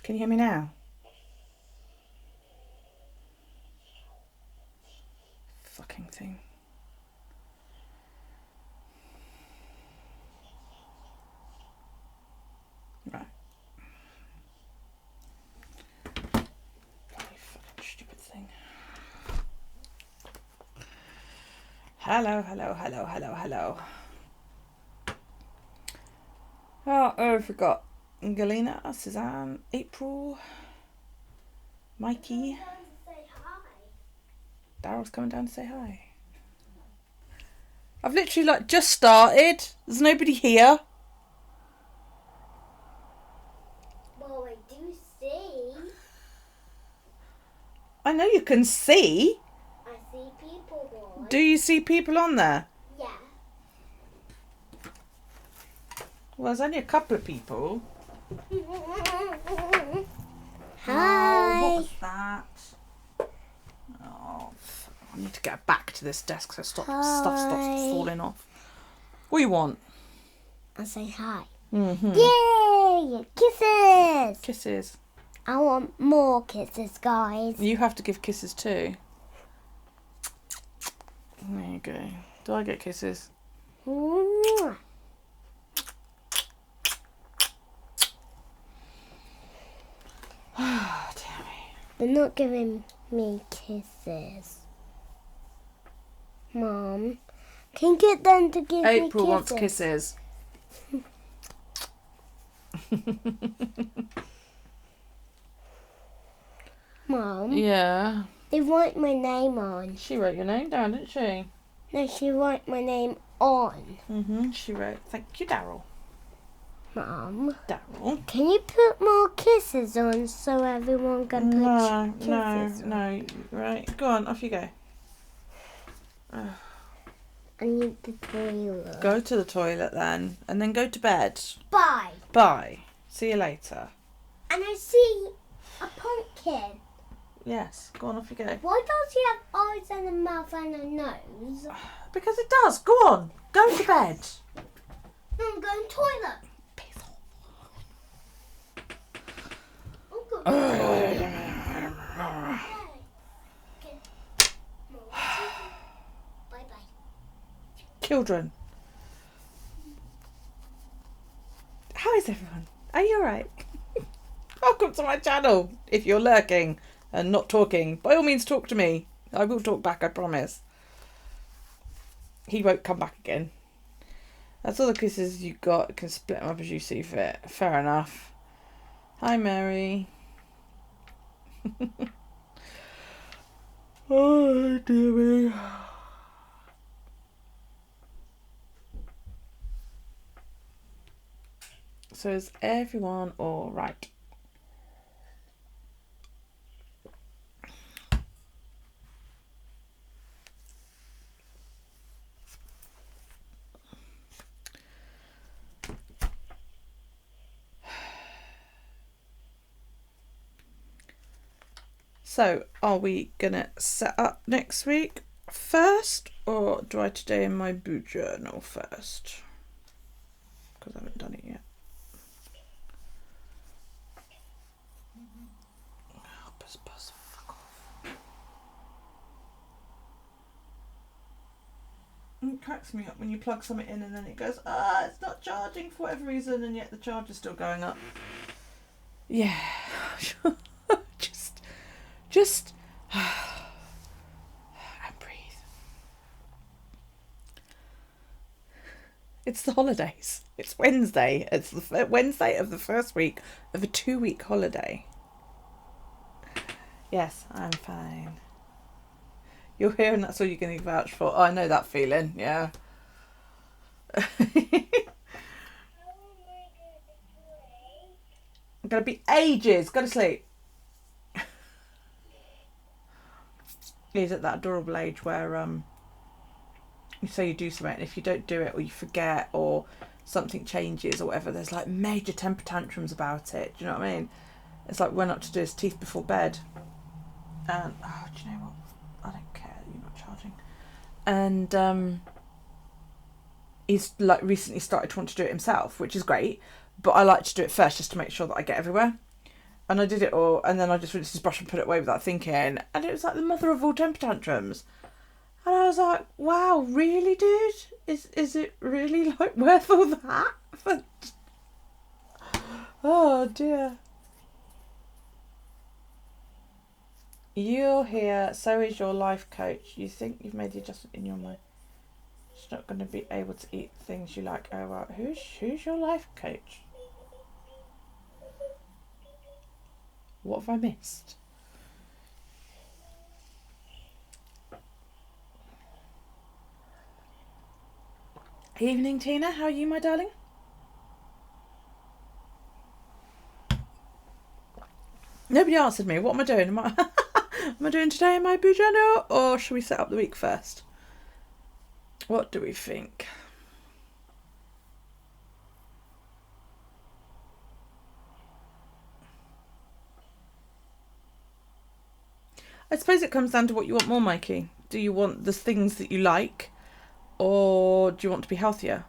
Can you hear me now? Fucking thing. Right. Fucking stupid thing. Hello. Oh, I forgot. Galena, Suzanne, April, Mikey. Daryl's coming down to say hi. I've literally just started. There's nobody here. Well, I do see. I know you can see. I see people on. Do you see people on there? Yeah. Well, there's only a couple of people. Hi. Oh, what was that? Oh, I need to get back to this desk so stuff stops falling off. What do you want? I'll say hi. Mm-hmm. Yay! Kisses! Kisses. I want more kisses, guys. You have to give kisses too. There you go. Do I get kisses? Mwah. Oh, dear me. They're not giving me kisses. Mom, can you get them to give me kisses? April wants kisses. Mom, Yeah. they write my name on. She wrote your name down, didn't she? No, she write my name on. Mm-hmm. She wrote, thank you, Daryl. Mom, Daryl. can you put more kisses on so everyone can put kisses on? No. Right, go on, off you go. I need the toilet. Go to the toilet then, and then go to bed. Bye. Bye. See you later. And I see a pumpkin. Yes, go on, off you go. Why does he have eyes and a mouth and a nose? Because it does. Go on. Go to bed. No, I'm going toilet. I'm going Bye-bye. Children. How is everyone? Are you alright? Welcome to my channel. If you're lurking and not talking, by all means talk to me. I will talk back, I promise. He won't come back again. That's all the kisses you got. You can split them up as you see fit. Fair enough. Hi, Mary. Oh, dear me. So is everyone all right? So, are we gonna set up next week first, or do I today in my BuJournal first? Because I haven't done it yet. Oh, buzz, fuck off. It cracks me up when you plug something in and then it goes, it's not charging for whatever reason, and yet the charge is still going up. Yeah, just and breathe. It's the holidays. It's Wednesday. It's the Wednesday of the first week of a 2-week holiday. Yes, I'm fine. You're here and that's all you can vouch for. Oh, I know that feeling, yeah. I'm gonna be ages. Go to sleep. He's at that adorable age where you say you do something, and if you don't do it or you forget or something changes or whatever, there's like major temper tantrums about it. Do you know what I mean? It's like when not to do his teeth before bed. And do you know what? I don't care that you're not charging. And he's like recently started to want to do it himself, which is great. But I like to do it first just to make sure that I get everywhere. And I did it all, and then I just rinsed his brush and put it away without thinking, and it was like the mother of all temper tantrums. And I was like, wow, really, dude? Is it really like worth all that? Oh dear. You're here, so is your life coach. You think you've made the adjustment in your mind. She's not going to be able to eat things you like. Oh, well, who's your life coach? What have I missed? Evening, Tina. How are you, my darling? Nobody answered me. What am I doing? Am I doing today in my BuJournal, or should we set up the week first? What do we think? I suppose it comes down to what you want more, Mikey. Do you want the things that you like, or do you want to be healthier?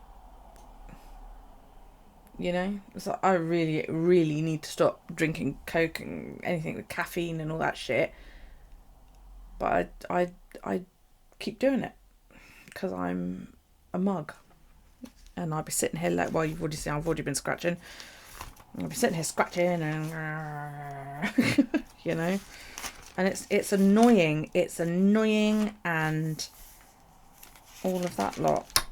You know, it's like I really, really need to stop drinking Coke and anything with caffeine and all that shit. But I keep doing it because I'm a mug, and I'll be sitting here like, well, you've already seen, I've already been scratching. I'll be sitting here scratching and you know, and it's annoying. It's annoying and all of that lot.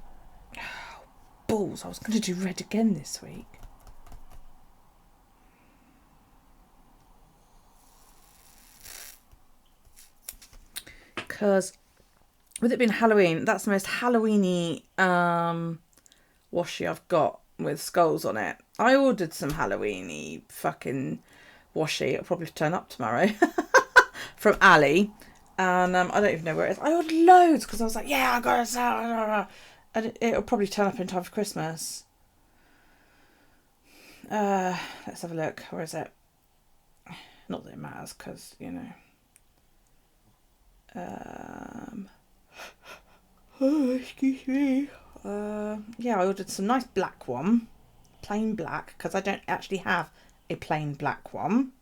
Oh, balls! I was going to do red again this week. Because with it being Halloween, that's the most Halloween-y washi I've got with skulls on it. I ordered some Halloween-y fucking washi. It'll probably turn up tomorrow from Ali. And I don't even know where it is. I ordered loads because I was like, yeah, I got it. And it'll probably turn up in time for Christmas. Let's have a look. Where is it? Not that it matters because, you know. Oh, excuse me. Yeah, I ordered some nice black one, plain black, because I don't actually have a plain black one.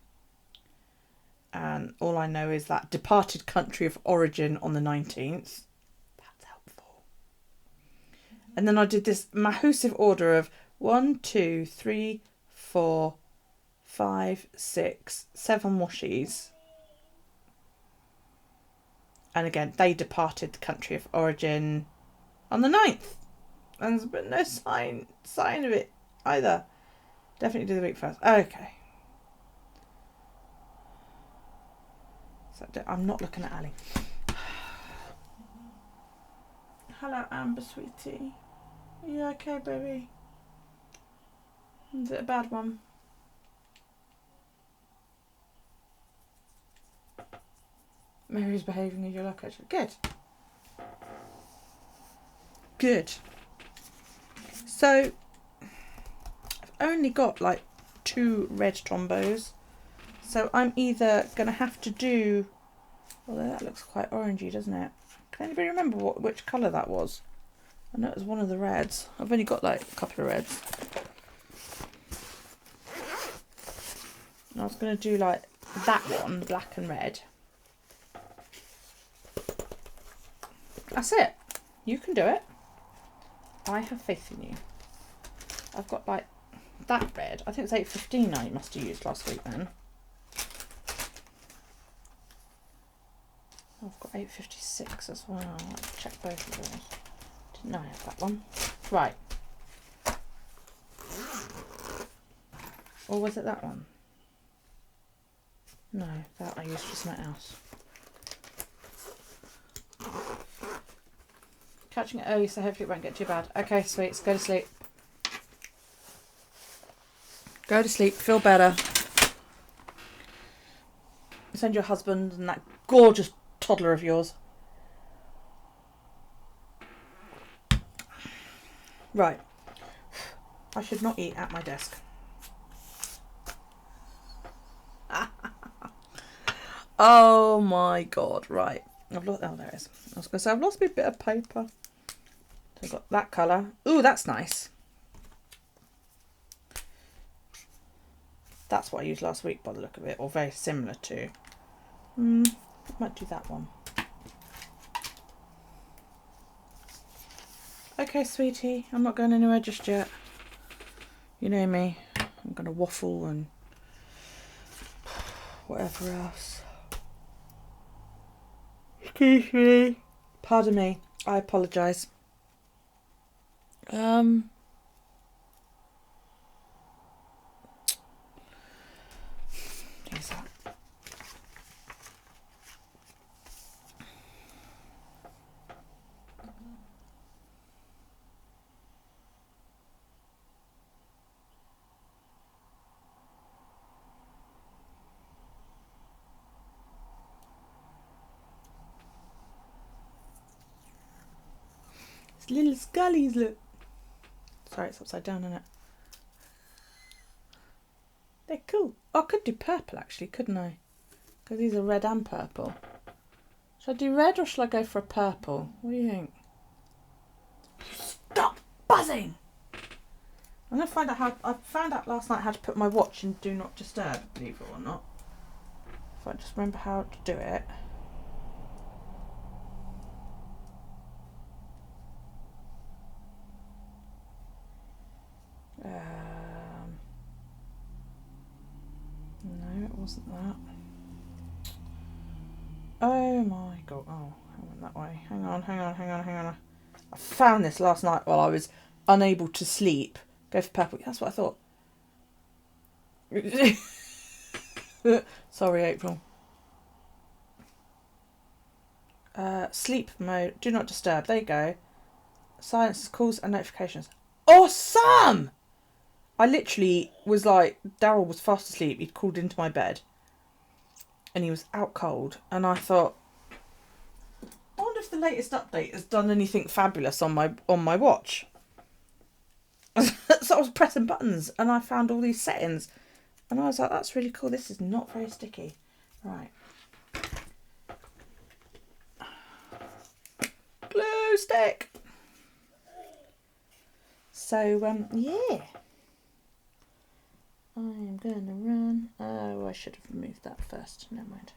And all I know is that departed country of origin on the 19th. That's helpful. And then I did this massive order of 1, 2, 3, 4, 5, 6, 7 washies. And again, they departed the country of origin on the 9th. And there's been no sign of it either. Definitely do the week first. Okay. So I'm not looking at Ali. Hello, Amber, sweetie. Are you okay, baby? Is it a bad one? Mary's behaving as your luck, actually. Good. Good. So, I've only got like 2 red tombos. So I'm either going to have to do... Although that looks quite orangey, doesn't it? Can anybody remember which colour that was? I know it was one of the reds. I've only got like a couple of reds. And I was going to do like that one, black and red. That's it. You can do it. I have faith in you. I've got like that red. I think it's 8.15 I must have used last week then. Oh, I've got 8.56 as well. Let's check both of those. Didn't know I had that one. Right. Or was it that one? No, that I used for something else. Catching it early, so hopefully it won't get too bad. Okay, sweets, go to sleep. Go to sleep, feel better. Send your husband and that gorgeous toddler of yours. Right. I should not eat at my desk. Oh my god, right. I've lost, oh, there it is. I was going to say, I've lost my bit of paper. So I've got that colour. Ooh, that's nice. That's what I used last week by the look of it, or very similar to. I might do that one. Okay, sweetie, I'm not going anywhere just yet. You know me, I'm going to waffle and whatever else. Excuse me. Pardon me, I apologise. These are. It's little scullies, look. Sorry, it's upside down, isn't it? They're cool. Oh, I could do purple actually, couldn't I? Because these are red and purple. Should I do red or should I go for a purple? What do you think? Stop buzzing! I'm going to find out how... I found out last night how to put my watch in Do Not Disturb, believe it or not. If I just remember how to do it. No, it wasn't that. Oh my god. Oh, I went that way. Hang on. I found this last night while I was unable to sleep. Go for purple. That's what I thought. Sorry, April. Sleep mode. Do not disturb. There you go. Silence, calls and notifications. Awesome! I literally was like, Daryl was fast asleep. He'd called into my bed. And he was out cold. And I thought, I wonder if the latest update has done anything fabulous on my watch. So I was pressing buttons and I found all these settings. And I was like, that's really cool. This is not very sticky. Right. Glue stick. So, yeah. I am going to run. Oh, I should have removed that first. Never mind.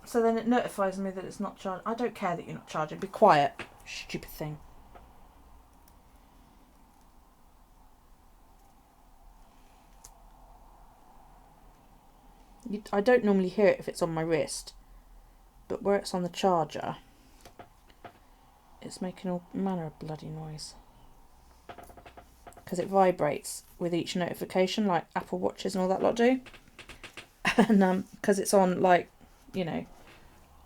So then it notifies me that it's not charged. I don't care that you're not charging. Be quiet. Stupid thing. I don't normally hear it if it's on my wrist, but where it's on the charger, it's making all manner of bloody noise. Because it vibrates with each notification, like Apple Watches and all that lot do. And because it's on, like, you know,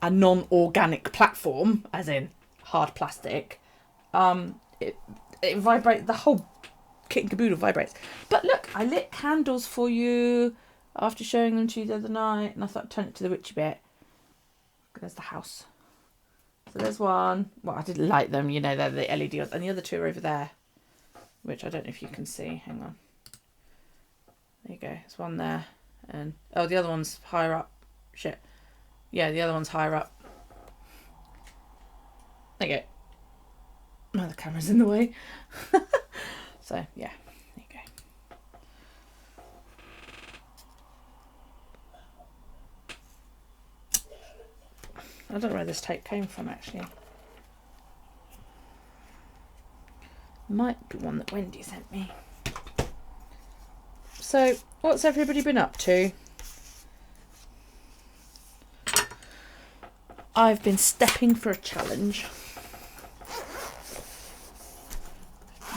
a non-organic platform, as in hard plastic, it vibrates, the whole kit and caboodle vibrates. But look, I lit candles for you after showing them to you the other night, and I thought I'd turn it to the witchy bit. There's the house. So there's one. Well, I didn't light them, you know, they're the LED ones, and the other two are over there, which I don't know if you can see. Hang on. There you go. There's one there, and oh, the other one's higher up. Shit. Yeah, the other one's higher up. There you go. Oh, the camera's in the way. So yeah. I don't know where this tape came from actually. Might be one that Wendy sent me. So, what's everybody been up to? I've been stepping for a challenge.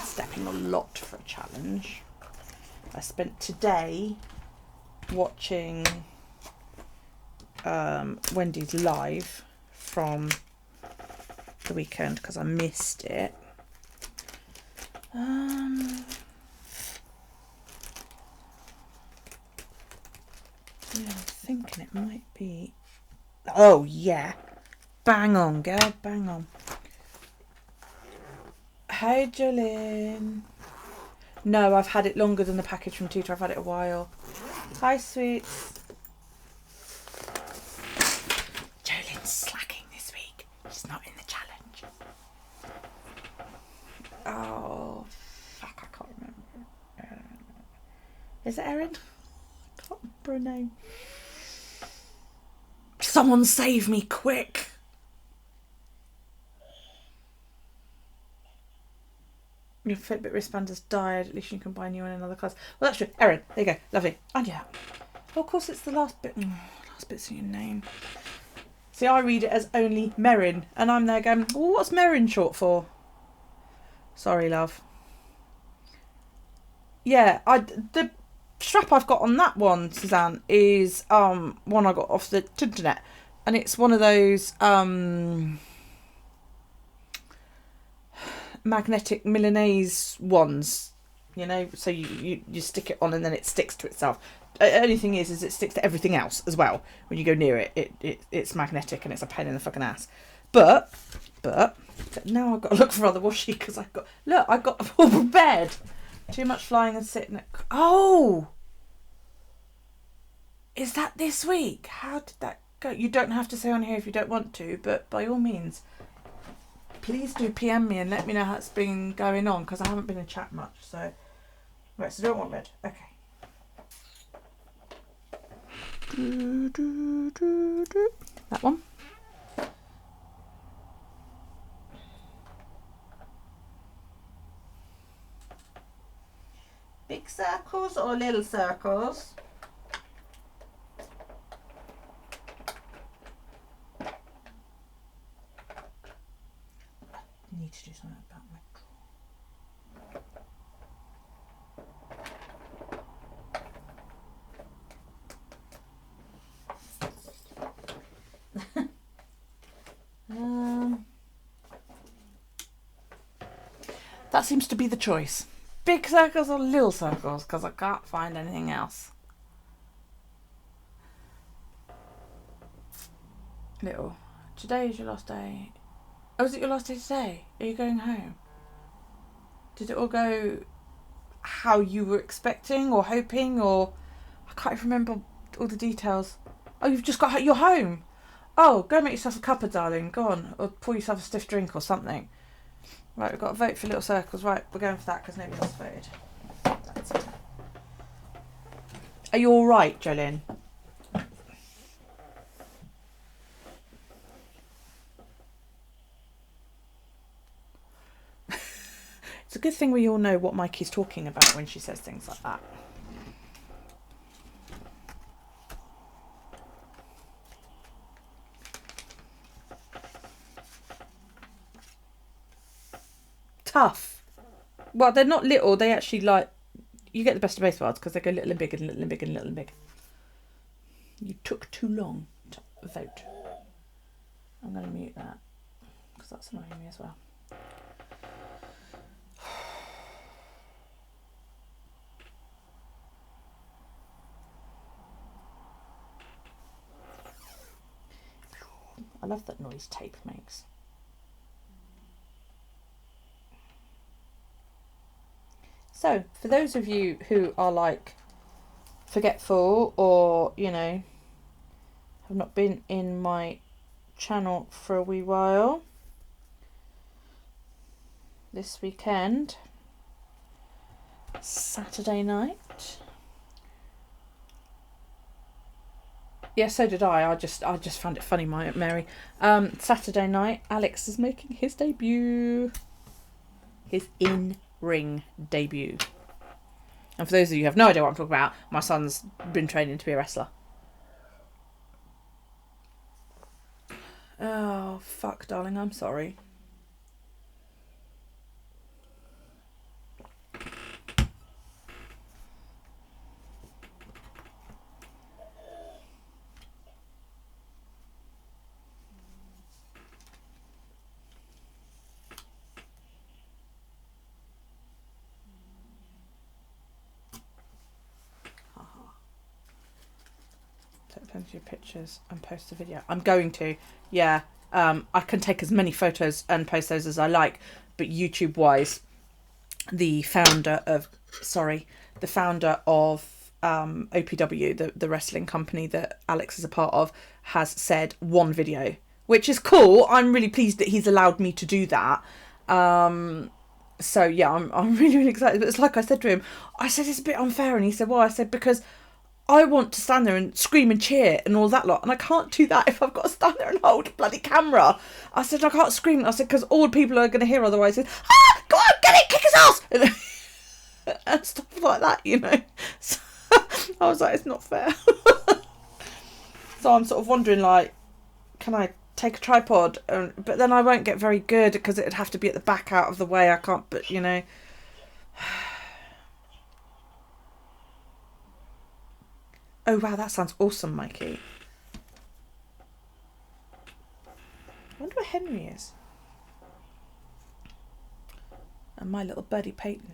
Stepping a lot for a challenge. I spent today watching Wendy's live from the weekend because I missed it. I'm thinking it might be. Oh yeah, bang on, girl, bang on. Hey, Jolene. No, I've had it longer than the package from Tutor. I've had it a while. Hi, sweets. Jolene's slacking this week. She's not in the challenge. Oh, fuck, I can't remember. Is it Erin? I can't remember her name. Someone save me, quick. Your Fitbit wristband has died. At least you can buy a new one in another class. Well, that's true. Erin, there you go. Lovely. And yeah. Oh, of course, it's the last bit. Last bit's in your name. See, I read it as only Merrin. And I'm there going, well, what's Merrin short for? Sorry, love. Yeah, the strap I've got on that one, Suzanne, is one I got off the internet. And it's one of those magnetic Milanese ones, you know, so you stick it on and then it sticks to itself. Only thing is it sticks to everything else as well. When you go near it, it's magnetic and it's a pain in the fucking ass. But now I've got to look for other washi because I've got all prepared. Too much flying and sitting at... Oh! Is that this week? How did that go? You don't have to say on here if you don't want to, but by all means, please do PM me and let me know how it's been going on because I haven't been in chat much. So, right, so don't want red. Okay. That one. Big circles or little circles? I need to do something about my that seems to be the choice. Big circles or little circles, because I can't find anything else. Little. Today is your last day. Oh, is it your last day today? Are you going home? Did it all go how you were expecting or hoping, or I can't even remember all the details. Oh, you've just got you're home. Oh, go make yourself a cuppa, darling. Go on, or pour yourself a stiff drink or something. Right, we've got to vote for little circles. Right, we're going for that because nobody else voted. That's it. Are you all right, Jolene? It's a good thing we all know what Mikey's talking about when she says things like that. Tough. Well, they're not little. They actually you get the best of both worlds because they go little and big and little and big and little and big. You took too long to vote. I'm going to mute that because that's annoying me as well. I love that noise tape makes. So, for those of you who are like forgetful or, you know, have not been in my channel for a wee while, this weekend, Saturday night. Yeah, so did I. I just found it funny, Mary. Saturday night, Alex is making his debut. His in-ring debut. And for those of you who have no idea what I'm talking about, my son's been training to be a wrestler. Oh, fuck, darling, I'm sorry. Take plenty of pictures and post a video. I'm going to, yeah. I can take as many photos and post those as I like, but YouTube wise, the founder of sorry, the founder of OPW, the wrestling company that Alex is a part of, has said 1 video, which is cool. I'm really pleased that he's allowed me to do that. So yeah, I'm really, really excited. But it's like I said to him, I said it's a bit unfair, and he said, well, I said because I want to stand there and scream and cheer and all that lot, and I can't do that if I've got to stand there and hold a bloody camera. I said I can't scream. I said because all people are going to hear otherwise is, go on, get it, kick his ass, and stuff like that, you know. So I was like, it's not fair. So I'm sort of wondering, like, can I take a tripod? But then I won't get very good because it'd have to be at the back, out of the way. I can't, but you know. Oh wow, that sounds awesome, Mikey. I wonder where Henry is. And my little birdie Peyton.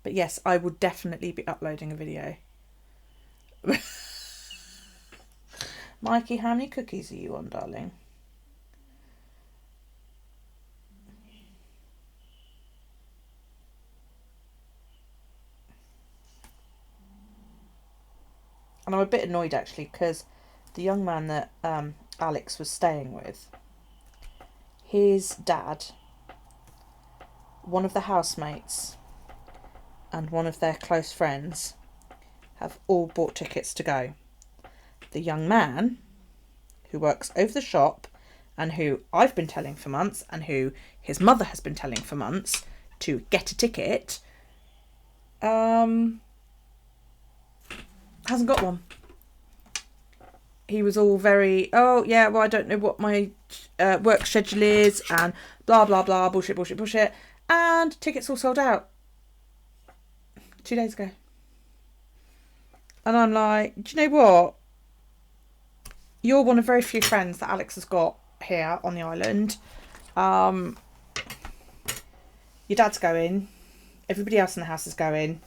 But yes, I would definitely be uploading a video. Mikey, how many cookies are you on, darling? And I'm a bit annoyed actually because the young man that Alex was staying with, his dad, one of the housemates, and one of their close friends have all bought tickets to go. The young man, who works over the shop and who I've been telling for months and who his mother has been telling for months to get a ticket, hasn't got one. He was all very, oh yeah, well I don't know what my work schedule is and blah blah blah, bullshit bullshit bullshit, and tickets all sold out 2 days ago. And I'm like, do you know what? You're one of very few friends that Alex has got here on the island. Your dad's going, everybody else in the house is going,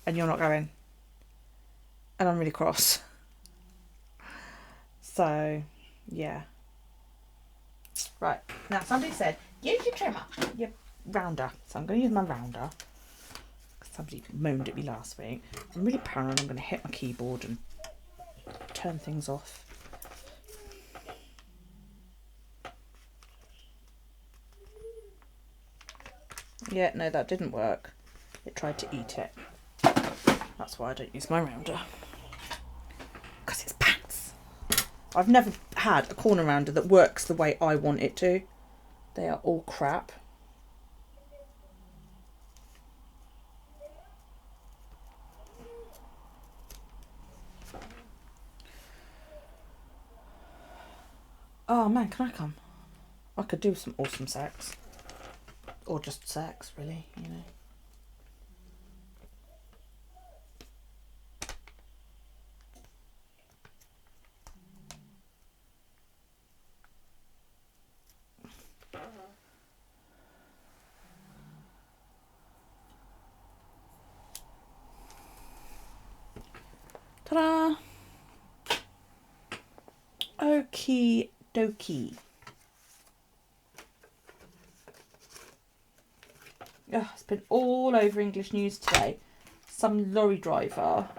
and you're not going. And I'm really cross. So, yeah. Right, now somebody said, use your trimmer, your rounder. So I'm going to use my rounder. Somebody moaned at me last week. I'm really paranoid I'm going to hit my keyboard and turn things off. Yeah, no, that didn't work. It tried to eat it. That's why I don't use my rounder. Because it's pants. I've never had a corner rounder that works the way I want it to. They are all crap. Oh man, can I come? I could do some awesome sex. Or just sex, really, you know. Ta-da! Okie dokie. Oh, it's been all over English news today. Some lorry driver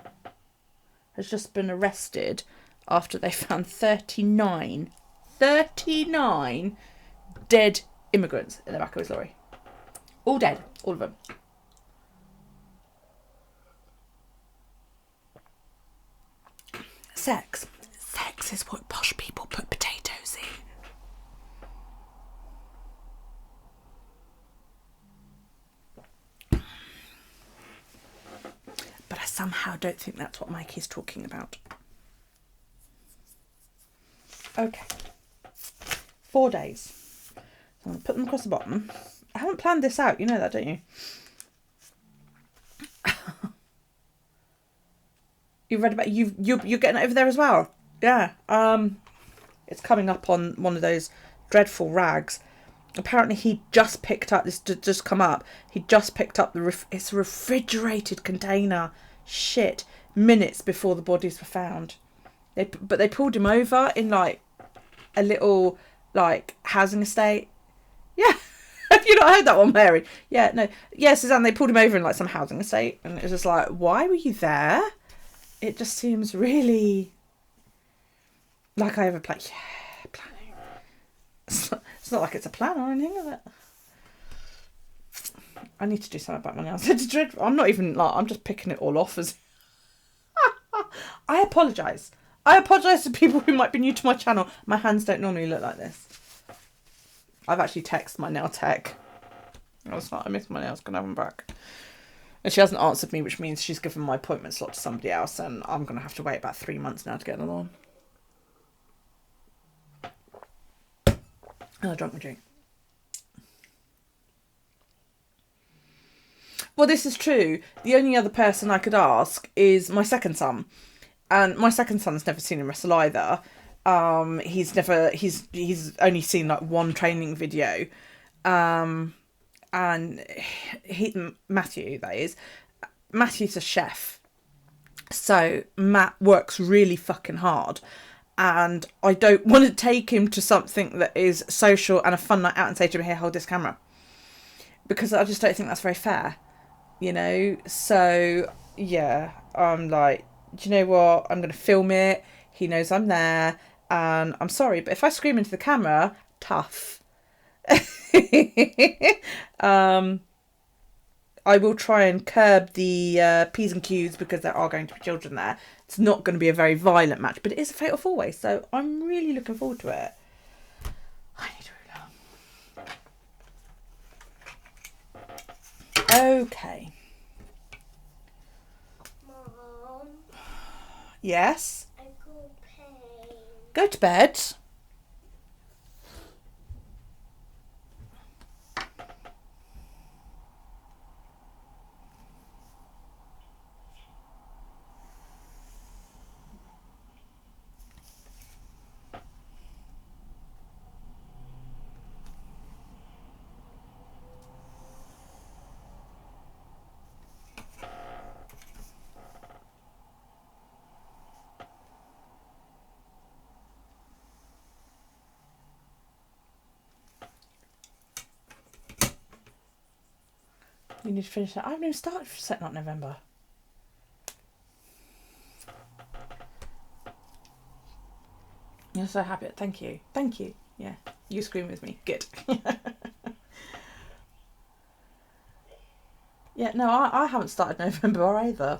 has just been arrested after they found 39 dead immigrants in the back of his lorry. All dead, all of them. Sex. Sex is what posh people put potatoes in. But I somehow don't think that's what Mikey's talking about. Okay. 4 days. So I'm going to put them across the bottom. I haven't planned this out, you know that, don't you? You read about you're getting it over there as well? Yeah. It's coming up on one of those dreadful rags. Apparently he just picked up this just come up. He just picked up it's a refrigerated container. Shit, minutes before the bodies were found. But they pulled him over in like a little like housing estate. Yeah. Have you not heard that one, Mary? Yeah, no. Yeah, Suzanne, they pulled him over in like some housing estate, and it was just like, why were you there? It just seems really like I ever play. Yeah, planning. It's not like it's a plan or anything, is it? I need to do something about my nails. I'm not even like, I'm just picking it all off as. I apologise. I apologise to people who might be new to my channel. My hands don't normally look like this. I've actually texted my nail tech. I was like, I missed my nails, can I have them back? And she hasn't answered me, which means she's given my appointment slot to somebody else, and I'm going to have to wait about 3 months now to get another one. And I drank my drink. Well, this is true. The only other person I could ask is my second son. And my second son's never seen him wrestle either. He's only seen like one training video. And Matthew, that is. Matthew's a chef. So Matt works really fucking hard. And I don't want to take him to something that is social and a fun night out and say to him, here, hold this camera. Because I just don't think that's very fair. You know? So, yeah, I'm like, do you know what? I'm going to film it. He knows I'm there. And I'm sorry, but if I scream into the camera, tough. I will try and curb the P's and Q's because there are going to be children there. It's not going to be a very violent match, but it is a fatal four-way, so I'm really looking forward to it. I need a ruler. Okay. Mom. Yes? I go play. Go to bed. You need to finish that. I haven't even started setting up November. You're so happy. Thank you. Thank you. Yeah. You scream with me. Good. Yeah, no, I haven't started November either.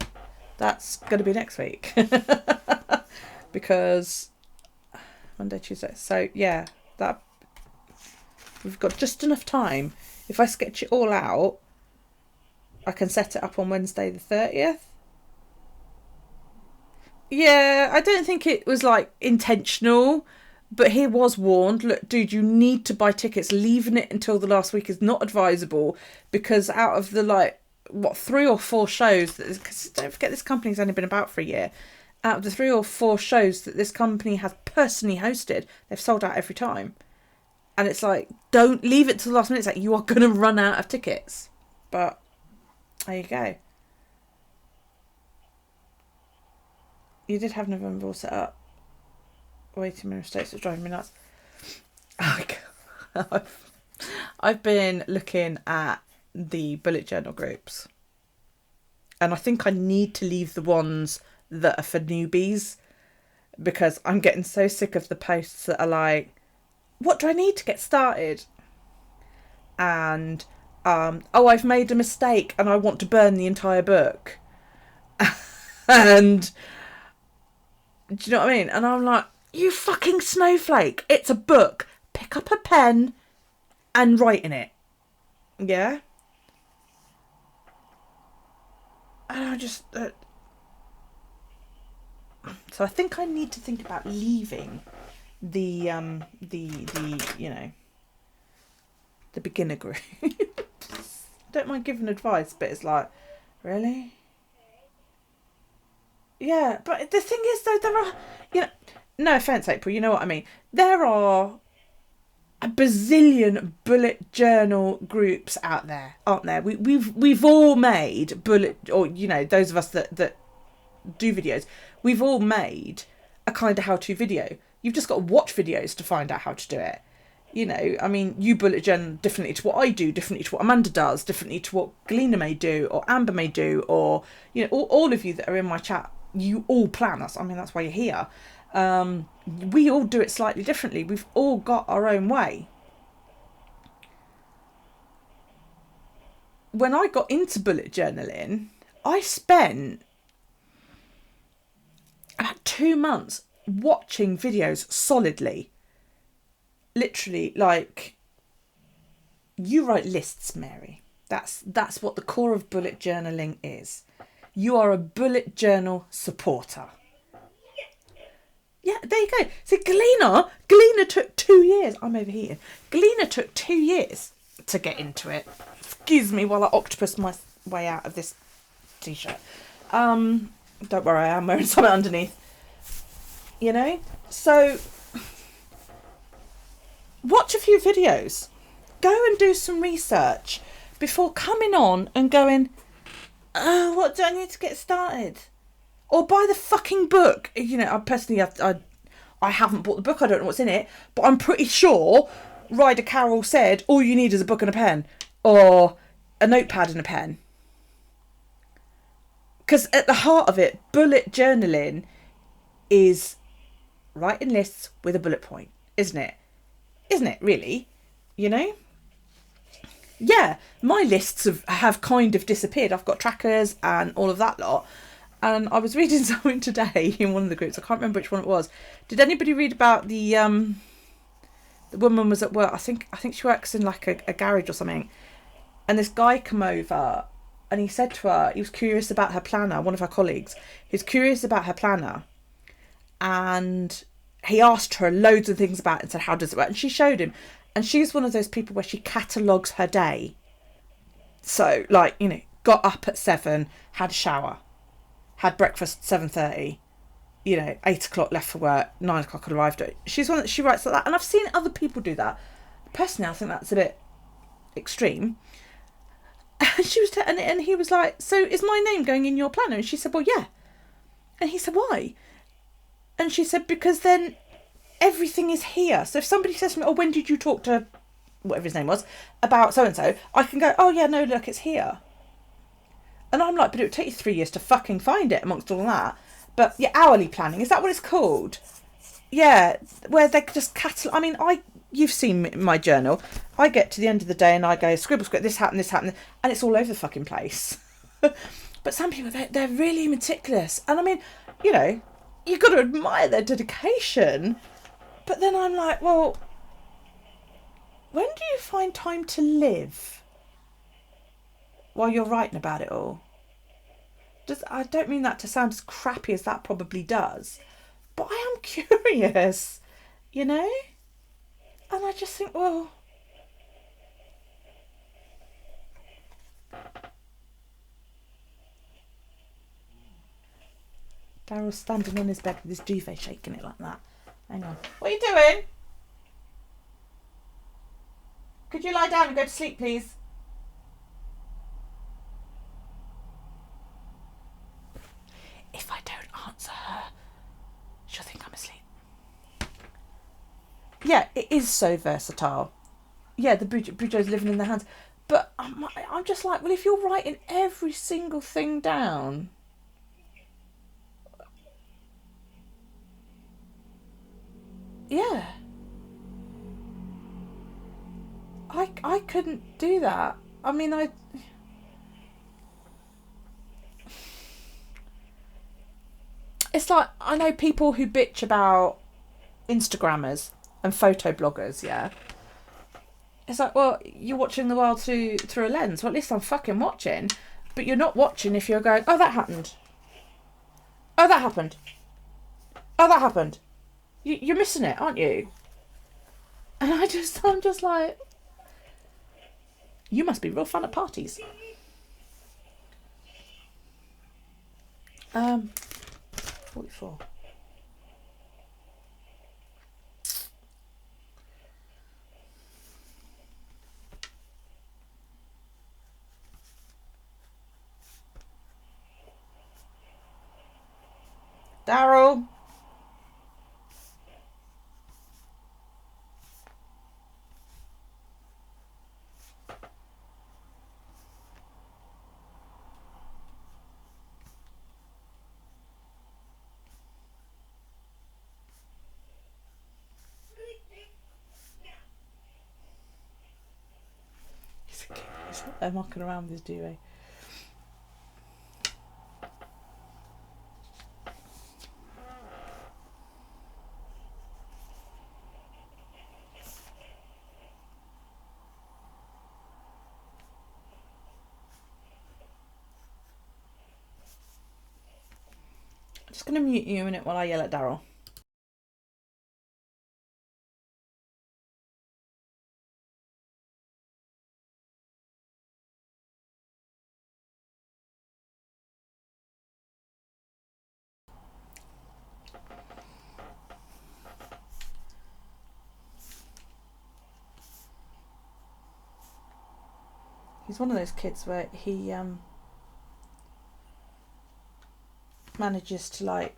That's going to be next week. Because Monday, Tuesday. So, yeah, that we've got just enough time. If I sketch it all out, I can set it up on Wednesday the 30th. Yeah, I don't think it was like intentional, but he was warned. Look, dude, you need to buy tickets. Leaving it until the last week is not advisable because out of the 3 or 4 shows that, because don't forget this company's only been about for a year. Out of the 3 or 4 shows that this company has personally hosted, they've sold out every time. And it's like, don't leave it to the last minute. It's like you are going to run out of tickets. But there you go. You did have November all set up. Waiting in mistakes was driving me nuts. Oh my God. I've been looking at the bullet journal groups. And I think I need to leave the ones that are for newbies. Because I'm getting so sick of the posts that are like, what do I need to get started? And, I've made a mistake and I want to burn the entire book. And, do you know what I mean? And I'm like, you fucking snowflake. It's a book. Pick up a pen and write in it. Yeah? And I just... so I think I need to think about leaving the beginner group. Don't mind giving advice, but it's like, really? Yeah, but the thing is, though, there are, no offence, April, you know what I mean. There are a bazillion bullet journal groups out there, aren't there? We've all made bullet, or those of us that do videos, we've all made a kind of how-to video. You've just got to watch videos to find out how to do it. You know, I mean, you bullet journal differently to what I do, differently to what Amanda does, differently to what Galena may do, or Amber may do, or, you know, all of you that are in my chat, you all plan. That's why you're here. We all do it slightly differently. We've all got our own way. When I got into bullet journaling, I spent about 2 months watching videos solidly. Literally, like, you write lists, Mary. That's what the core of bullet journaling is. You are a bullet journal supporter. Yeah, there you go. See, Galena took 2 years. I'm overheating. Galena took 2 years to get into it. Excuse me while I octopus my way out of this t-shirt. Don't worry, I am wearing something underneath. You know? So, watch a few videos. Go and do some research before coming on and going, oh, what do I need to get started? Or buy the fucking book. You know, I personally, I haven't bought the book. I don't know what's in it. But I'm pretty sure Ryder Carroll said, all you need is a book and a pen. Or a notepad and a pen. Because at the heart of it, bullet journaling is writing lists with a bullet point, isn't it? Isn't it, really? You know? Yeah, my lists have kind of disappeared. I've got trackers and all of that lot. And I was reading something today in one of the groups. I can't remember which one it was. Did anybody read about the woman was at work? I think she works in like a garage or something. And this guy came over and he said to her, he was curious about her planner, one of her colleagues. He was curious about her planner. And he asked her loads of things about it and said, how does it work? And she showed him. And she's one of those people where she catalogues her day. So, like, you know, got up at 7, had a shower, had breakfast at 7:30, you know, 8 o'clock left for work, 9 o'clock arrived. She's one that she writes like that. And I've seen other people do that. Personally, I think that's a bit extreme. And she was, and he was like, so is my name going in your planner? And she said, well, yeah. And he said, why? And she said, because then everything is here. So if somebody says to me, oh, when did you talk to whatever his name was about so-and-so, I can go, oh, yeah, no, look, it's here. And I'm like, but it would take you 3 years to fucking find it amongst all that. But yeah, hourly planning, is that what it's called? Yeah, where they just catalog. I mean, you've seen my journal. I get to the end of the day and I go, scribble, this happened, and it's all over the fucking place. But some people, they're really meticulous. And I mean, you know, you've got to admire their dedication. But then I'm like, well, when do you find time to live while you're writing about it all? I don't mean that to sound as crappy as that probably does, but I am curious, you know? And I just think, well, Daryl's standing on his bed with his duvet shaking it like that. Hang on. What are you doing? Could you lie down and go to sleep, please? If I don't answer her, she'll think I'm asleep. Yeah, it is so versatile. Yeah, the BuJournal's living in their hands. But I'm just like, well, if you're writing every single thing down, yeah, I couldn't do that. I mean, it's like, I know people who bitch about Instagrammers and photo bloggers, yeah. It's like, well, you're watching the world through a lens. Well, at least I'm fucking watching. But you're not watching if you're going, oh, that happened. Oh, that happened. Oh, that happened. You're missing it, aren't you? And I'm just like, you must be real fun at parties. 44. Daryl. there mucking around with his duvet. Just going to mute you a minute while I yell at Daryl. He's one of those kids where he manages to, like,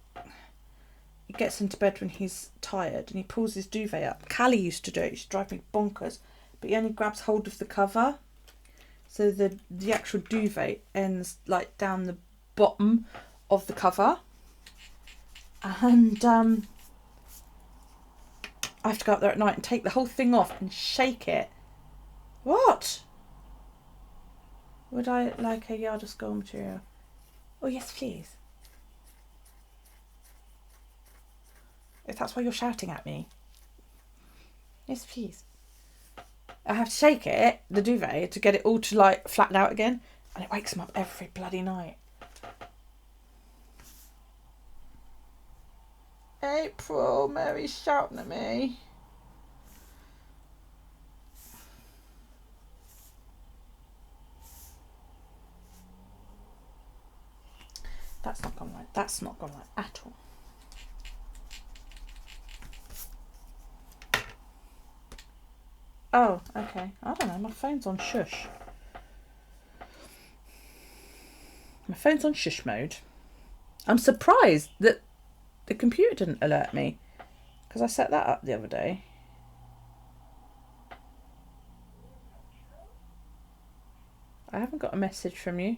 he gets into bed when he's tired and he pulls his duvet up. Callie used to do it, it used to drive me bonkers, but he only grabs hold of the cover, so the actual duvet ends like down the bottom of the cover, and I have to go up there at night and take the whole thing off and shake it. What? Would I like a yard of school material? Oh yes, please. If that's why you're shouting at me. Yes, please. I have to shake it, the duvet, to get it all to like flatten out again, and it wakes him up every bloody night. April, Mary's shouting at me. That's not gone right. That's not gone right at all. Oh, okay. I don't know. My phone's on shush. My phone's on shush mode. I'm surprised that the computer didn't alert me, because I set that up the other day. I haven't got a message from you.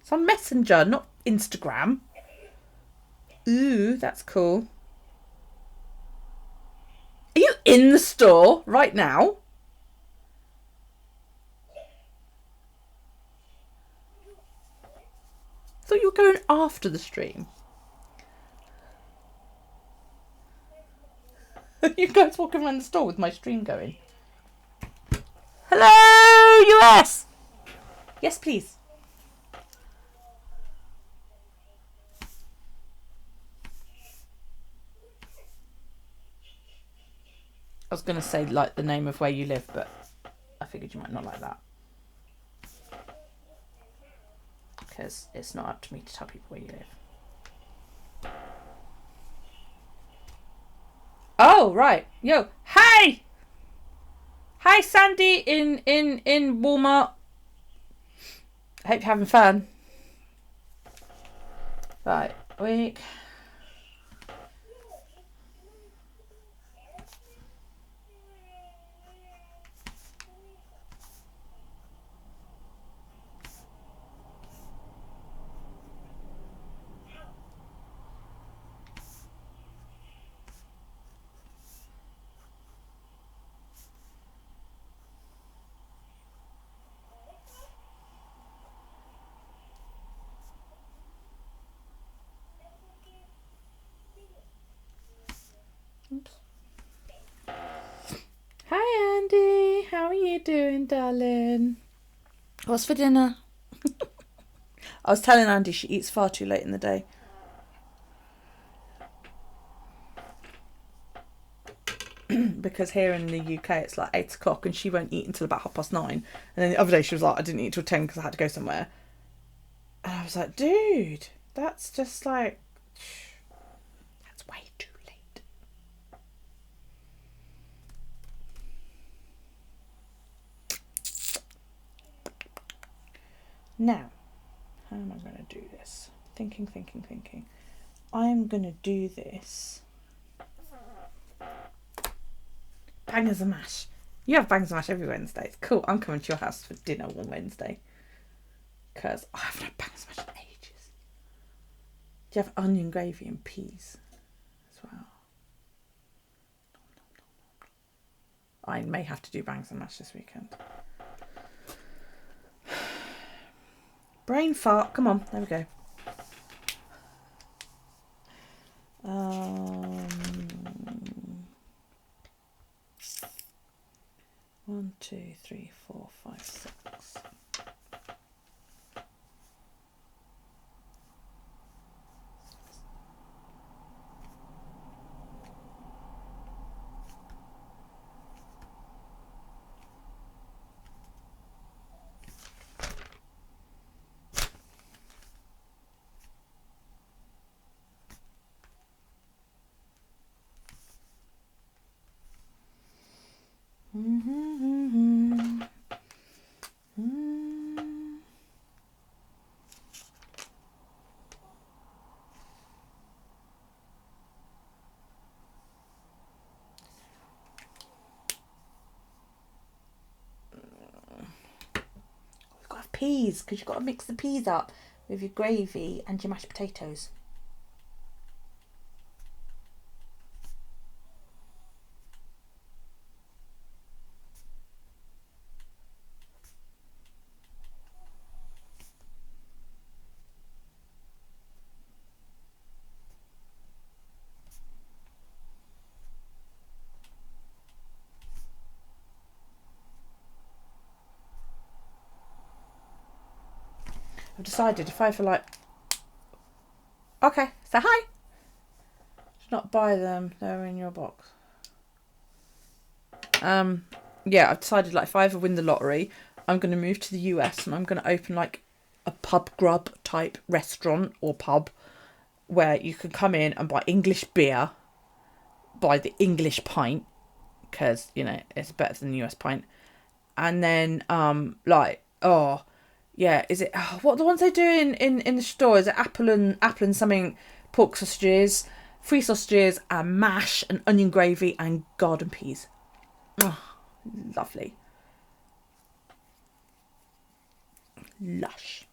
It's on Messenger, not Instagram. Ooh, that's cool. Are you in the store right now? I thought you were going after the stream. You guys walking around the store with my stream going. Hello, US! Yes, please. I was going to say, like, the name of where you live, but I figured you might not like that. Because it's not up to me to tell people where you live. Oh, right. Yo, hey! Hi, Sandy in Walmart. I hope you're having fun. Right, week. Oops. Hi, Andy. How are you doing, darling? What's for dinner? I was telling Andy she eats far too late in the day. Because here in the UK it's like 8 o'clock and she won't eat until about 9:30. And then the other day she was like, I didn't eat till 10 because I had to go somewhere. And I was like, dude, that's just like, that's way too late. Now, how am I going to do this? Thinking. I'm going to do this. Bangers and mash. You have bangers and mash every Wednesday. It's cool. I'm coming to your house for dinner on Wednesday. Because I haven't had bangers and mash in ages. Do you have onion gravy and peas as well? I may have to do bangs and mash this weekend. Brain fart. Come on. There we go. 1, 2, 3, 4, 5, 6. Peas, because you've got to mix the peas up with your gravy and your mashed potatoes. I've decided if I feel like, okay, say hi. Should not buy them, they're in your box. Yeah, I've decided like if I ever win the lottery, I'm going to move to the US and I'm going to open like a pub grub type restaurant or pub where you can come in and buy English beer, buy the English pint, because, you know, it's better than the US pint. And then, like, oh, yeah, is it, what are the ones they do in the store? Is it apple and something, pork sausages, 3 sausages, and mash, and onion gravy, and garden peas. Oh, lovely. Lush.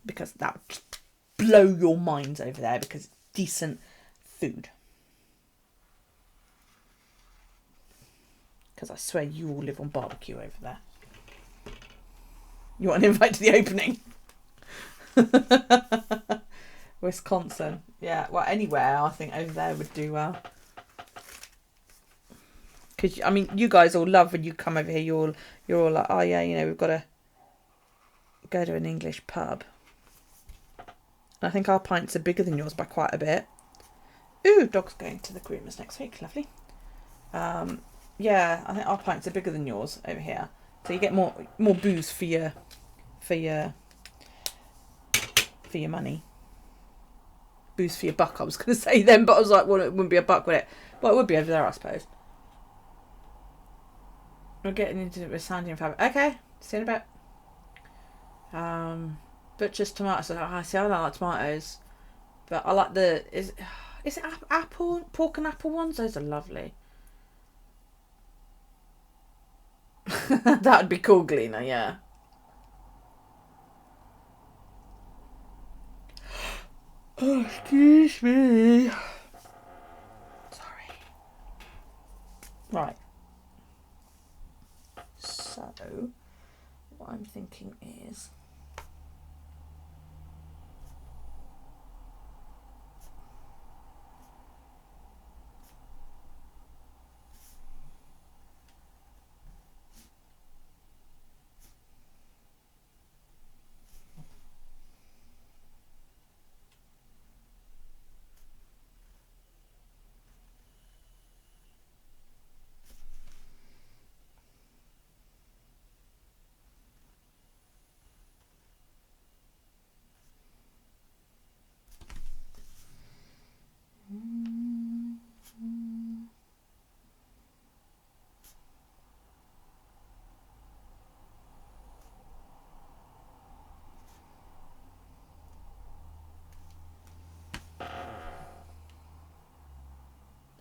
Because that would just blow your minds over there, because it's decent food. Because I swear you all live on barbecue over there. You want an invite to the opening? Wisconsin. Yeah, well, anywhere I think over there would do well. Because, I mean, you guys all love when you come over here, you're all like, oh yeah, you know, we've got to go to an English pub. And I think our pints are bigger than yours by quite a bit. Ooh, dog's going to the groomers next week. Lovely. Yeah, I think our pints are bigger than yours over here. So you get more booze for your money. Booze for your buck, I was going to say then, but I was like, well, it wouldn't be a buck, would it? Well, it would be over there, I suppose. We're getting into it with Sandy and Fab. Okay, see you in a bit. Butcher's tomatoes. I see, I don't like tomatoes, but I like the is it apple, pork and apple ones? Those are lovely. That'd be cool, Gleaner. Yeah. Oh, excuse me. Sorry. Right. So, what I'm thinking is,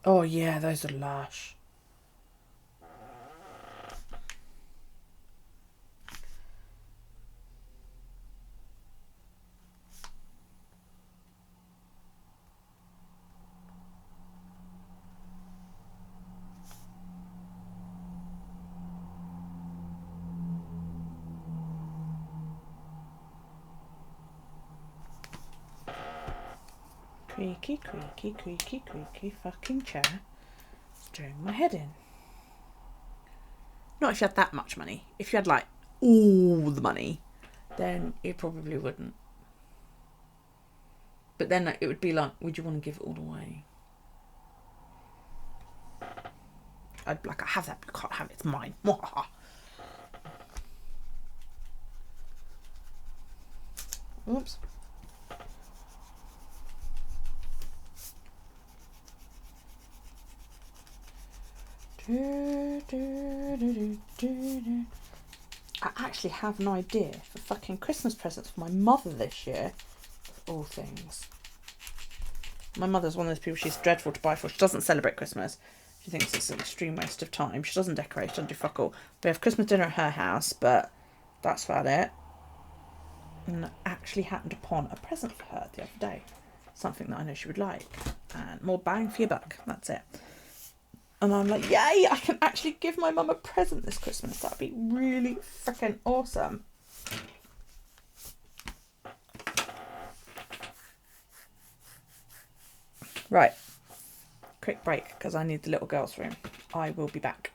oh yeah, those are lush. Creaky, creaky, creaky, creaky fucking chair. It's doing my head in. Not if you had that much money. If you had like all the money, then it probably wouldn't. But then it would be like, would you want to give it all away? I'd be like, I have that, but I can't have it. It's mine. Oops. I actually have an idea for fucking Christmas presents for my mother this year. All things. My mother's one of those people she's dreadful to buy for. She doesn't celebrate Christmas. She thinks it's an extreme waste of time. She doesn't decorate. She doesn't do fuck all. We have Christmas dinner at her house, but that's about it. And I actually happened upon a present for her the other day. Something that I know she would like. And more bang for your buck. That's it. And I'm like, yay, I can actually give my mum a present this Christmas. That'd be really freaking awesome. Right. Quick break, because I need the little girl's room. I will be back.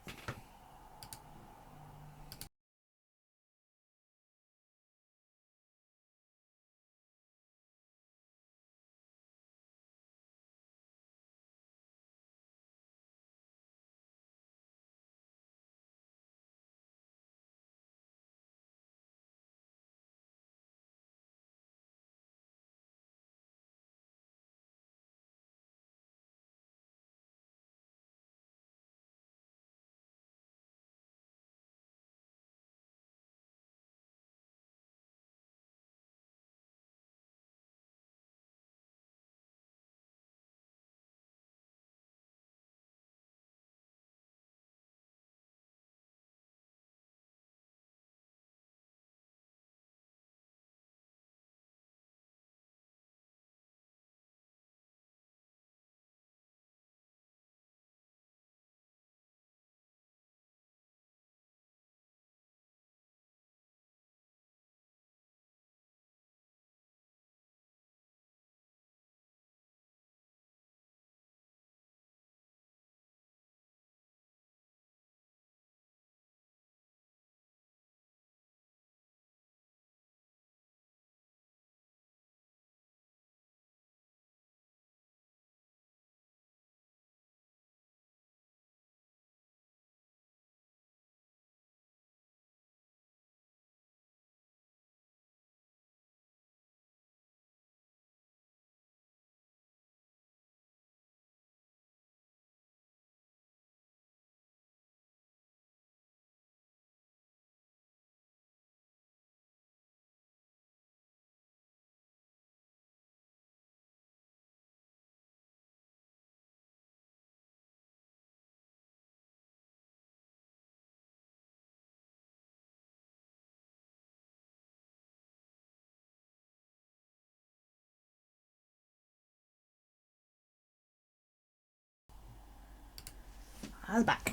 I was back.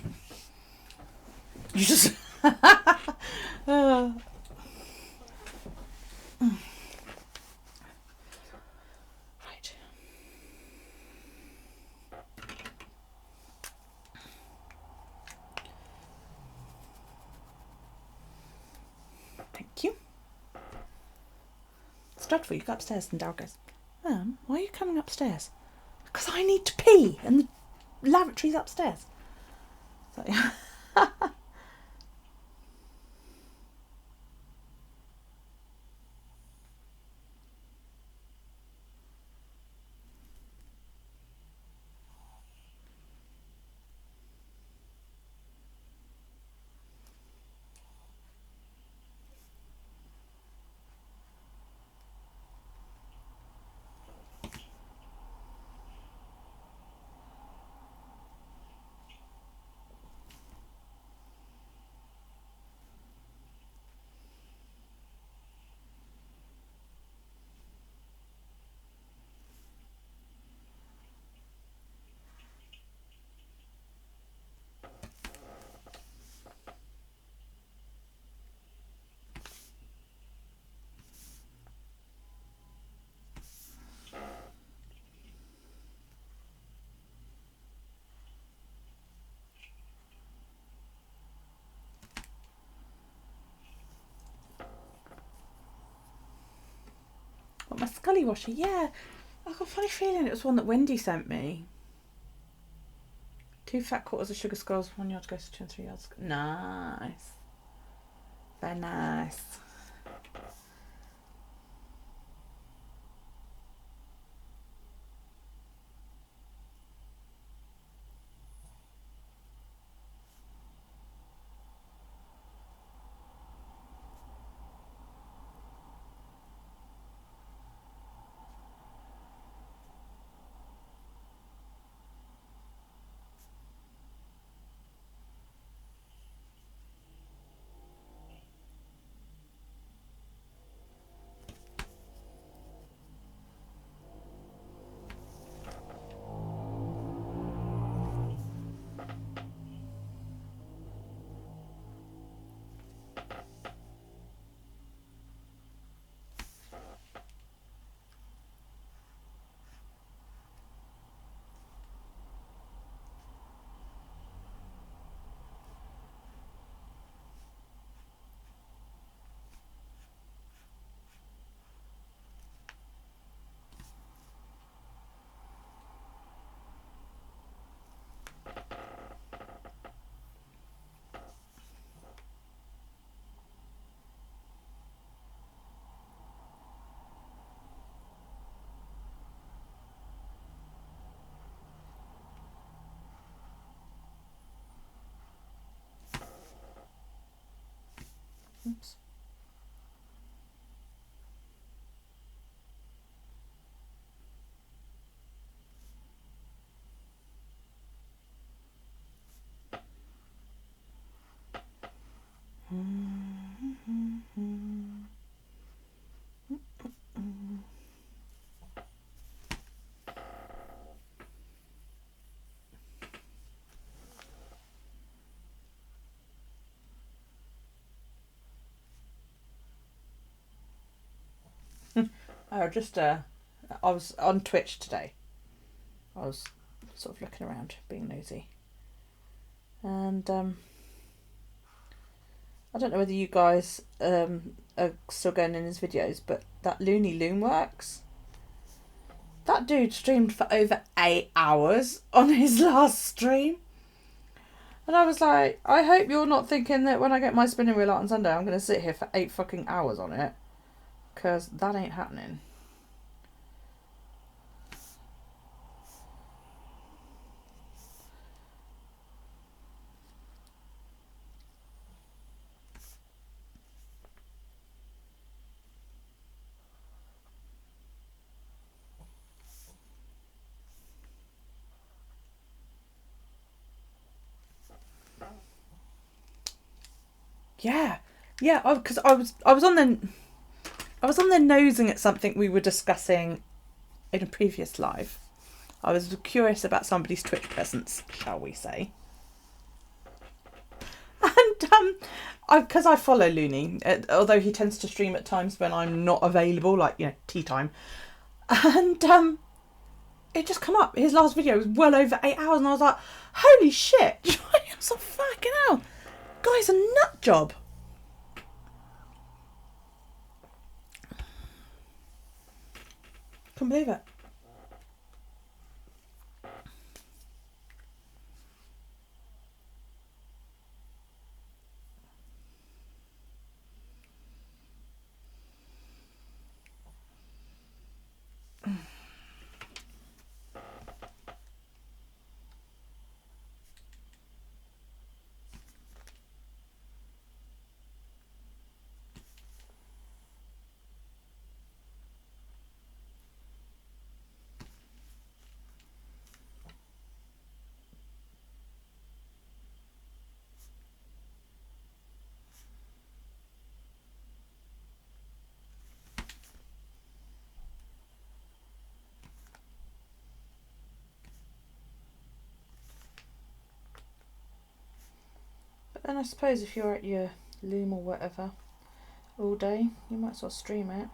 You just... Right. Thank you. It's dreadful. You go upstairs and Daryl goes, Mum, why are you coming upstairs? Because I need to pee and the lavatory's upstairs. So, Got my Scully washi. Yeah, I've got a funny feeling it was one that Wendy sent me. 2 fat quarters of sugar skulls, 1 yard goes to 2 and 3 yards. Nice. Very nice. Oops. I was on Twitch today. I was sort of looking around, being nosy. And I don't know whether you guys are still going in his videos, but that Looney Loom works. That dude streamed for over 8 hours on his last stream. And I was like, I hope you're not thinking that when I get my spinning wheel out on Sunday, I'm going to sit here for 8 fucking hours on it. Because that ain't happening. Yeah, because I was on there nosing at something we were discussing in a previous live. I was curious about somebody's Twitch presence, shall we say. And because I follow Looney, although he tends to stream at times when I'm not available, like, you know, tea time. And it just come up. His last video was well over 8 hours, and I was like, holy shit! I was like, fucking hell, guy's a nut job. Couldn't believe it. And I suppose if you're at your loom or whatever all day, you might as well stream it.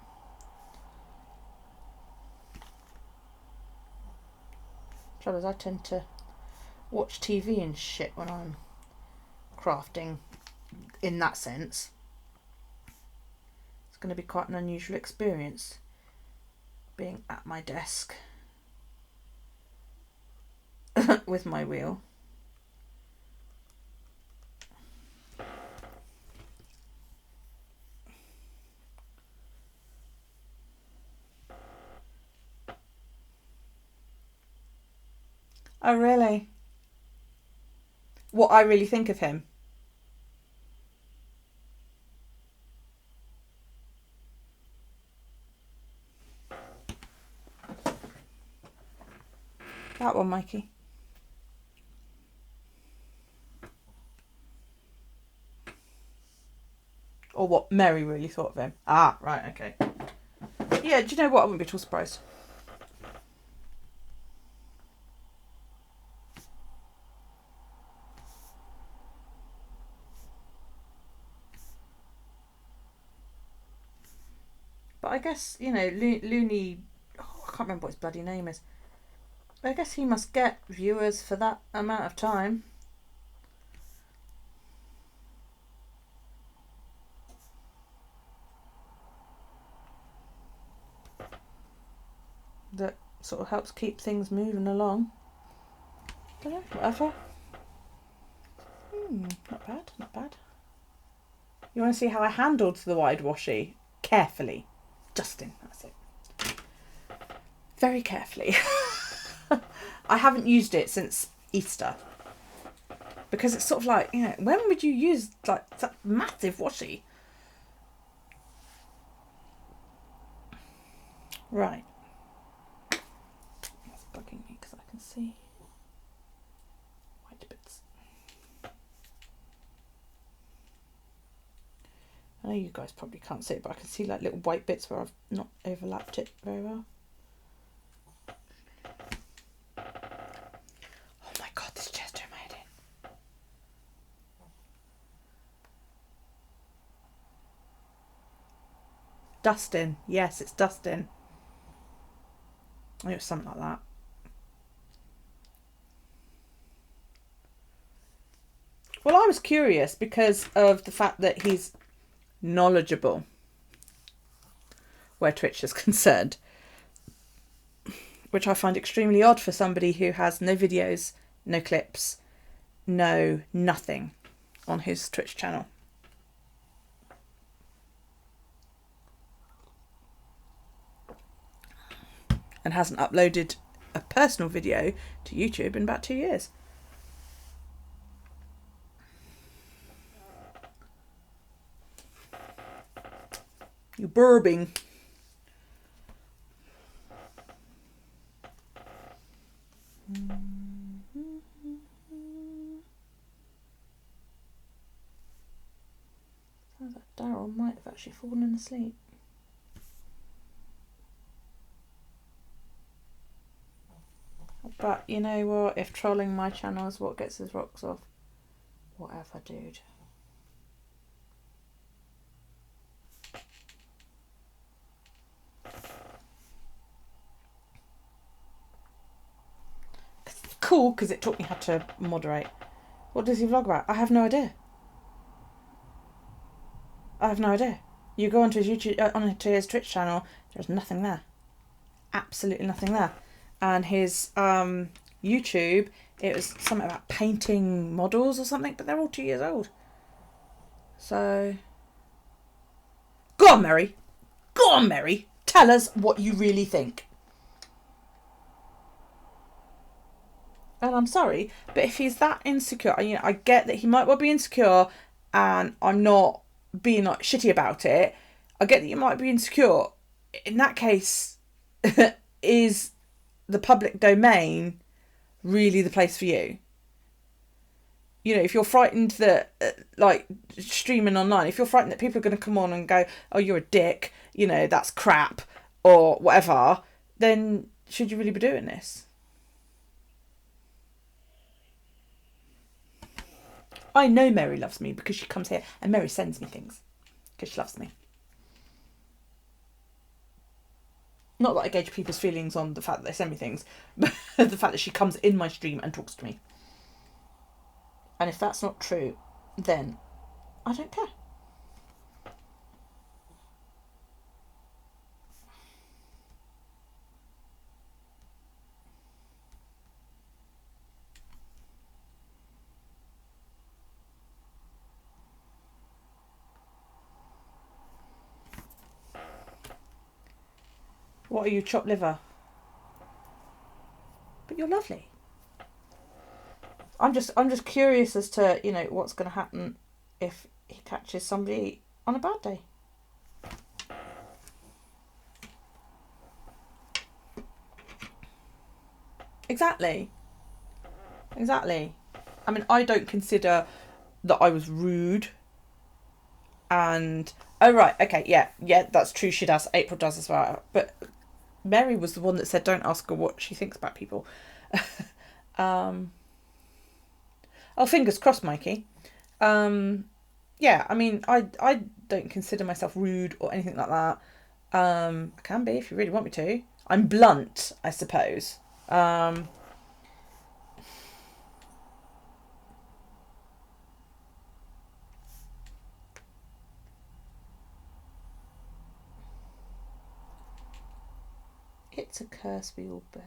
Trouble is, I tend to watch TV and shit when I'm crafting in that sense. It's going to be quite an unusual experience. being at my desk with my wheel. Oh, really? What I really think of him? That one, Mikey. Or what Mary really thought of him. Ah, right, okay. Yeah, do you know what? I wouldn't be at all surprised. But I guess, you know, Looney... Oh, I can't remember what his bloody name is. I guess he must get viewers for that amount of time. That sort of helps keep things moving along. Don't know, whatever. Not bad, not bad. You want to see how I handled the wide washi? Carefully. Justin, that's it. Very carefully. I haven't used it since Easter. Because it's sort of like, you know, when would you use like that massive washi? Right. That's bugging me because I can see white bits. I know you guys probably can't see it, but I can see like little white bits where I've not overlapped it very well. Oh my god, this chair's doing my head in. Dustin. Yes, it's Dustin. It was something like that. Well, I was curious because of the fact that he's knowledgeable where Twitch is concerned, which I find extremely odd for somebody who has no videos, no clips, no nothing on his Twitch channel. And hasn't uploaded a personal video to YouTube in about 2 years. You burping. Sounds like Daryl might have actually fallen asleep. But you know what? If trolling my channel is what gets his rocks off, whatever, dude. It's cool because it taught me how to moderate. What does he vlog about? I have no idea. I have no idea. You go onto his YouTube, onto his Twitch channel. There's nothing there. Absolutely nothing there. And his YouTube, it was something about painting models or something, but they're all 2 years old. So, go on, Mary. Go on, Mary. Tell us what you really think. And I'm sorry, but if he's that insecure, you know, I get that he might well be insecure, and I'm not being like shitty about it. I get that you might be insecure. In that case, is the public domain really the place for you? You know, if you're frightened that, like, streaming online, if you're frightened that people are going to come on and go, oh, you're a dick, you know, that's crap, or whatever, then should you really be doing this? I know Mary loves me because she comes here and Mary sends me things because she loves me. Not that I gauge people's feelings on the fact that they send me things, but the fact that she comes in my stream and talks to me. And if that's not true, then I don't care. What are you, chopped liver? But you're lovely. I'm just curious as to, you know, what's going to happen if he catches somebody on a bad day. Exactly. I mean, I don't consider that I was rude. And oh right, okay, yeah, that's true. She does. April does as well. But Mary was the one that said, "Don't ask her what she thinks about people." Oh, fingers crossed, Mikey. Yeah, I mean, I don't consider myself rude or anything like that. I can be if you really want me to. I'm blunt, I suppose. It's a curse we all bear.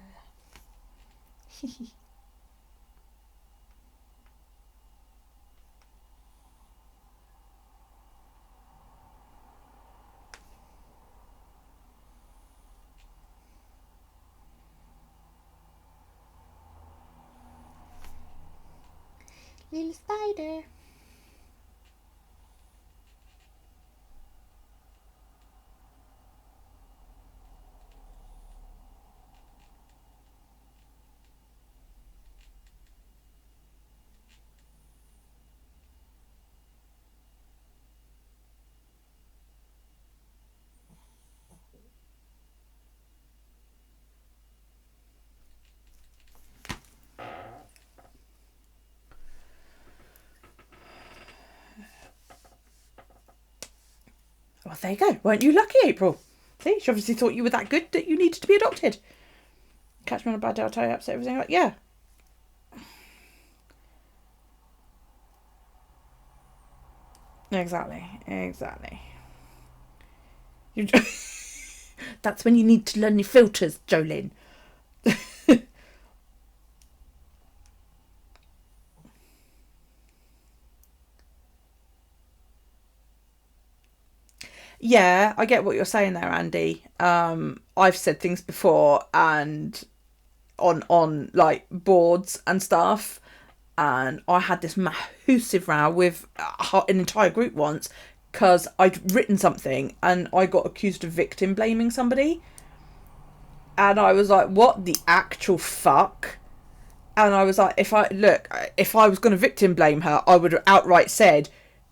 Little spider. Well, there you go. Weren't you lucky, April? See, she obviously thought you were that good that you needed to be adopted. Catch me on a bad day, I'll tell you, upset everything. Like, yeah. Exactly. That's when you need to learn your filters, Jolene. Yeah, I get what you're saying there, Andy. I've said things before and on like boards and stuff, and I had this massive row with an entire group once because I'd written something and I got accused of victim blaming somebody, and I was like, what the actual fuck? And I was like, if I was going to victim blame her, I would have outright said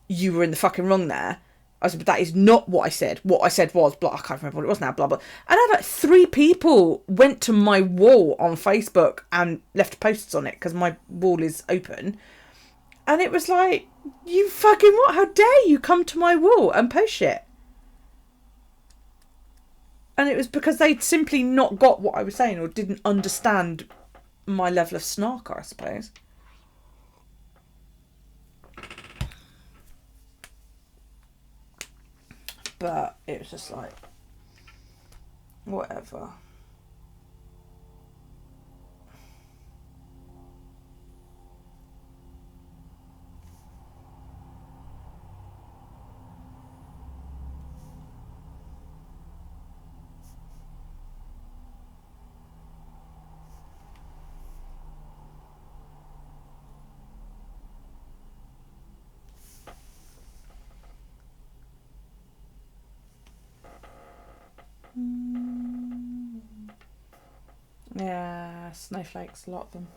you were in the fucking wrong there. I said, but that is not what I said. What I said was, blah, I can't remember what it was now, blah, blah. And I had like 3 people went to my wall on Facebook and left posts on it because my wall is open. And it was like, you fucking what? How dare you come to my wall and post shit? And it was because they'd simply not got what I was saying or didn't understand my level of snark, I suppose. But it was just like, whatever. Yeah, snowflakes, a lot of them.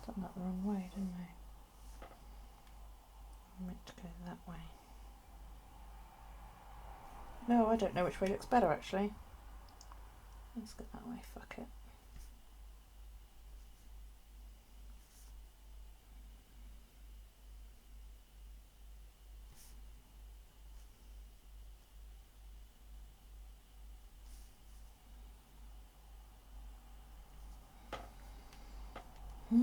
Done that the wrong way, didn't I? I meant to go that way. No, I don't know which way looks better actually. Let's go that way, fuck it. Got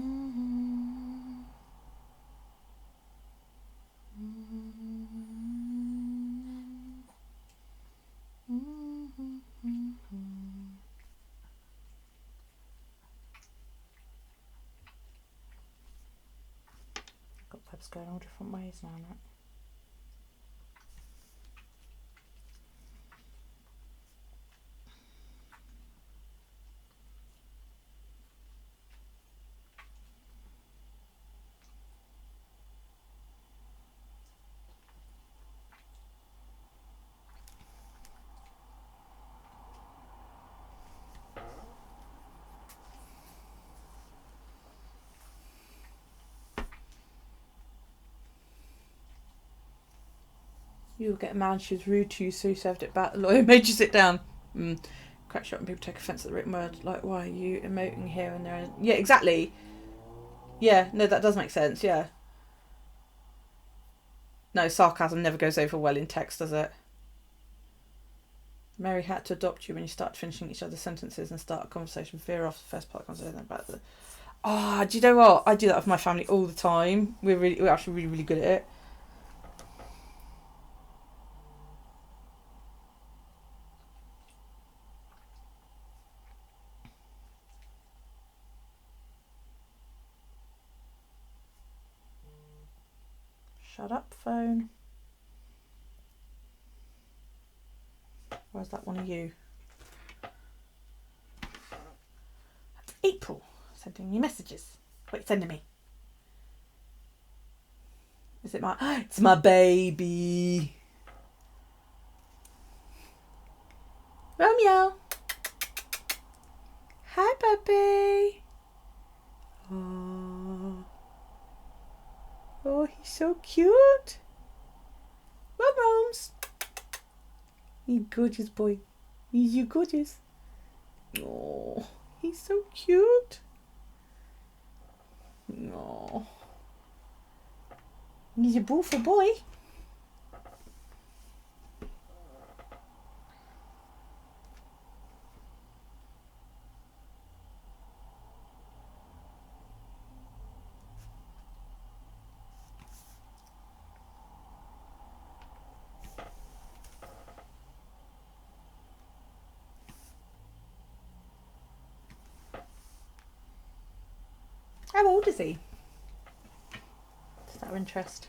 webs going all different ways now. Right? You'll get mad she was rude to you, so you served it back. The lawyer made you sit down. Cracks you up when people take offence at the written word. Like, why are you emoting here and there? Yeah, exactly. Yeah, no, that does make sense, yeah. No, sarcasm never goes over well in text, does it? Mary had to adopt you when you start finishing each other's sentences and start a conversation. Veer off the first part of the conversation about the... do you know what? I do that with my family all the time. We're actually really, really good at it. Shut up, phone. Where's that one of you? That's April sending me messages. Wait, sending me. Is it my... It's my baby. Romeo. Hi, puppy. Oh, he's so cute. Rome's. You gorgeous boy. You gorgeous. Oh, he's so cute. Oh, he's a beautiful boy. How old is he? Just out of interest.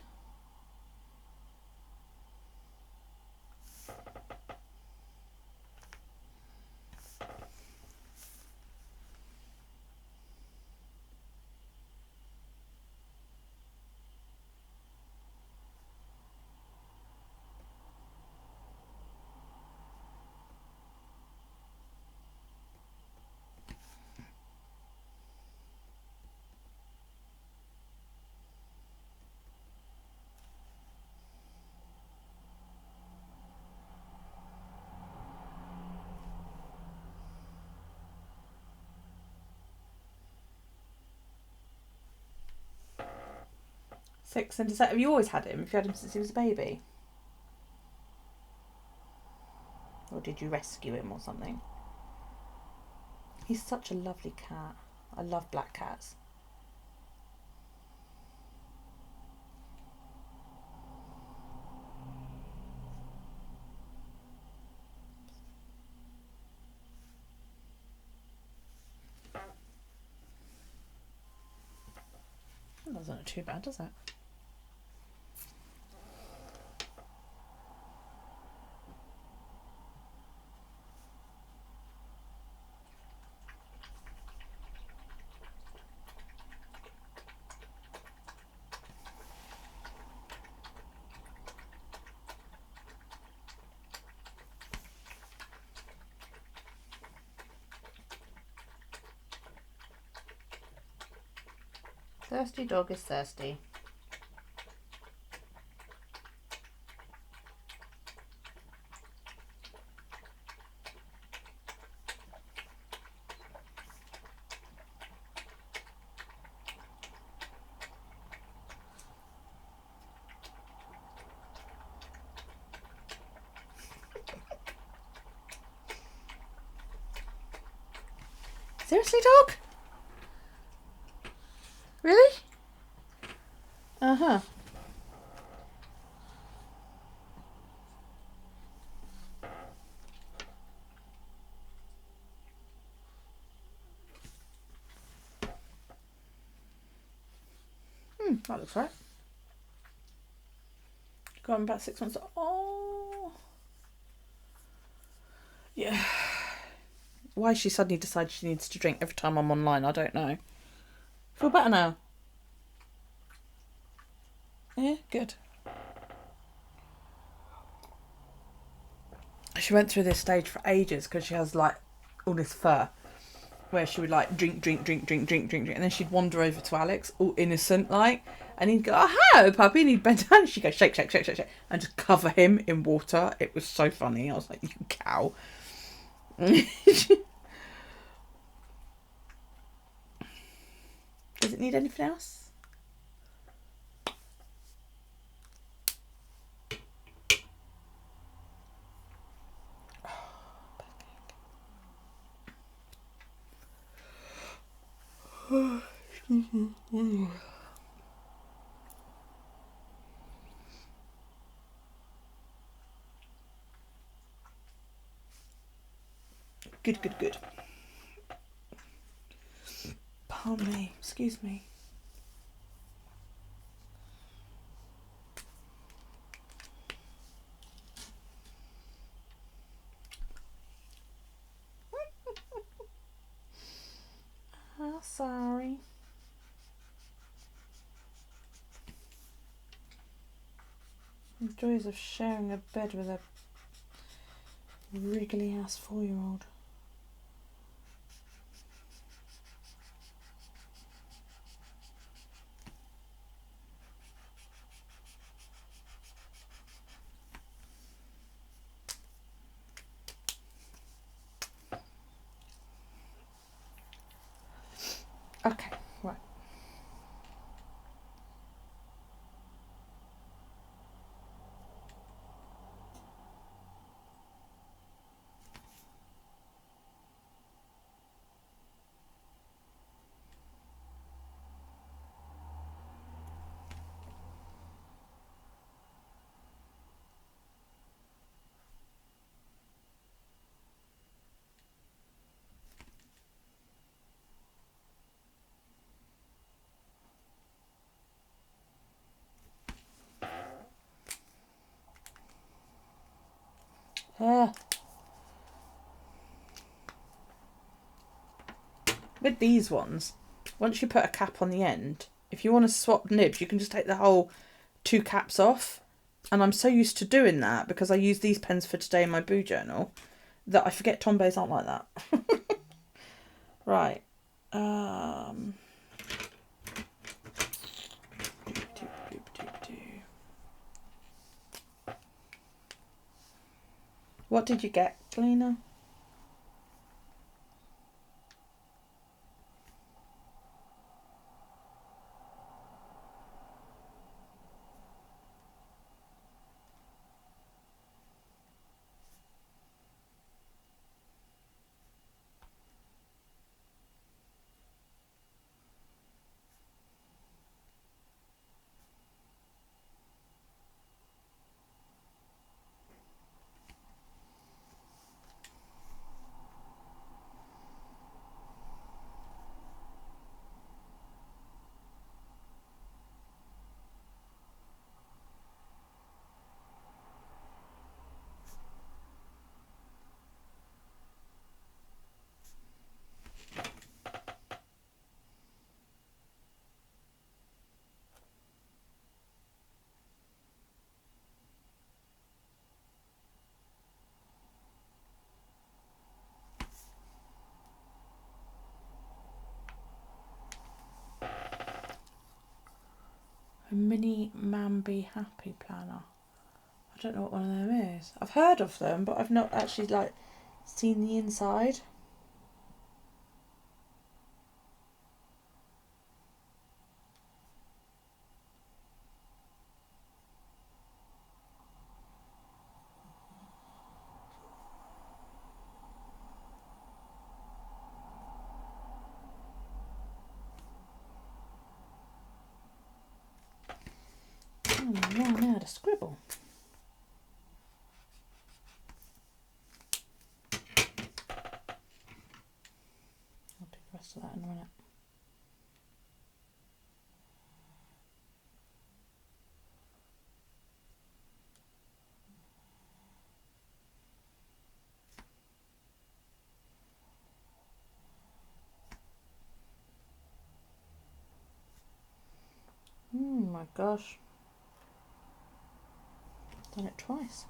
Six and have you always had him? Have you had him since he was a baby? Or did you rescue him or something? He's such a lovely cat. I love black cats. That doesn't look too bad, does it? Thirsty dog is thirsty. Seriously, dog? Really? Uh-huh. That looks right. Got him about 6 months. Oh. Yeah. Why she suddenly decides she needs to drink every time I'm online, I don't know. Feel better now? Yeah, good. She went through this stage for ages because she has like all this fur where she would like drink, and then she'd wander over to Alex, all innocent like, and he'd go, "Oh, hello, puppy," and he'd bend down and she'd go, shake, shake, shake, shake, shake, and just cover him in water. It was so funny. I was like, you cow. Does it need anything else? Good, good, good. Pardon me. Excuse me. Oh, sorry. The joys of sharing a bed with a wriggly ass 4-year-old. Okay, right. With these ones, once you put a cap on the end, if you want to swap nibs, you can just take the whole 2 caps off. And I'm so used to doing that because I use these pens for today in my BuJournal that I forget Tombows aren't like that. Right. What did you get, Lena? A mini Mambi Happy Planner. I don't know what one of them is. I've heard of them, but I've not actually like seen the inside. now I know how to scribble. I'll do the rest of that in a minute. Oh my gosh. Done it twice.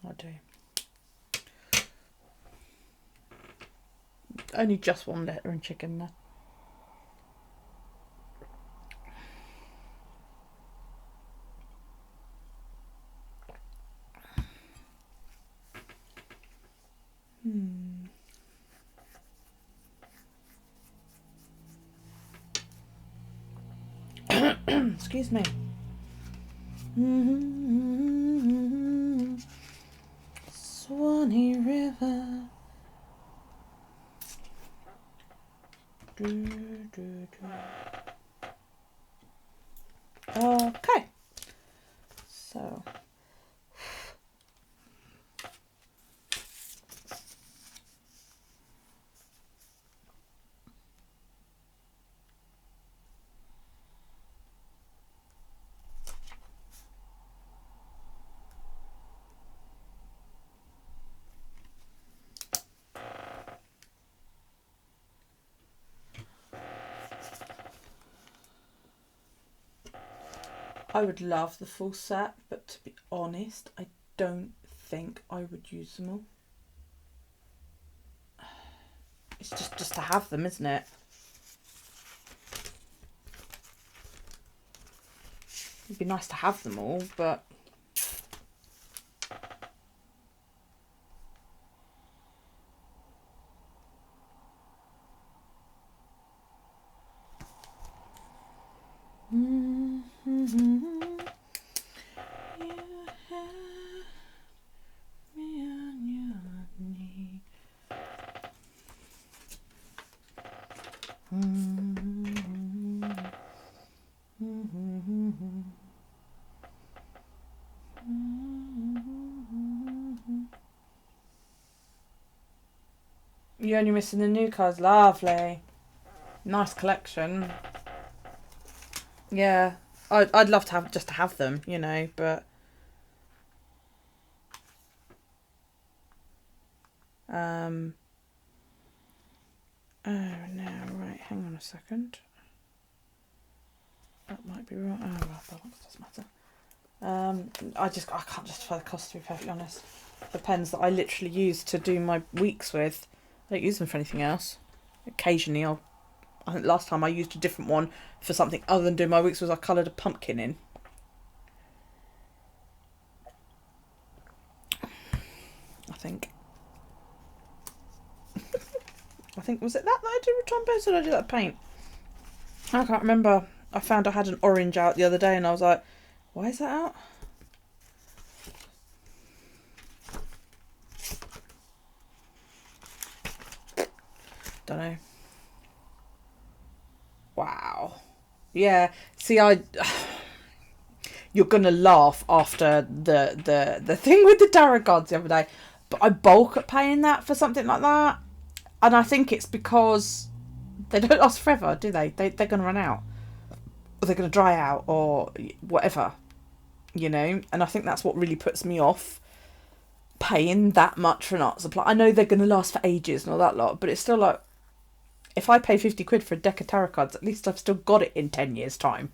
I do. Only just one letter in chicken there. Excuse me. Swanee River. Okay. So. I would love the full set, but to be honest, I don't think I would use them all. It's just to have them, isn't it? It'd be nice to have them all, but you're only missing the new cards. Lovely. Nice collection. Yeah. I'd love to have just to have them, you know, but oh no, right, hang on a second. That might be right. Oh well, bollocks, doesn't matter. I can't justify the cost, to be perfectly honest. The pens that I literally use to do my weeks with, I don't use them for anything else. Occasionally I think last time I used a different one for something other than doing my weeks was I coloured a pumpkin in. I think. Was it that I did with trombone, or did I do that paint? I can't remember. I found I had an orange out the other day and I was like, why is that out? Don't know. Wow. Yeah. See, you're gonna laugh after the thing with the Daryl cards the other day, but I balk at paying that for something like that, and I think it's because they don't last forever, do they? They're gonna run out, or they're gonna dry out, or whatever, you know. And I think that's what really puts me off paying that much for an art supply. I know they're gonna last for ages and all that lot, but it's still like, if I pay 50 quid for a deck of tarot cards, at least I've still got it in 10 years' time.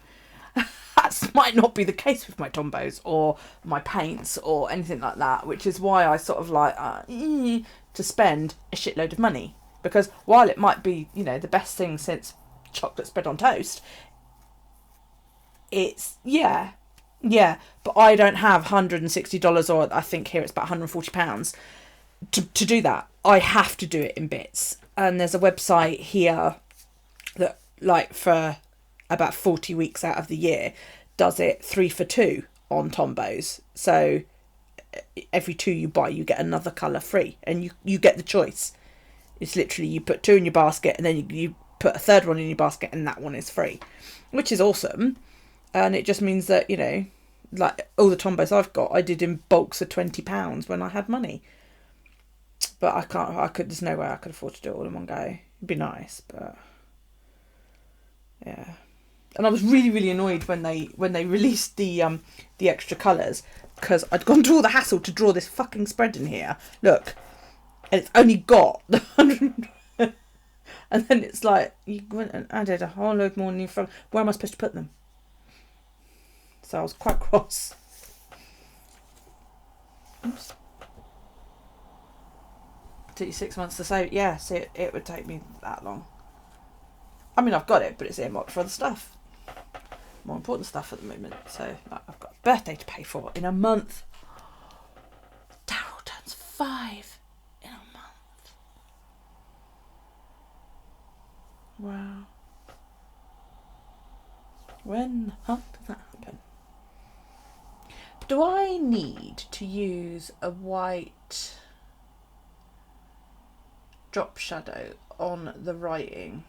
That might not be the case with my Tombos or my paints or anything like that, which is why I sort of like to spend a shitload of money. Because while it might be, you know, the best thing since chocolate spread on toast, it's, yeah, but I don't have $160, or I think here it's about £140 to do that. I have to do it in bits. And there's a website here that, like, for about 40 weeks out of the year, does it 3 for 2 on Tombos. So every 2 you buy, you get another colour free, and you get the choice. It's literally, you put 2 in your basket, and then you put a third one in your basket, and that one is free, which is awesome. And it just means that, you know, like all the Tombos I've got, I did in bulks of £20 when I had money. But there's no way I could afford to do it all in one go. It'd be nice, but yeah. And I was really, really annoyed when they released the extra colours, because I'd gone to all the hassle to draw this fucking spread in here. Look, and it's only got the 100, and then it's like, you went and added a whole load more new from. Where am I supposed to put them? So I was quite cross. Oops. Took you 6 months to save. Yeah, see, it would take me that long. I mean, I've got it, but it's earmarked for other stuff. More important stuff at the moment. So like, I've got a birthday to pay for in a month. Daryl turns 5 in a month. Wow. When the fuck does that happen? Do I need to use a white drop shadow on the writing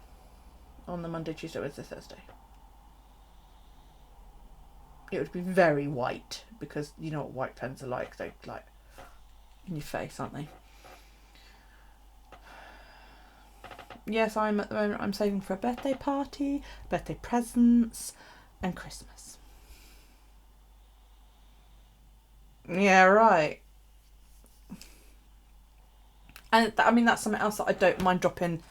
on the Monday, Tuesday, Wednesday, Thursday? It would be very white, because you know what white pens are like. They're like in your face, aren't they? Yes, at the moment I'm saving for a birthday party, birthday presents, and Christmas. Yeah, right. And I mean, that's something else that I don't mind dropping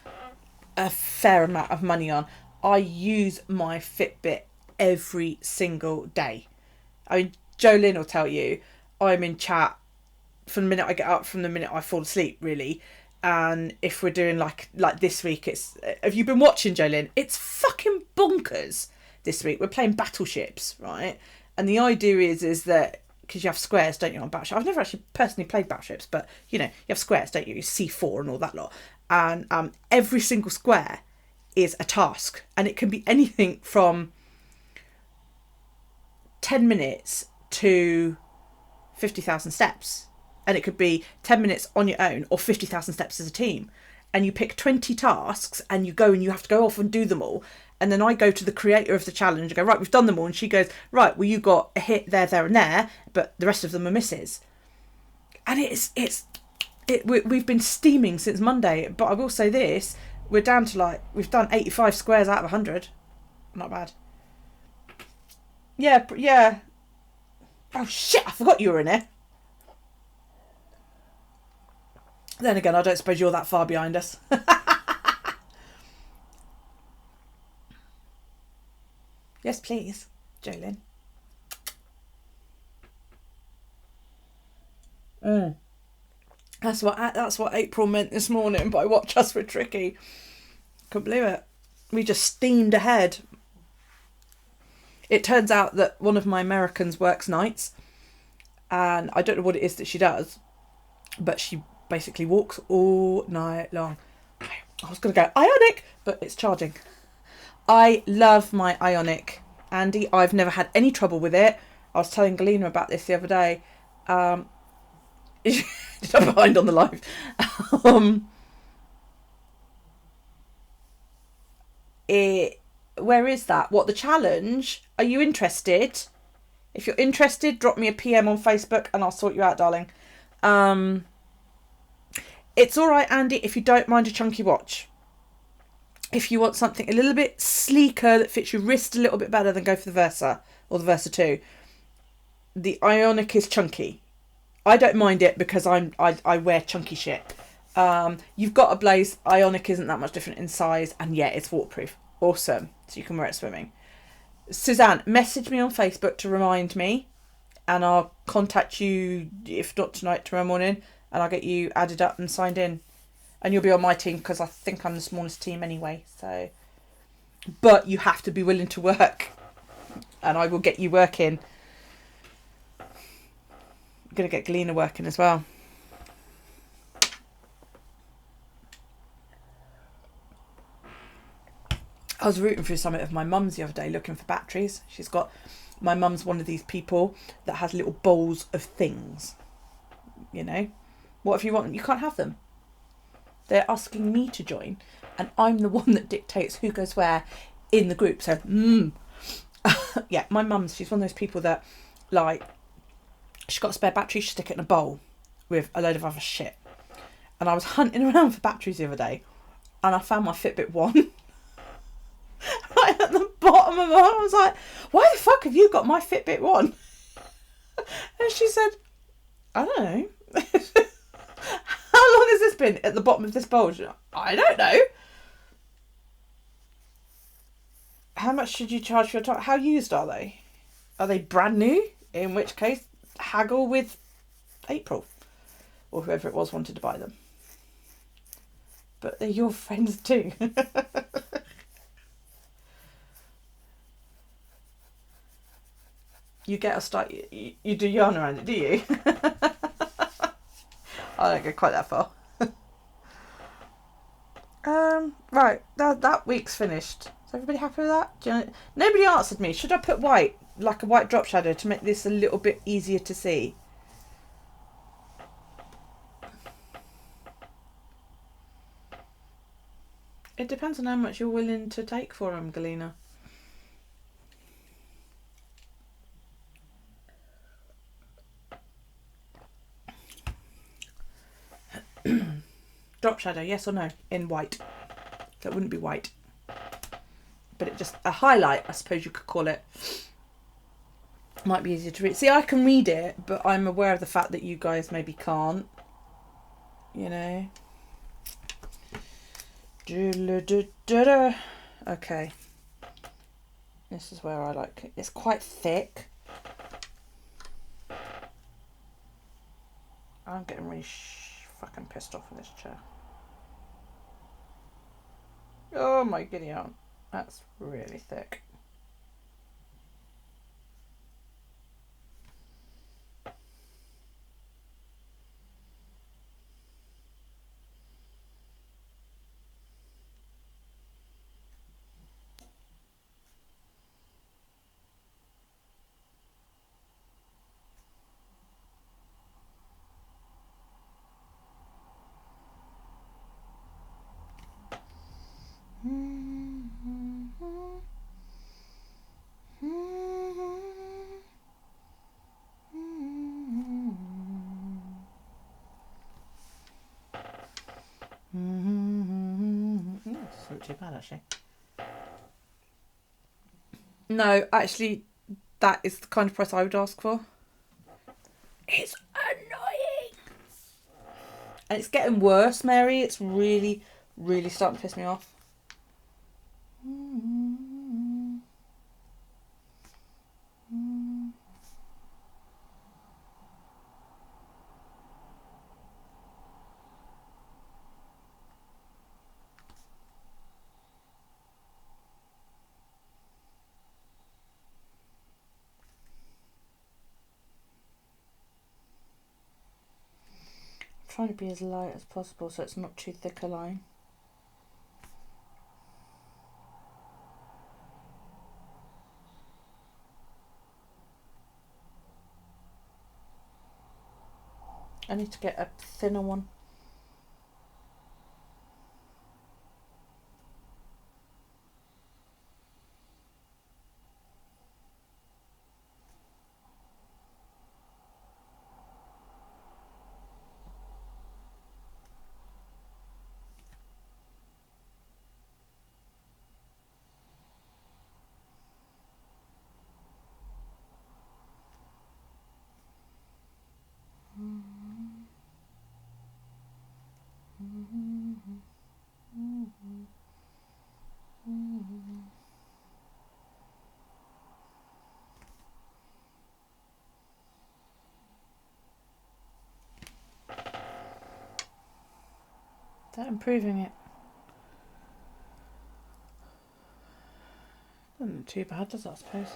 a fair amount of money on. I use my Fitbit every single day. I mean, Jolene will tell you, I'm in chat from the minute I get up, from the minute I fall asleep, really. And if we're doing like this week, it's, have you been watching, Jolene? It's fucking bonkers this week. We're playing Battleships, right? And the idea is that, because you have squares, don't you, on Battleship? I've never actually personally played Battleships, but, you know, you have squares, don't you? C4 and all that lot. And every single square is a task. And it can be anything from 10 minutes to 50,000 steps. And it could be 10 minutes on your own or 50,000 steps as a team. And you pick 20 tasks and you go and you have to go off and do them all. And then I go to the creator of the challenge and go, right, we've done them all. And she goes, right, well, you got a hit there, there and there, but the rest of them are misses. And we've been steaming since Monday. But I will say this, we're down to we've done 85 squares out of 100. Not bad. Yeah. Oh, shit, I forgot you were in here. Then again, I don't suppose you're that far behind us. Yes, please, Jolene. That's what April meant this morning by Watch Us, We're Tricky. Couldn't believe it. We just steamed ahead. It turns out that one of my Americans works nights, and I don't know what it is that she does, but she basically walks all night long. I was going to go Ionic, but it's charging. I love my Ionic, Andy. I've never had any trouble with it. I was telling Galena about this the other day. I'm behind on the live. Where is that? What, the challenge? Are you interested? If you're interested, drop me a PM on Facebook and I'll sort you out, darling. It's all right, Andy, if you don't mind a chunky watch. If you want something a little bit sleeker that fits your wrist a little bit better, then go for the Versa or the Versa 2. The Ionic is chunky. I don't mind it because I wear chunky shit. You've got a blaze. Ionic isn't that much different in size, and yeah, it's waterproof. Awesome. So you can wear it swimming. Suzanne, message me on Facebook to remind me, and I'll contact you, if not tonight, tomorrow morning, and I'll get you added up and signed in. And you'll be on my team because I think I'm the smallest team anyway. So, but you have to be willing to work, and I will get you working. I'm going to get Galena working as well. I was rooting through something of my mum's the other day looking for batteries. My mum's one of these people that has little bowls of things. You know, what if you want them? You can't have them. They're asking me to join, and I'm the one that dictates who goes where in the group. So, yeah, my mum's, she's one of those people that, like, she's got a spare battery, she'll stick it in a bowl with a load of other shit. And I was hunting around for batteries the other day, and I found my Fitbit 1. Right at the bottom of my I was like, why the fuck have you got my Fitbit 1? And she said, I don't know. How long has this been at the bottom of this bowl? I don't know. How much should you charge for your top? How used are they? Are they brand new? In which case, haggle with April. Or whoever it was wanted to buy them. But they're your friends too. You get a start. You do yarn around it, do you? I don't go quite that far. Right. That week's finished. Is everybody happy with that? Nobody answered me. Should I put white, like a white drop shadow, to make this a little bit easier to see? It depends on how much you're willing to take for them, Galena. Drop shadow, yes or no? In white. That wouldn't be white. But it just, a highlight, I suppose you could call it. Might be easier to read. See, I can read it, but I'm aware of the fact that you guys maybe can't. You know. Okay. This is where I like it. It's quite thick. I'm getting really fucking pissed off in this chair. Oh my giddy aunt. That's really thick. It's not too bad actually. No, actually, that is the kind of price I would ask for. It's annoying. And it's getting worse, Mary. It's really, really starting to piss me off. Trying to be as light as possible so it's not too thick a line. I need to get a thinner one. They're improving it. Doesn't look too bad, does it, I suppose?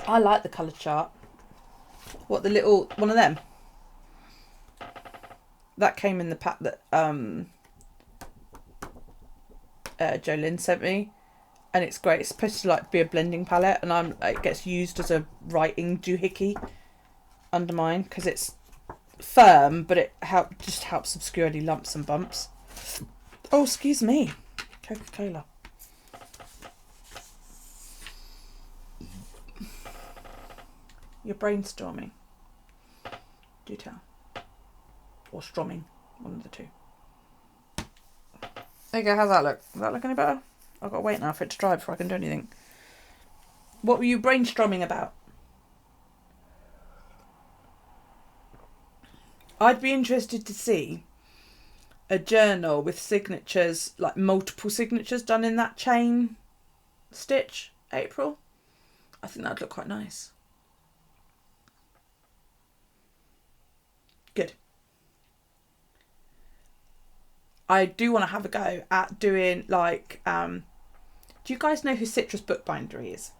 I like the colour chart. What, the little one of them? That came in the pack that Jolyn sent me, and it's great. It's supposed to like be a blending palette, and it gets used as a writing doohickey under mine because it's firm, but it just helps obscure any lumps and bumps. Oh, excuse me, Coca-Cola. You're brainstorming. Do tell. Or strumming. One of the two. There you go. How's that look? Does that look any better? I've got to wait now for it to dry before I can do anything. What were you brainstorming about? I'd be interested to see a journal with signatures, like multiple signatures done in that chain stitch, April. I think that'd look quite nice. Good. I do want to have a go at doing like, do you guys know who Citrus Bookbinder is?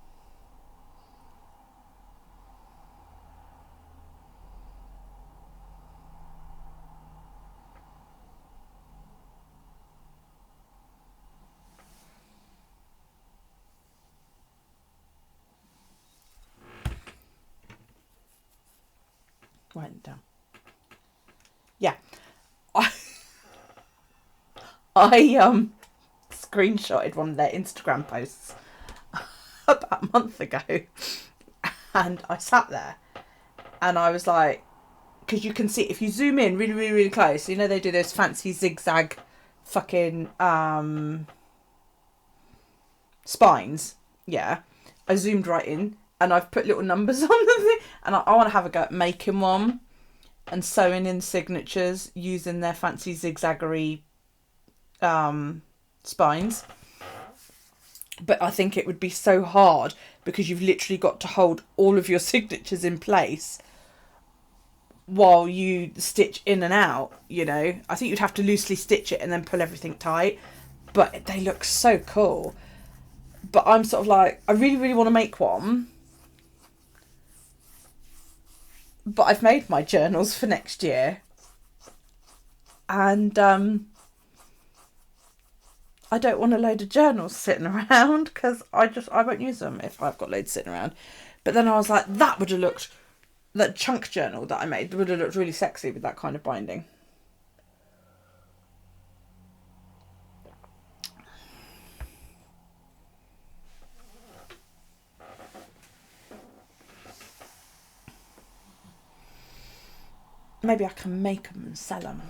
Write it down. Yeah. I screenshotted one of their Instagram posts about a month ago, and I sat there and I was like, because you can see if you zoom in really, really, really close, you know they do those fancy zigzag fucking spines. Yeah, I zoomed right in and I've put little numbers on the thing, and I want to have a go at making one and sewing in signatures using their fancy zigzaggery spines. But I think it would be so hard because you've literally got to hold all of your signatures in place while you stitch in and out, you know. I think you'd have to loosely stitch it and then pull everything tight, but they look so cool. But I'm sort of like, I really, really want to make one, but I've made my journals for next year, and I don't want a load of journals sitting around because I won't use them if I've got loads sitting around. But then I was like, that would have looked, that chunk journal that I made would have looked really sexy with that kind of binding. Maybe I can make them and sell them.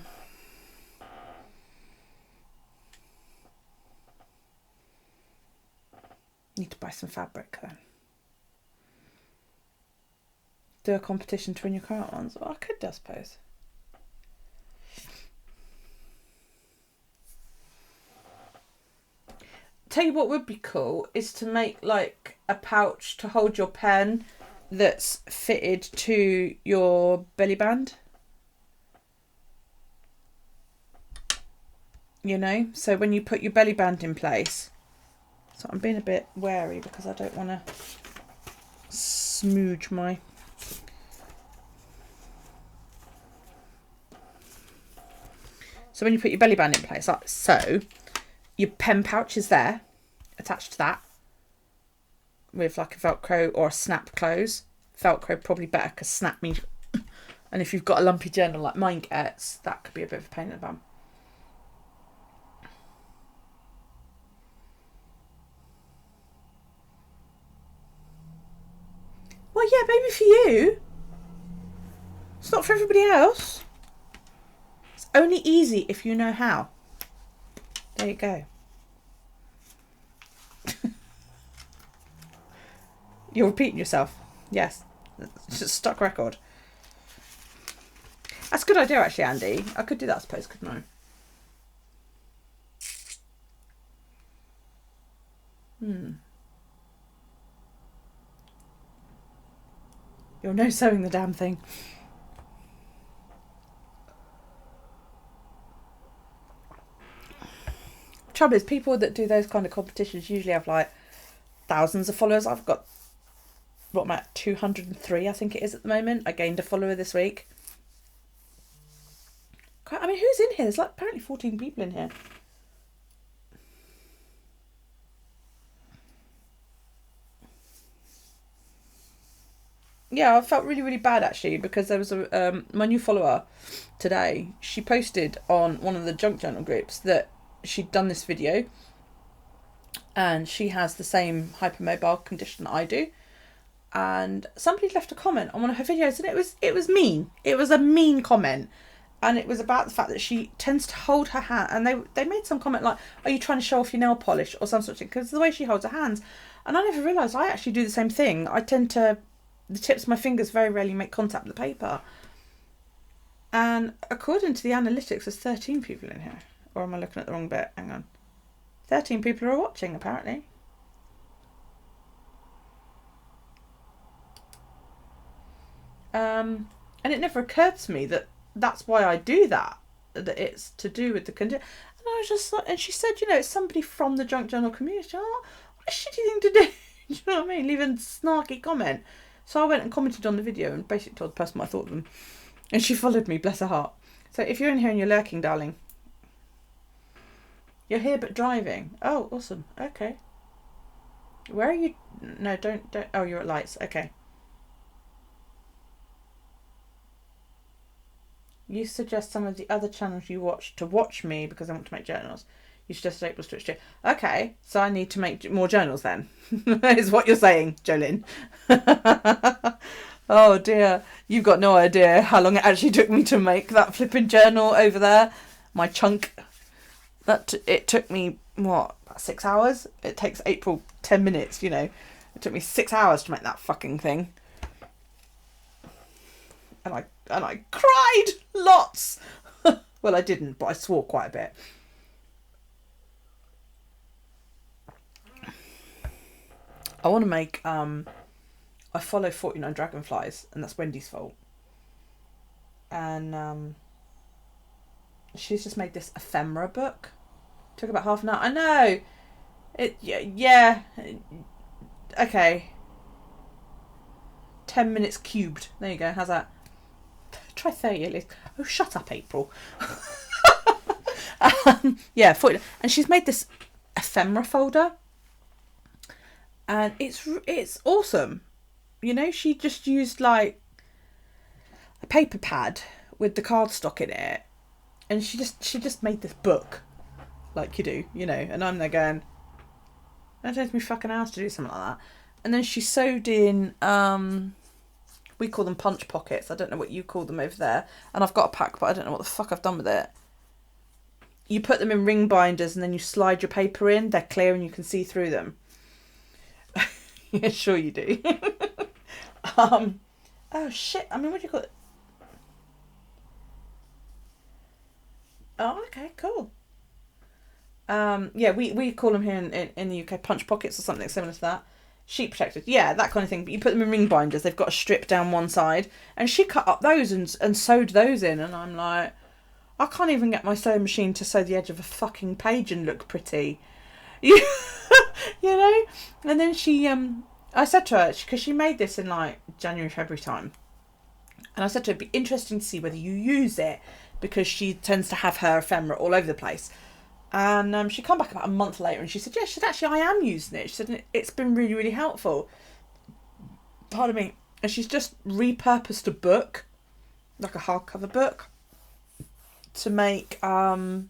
Need to buy some fabric then. Do a competition to win your current ones. Well, I could, I suppose. Tell you what would be cool is to make like a pouch to hold your pen that's fitted to your belly band. You know, so when you put your belly band in place. So I'm being a bit wary because I don't want to smooge my... So when you put your belly band in place, like so, your pen pouch is there, attached to that, with like a Velcro or a snap close. Velcro probably better because snap means And if you've got a lumpy journal like mine gets, that could be a bit of a pain in the bum. Well, yeah, maybe for you. It's not for everybody else. It's only easy if you know how. There you go. You're repeating yourself. Yes. It's a stuck record. That's a good idea, actually, Andy. I could do that, I suppose, couldn't I? You're no sewing the damn thing. Trouble is, people that do those kind of competitions usually have like thousands of followers. I've got, what am I at, 203 I think it is at the moment. I gained a follower this week. I mean, who's in here? There's like apparently 14 people in here. Yeah, I felt really, really bad actually, because there was a my new follower today. She posted on one of the junk journal groups that she'd done this video, and she has the same hypermobile condition that I do. And somebody left a comment on one of her videos, and it was mean. It was a mean comment, and it was about the fact that she tends to hold her hand. And they made some comment like, "Are you trying to show off your nail polish?" or some sort of thing, because the way she holds her hands. And I never realised I actually do the same thing. I tend to, the tips of my fingers very rarely make contact with the paper. And according to the analytics, there's 13 people in here. Or am I looking at the wrong bit? Hang on. 13 people are watching, apparently. And it never occurred to me that that's why I do that. That it's to do with the condition. And I was just like, and she said, you know, it's somebody from the junk journal community. Oh, what a shitty thing to do. You know what I mean? Leaving a snarky comment. So I went and commented on the video and basically told the person what I thought of them. And she followed me, bless her heart. So if you're in here and you're lurking, darling, you're here but driving. Oh, awesome. Okay. Where are you? No, don't. Oh, you're at lights. Okay. You suggest some of the other channels you watch to watch me because I want to make journals. You suggest April's Twitch too. Okay, so I need to make more journals then. Is what you're saying, Jolene. Oh dear. You've got no idea how long it actually took me to make that flipping journal over there. My chunk. It took me, what, about 6 hours? It takes April 10 minutes, you know. It took me 6 hours to make that fucking thing. And I cried lots. Well, I didn't, but I swore quite a bit. I want to make, I follow 49 Dragonflies, and that's Wendy's fault. And she's just made this ephemera book. Took about half an hour. I know. Yeah. Okay. 10 minutes cubed. There you go. How's that? Try 30 at least. Oh, shut up, April. Yeah, 40. And she's made this ephemera folder. And it's awesome. You know, she just used like a paper pad with the cardstock in it. And she just made this book. Like you do, you know. And I'm there going, that takes me fucking hours to do something like that. And then she sewed in, we call them punch pockets. I don't know what you call them over there. And I've got a pack, but I don't know what the fuck I've done with it. You put them in ring binders and then you slide your paper in. They're clear and you can see through them. Yeah, sure you do. Oh shit. I mean, what do you call it? Oh, okay, cool. Yeah, we call them here in the UK punch pockets or something similar to that. Sheet protectors, yeah, that kind of thing. But you put them in ring binders. They've got a strip down one side, and she cut up those and sewed those in. And I'm like, I can't even get my sewing machine to sew the edge of a fucking page and look pretty, you know. And then she, I said to her, because she made this in like January, February time, and I said to her, it'd be interesting to see whether you use it, because she tends to have her ephemera all over the place. And she come back about a month later and she said, yeah, she said, actually, I am using it. She said, it's been really, really helpful. Pardon me. And she's just repurposed a book like a hardcover book, to make a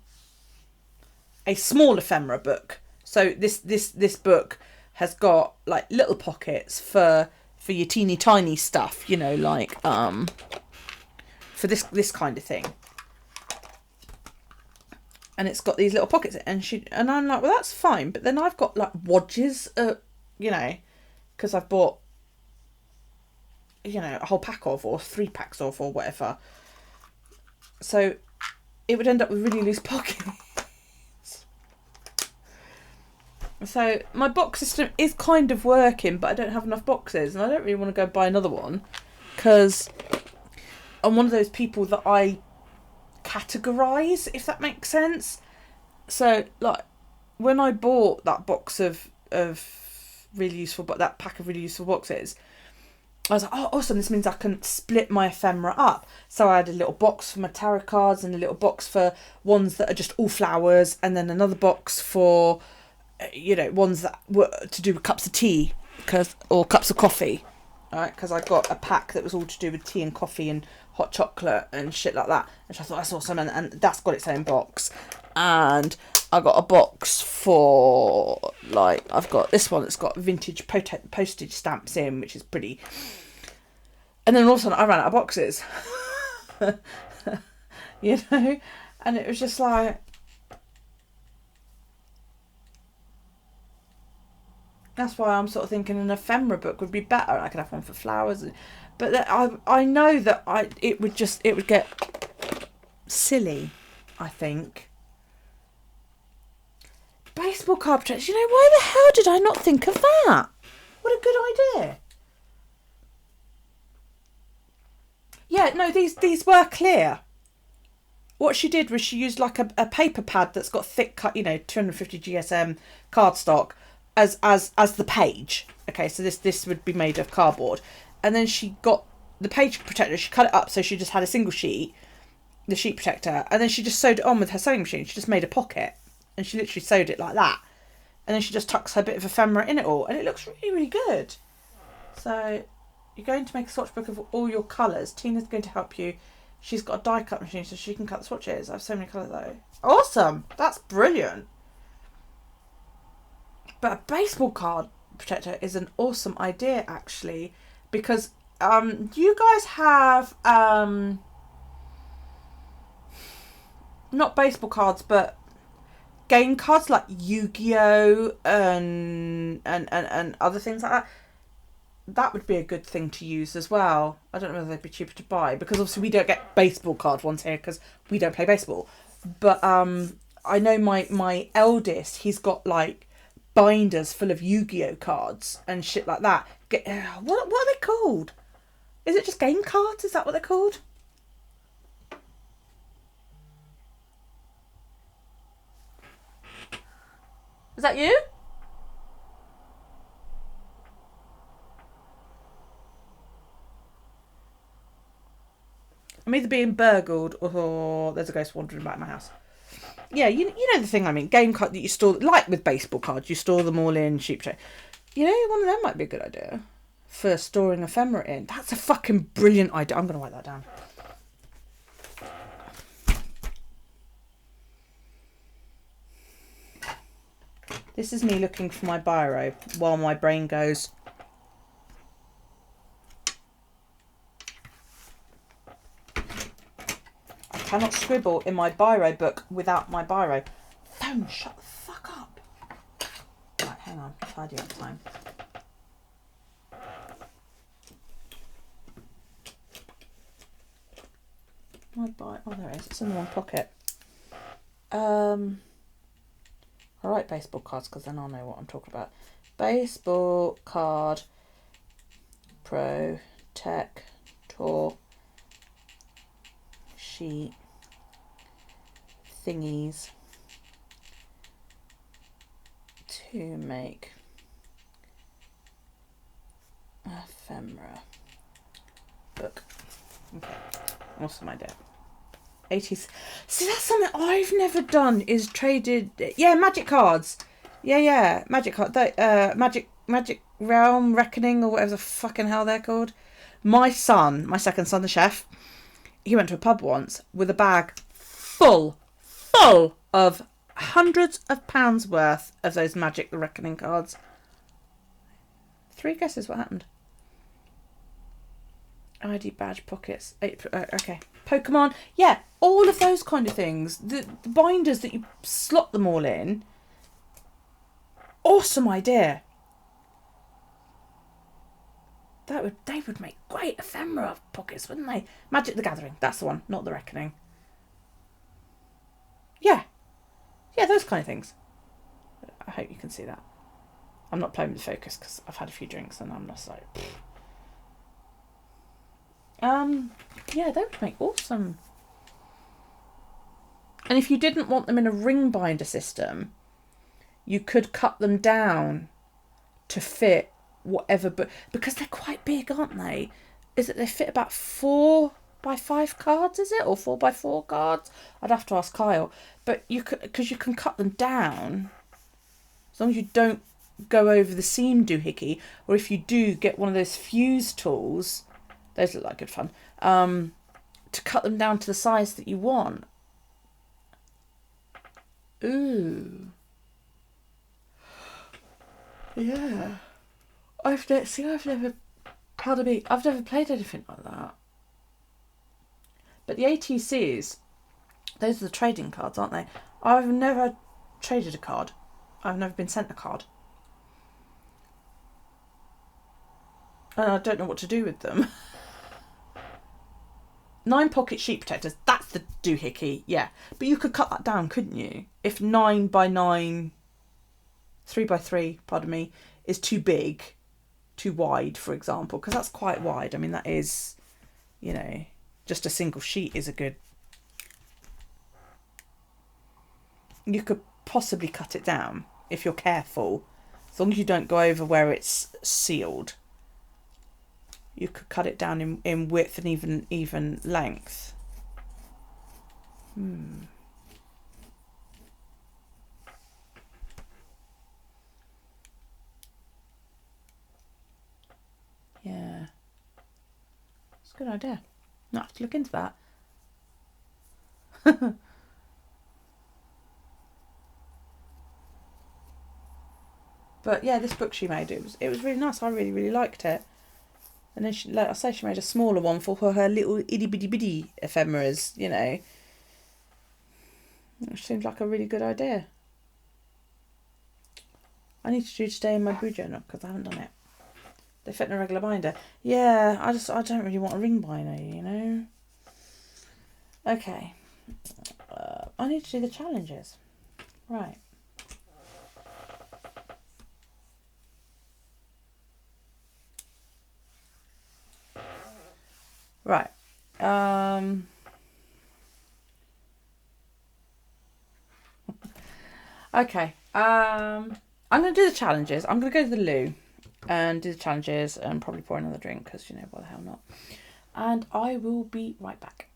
small ephemera book. So this book has got like little pockets for your teeny tiny stuff, you know, like for this kind of thing. And it's got these little pockets, and I'm like, well, that's fine. But then I've got like wadges, you know, because I've bought, you know, a whole pack of, or 3 packs of, or whatever. So it would end up with really loose pockets. So my box system is kind of working, but I don't have enough boxes, and I don't really want to go buy another one, because I'm one of those people that I categorise, if that makes sense. So like when I bought that box of really useful, but that pack of really useful boxes, I was like, oh, awesome, this means I can split my ephemera up. So I had a little box for my tarot cards, and a little box for ones that are just all flowers, and then another box for, you know, ones that were to do with cups of tea, or cups of coffee. Right, because I got a pack that was all to do with tea and coffee and hot chocolate and shit like that, and I thought that's awesome, and that's got its own box. And I got a box for, like, I've got this one that's got vintage postage stamps in, which is pretty. And then all of a sudden I ran out of boxes. You know, and it was just like, that's why I'm sort of thinking an ephemera book would be better. I could have one for flowers, but I know that it would get silly, I think. Baseball card protectors. You know, why the hell did I not think of that? What a good idea. Yeah, no, these were clear. What she did was she used like a paper pad that's got thick cut, you know, 250 GSM cardstock as the page. Okay, so this would be made of cardboard, and then she got the page protector. She cut it up so she just had a single sheet, the sheet protector, and then she just sewed it on with her sewing machine. She just made a pocket, and she literally sewed it like that, and then she just tucks her bit of ephemera in it all, and it looks really, really good. So you're going to make a swatch book of all your colours. Tina's going to help you. She's got a die cut machine, so she can cut the swatches. I have so many colours though. Awesome, that's brilliant. But a baseball card protector is an awesome idea, actually, because do you guys have not baseball cards, but game cards like Yu-Gi-Oh and other things like that? That would be a good thing to use as well. I don't know whether they'd be cheaper to buy, because obviously we don't get baseball card ones here because we don't play baseball. But I know my eldest, he's got like binders full of Yu-Gi-Oh cards and shit like that. What are they called? Is it just game cards? Is that what they're called? Is that you? I'm either being burgled or there's a ghost wandering about my house. Yeah, you know the thing I mean. Game card that you store, like with baseball cards, you store them all in sheep tray. You know, one of them might be a good idea for storing ephemera in. That's a fucking brilliant idea. I'm going to write that down. This is me looking for my biro while my brain goes. I cannot scribble in my biro book without my biro. Phone, shut the fuck up. Right, hang on. Tidy up time. My biro. Oh, there it is. It's in the wrong pocket. I write baseball cards because then I'll know what I'm talking about. Baseball card protector sheet thingies to make ephemera book. Okay, awesome idea. 80s. See, that's something I've never done, is traded. Yeah, magic cards. Yeah, magic card. Magic Realm Reckoning, or whatever the fucking hell they're called. My second son, the chef, he went to a pub once with a bag full of hundreds of pounds worth of those Magic the Reckoning cards. 3 guesses what happened. ID badge pockets. Okay. Pokemon. Yeah, all of those kind of things. The binders that you slot them all in. Awesome idea. They would make great ephemera pockets, wouldn't they? Magic the Gathering. That's the one, not the Reckoning. Yeah. Yeah, those kind of things. I hope you can see that. I'm not playing with focus because I've had a few drinks and I'm just like... Yeah, they would make awesome. And if you didn't want them in a ring binder system, you could cut them down to fit whatever, but because they're quite big, aren't they? Is it they fit about 4x5 cards, is it? Or 4x4 cards? I'd have to ask Kyle. But you could, because you can cut them down, as long as you don't go over the seam doohickey, or if you do, get one of those fuse tools. Those look like good fun. To cut them down to the size that you want. Ooh. Yeah. I've never played anything like that. But the ATCs, those are the trading cards, aren't they? I've never traded a card. I've never been sent a card. And I don't know what to do with them. 9 pocket sheet protectors, that's the doohickey, yeah. But you could cut that down, couldn't you? If 9x9, 3x3, pardon me, is too big, too wide, for example, because that's quite wide. I mean, that is, you know, just a single sheet is a good... You could possibly cut it down if you're careful, as long as you don't go over where it's sealed. You could cut it down in width and even length. Yeah. It's a good idea. I'll have to look into that. But yeah, this book she made, it was really nice. I really, really liked it. And then she, like I say, she made a smaller one for her little itty bitty bitty ephemeras, you know. Which seems like a really good idea. I need to do today in my BuJournal because I haven't done it. They fit in a regular binder. Yeah, I don't really want a ring binder, you know. Okay. I need to do the challenges. Right. Right. Okay. I'm going to do the challenges. I'm going to go to the loo and do the challenges and probably pour another drink because, you know, why the hell not. And I will be right back.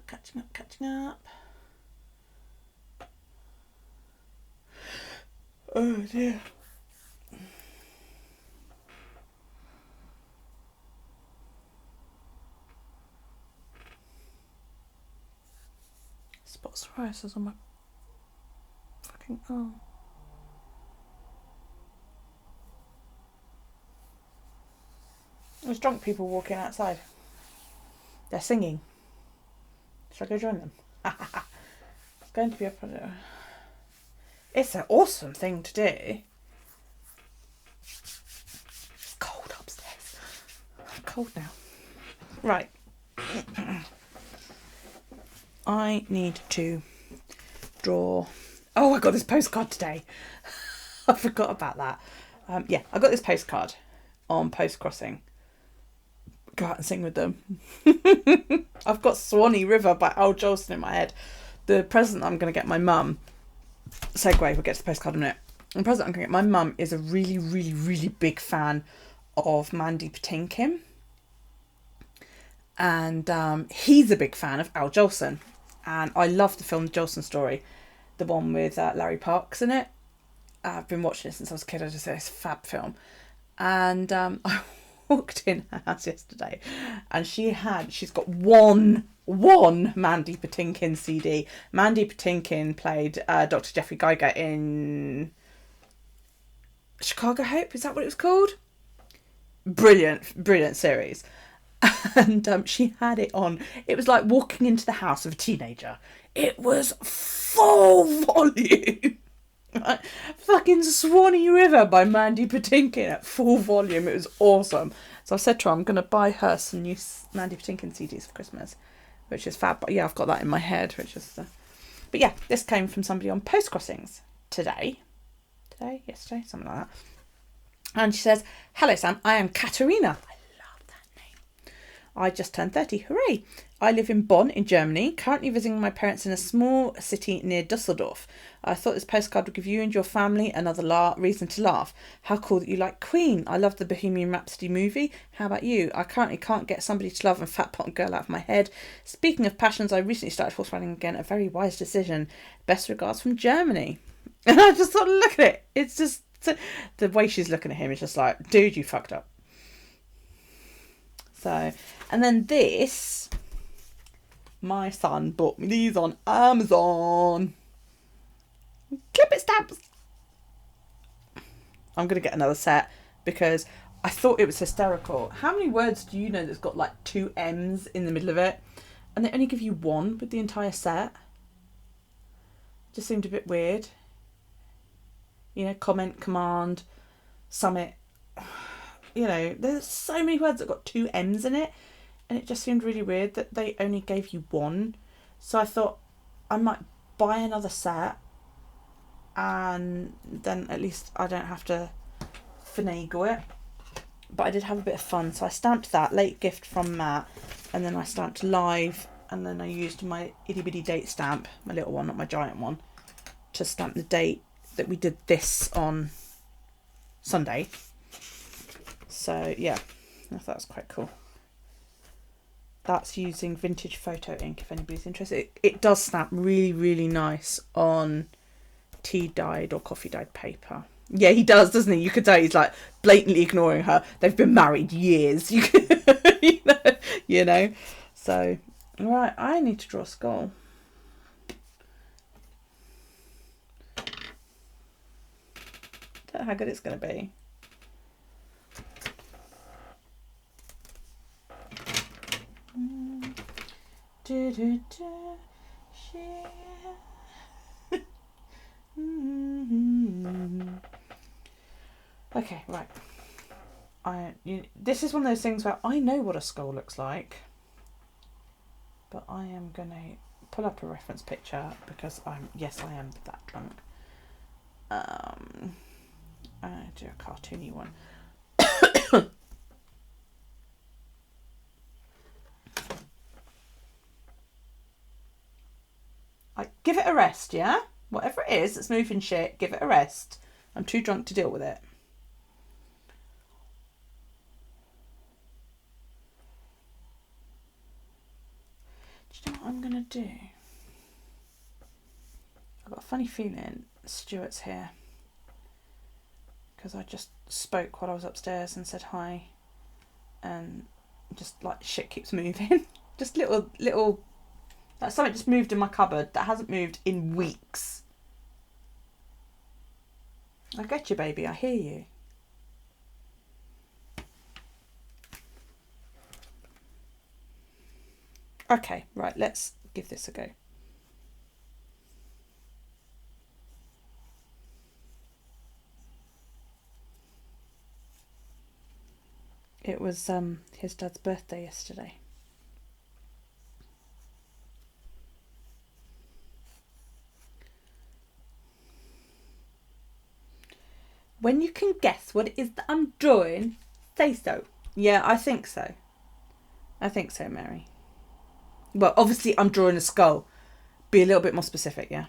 catching up. Oh dear. Spots of psoriasis on my fucking arm. There's drunk people walking outside. They're singing. Shall I go join them? It's going to be up. It's an awesome thing to do. It's cold upstairs. I'm cold now. Right. I need to draw. Oh, I got this postcard today. I forgot about that. Yeah, I got this postcard on post crossing. Go out and sing with them. I've got Swanee River by Al Jolson in my head. The present I'm going to get my mum. Segue, we'll get to the postcard in a minute. The present I'm going to get my mum is a really, really, really big fan of Mandy Patinkin. And he's a big fan of Al Jolson. And I love the film The Jolson Story. The one with Larry Parks in it. I've been watching it since I was a kid. I just say it's a fab film. And I walked in her house yesterday and she's got one Mandy Patinkin CD. Mandy Patinkin played Dr. Jeffrey Geiger in Chicago Hope, is that what it was called? Brilliant series. And she had it on. It was like walking into the house of a teenager. It was full volume. Fucking Swanee River by Mandy Patinkin at full volume. It was awesome. So I said to her, I'm going to buy her some new Mandy Patinkin CDs for Christmas, which is fab. But yeah, I've got that in my head, which is... But yeah, this came from somebody on Post Crossings yesterday, something like that. And she says, hello Sam, I am Katerina. I just turned 30. Hooray! I live in Bonn in Germany, currently visiting my parents in a small city near Dusseldorf. I thought this postcard would give you and your family another reason to laugh. How cool that you like Queen. I love the Bohemian Rhapsody movie. How about you? I currently can't get somebody to love and fat pot girl out of my head. Speaking of passions, I recently started horse riding again. A very wise decision. Best regards from Germany. And I just sort of look at it. It's just... The way she's looking at him is just like, dude, you fucked up. So... And then this, my son bought me these on Amazon. Clip it stamps. I'm going to get another set because I thought it was hysterical. How many words do you know that's got like 2 M's in the middle of it? And they only give you 1 with the entire set. Just seemed a bit weird. You know, comment, command, summit. You know, there's so many words that got 2 M's in it. And it just seemed really weird that they only gave you 1. So I thought I might buy another set and then at least I don't have to finagle it. But I did have a bit of fun. So I stamped that, late gift from Matt. And then I stamped live. And then I used my itty bitty date stamp, my little one, not my giant one, to stamp the date that we did this on Sunday. So yeah, I thought that was quite cool. That's using vintage photo ink if anybody's interested. It does snap really, really nice on tea dyed or coffee dyed paper. Yeah, he does, doesn't he? You could tell he's like blatantly ignoring her. They've been married years. You know. So, right, I need to draw a skull. Don't know how good it's going to be. Okay, right. This is one of those things where I know what a skull looks like, but I am going to pull up a reference picture because I am that drunk. I do a cartoony one. Give it a rest, yeah? Whatever it is that's moving shit, give it a rest. I'm too drunk to deal with it. Do you know what I'm going to do, I've got a funny feeling Stuart's here, because I just spoke while I was upstairs and said hi, and just like shit keeps moving. Just little, like something just moved in my cupboard that hasn't moved in weeks. I get you, baby, I hear you. Okay, right, let's give this a go. It was his dad's birthday yesterday. When you can guess what it is that I'm drawing, say so. Yeah, I think so. I think so, Mary. Well, obviously I'm drawing a skull. Be a little bit more specific, yeah?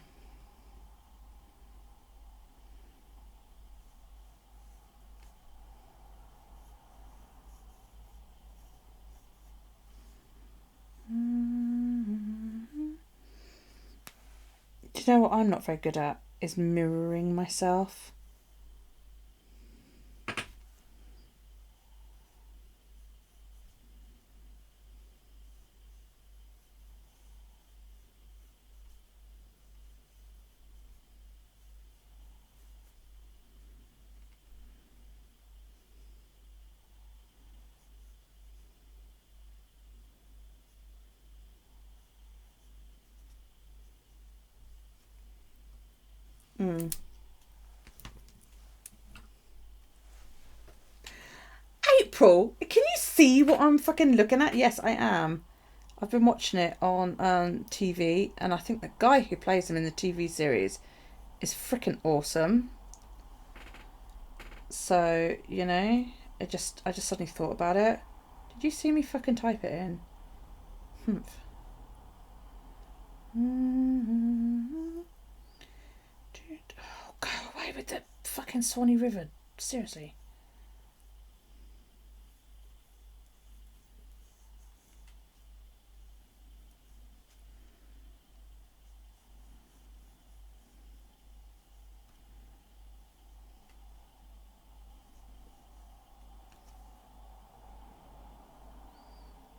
Do you know what I'm not very good at? Is mirroring myself. April, can you see what I'm fucking looking at? Yes, I am. I've been watching it on TV, and I think the guy who plays him in the TV series is freaking awesome. So, you know, I just suddenly thought about it. Did you see me fucking type it in? Humph. Dude, oh, go away with the fucking Swanee River. Seriously.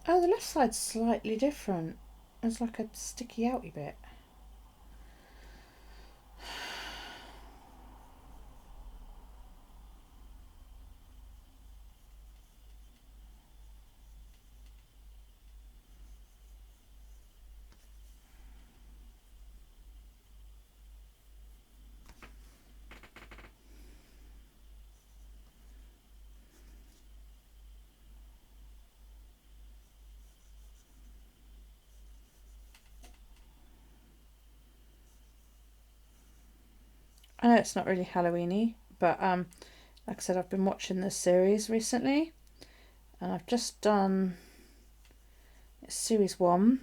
Oh, the left side's slightly different. It's like a sticky outy bit. I know it's not really Halloweeny, but like I said, I've been watching this series recently, and I've just done series 1,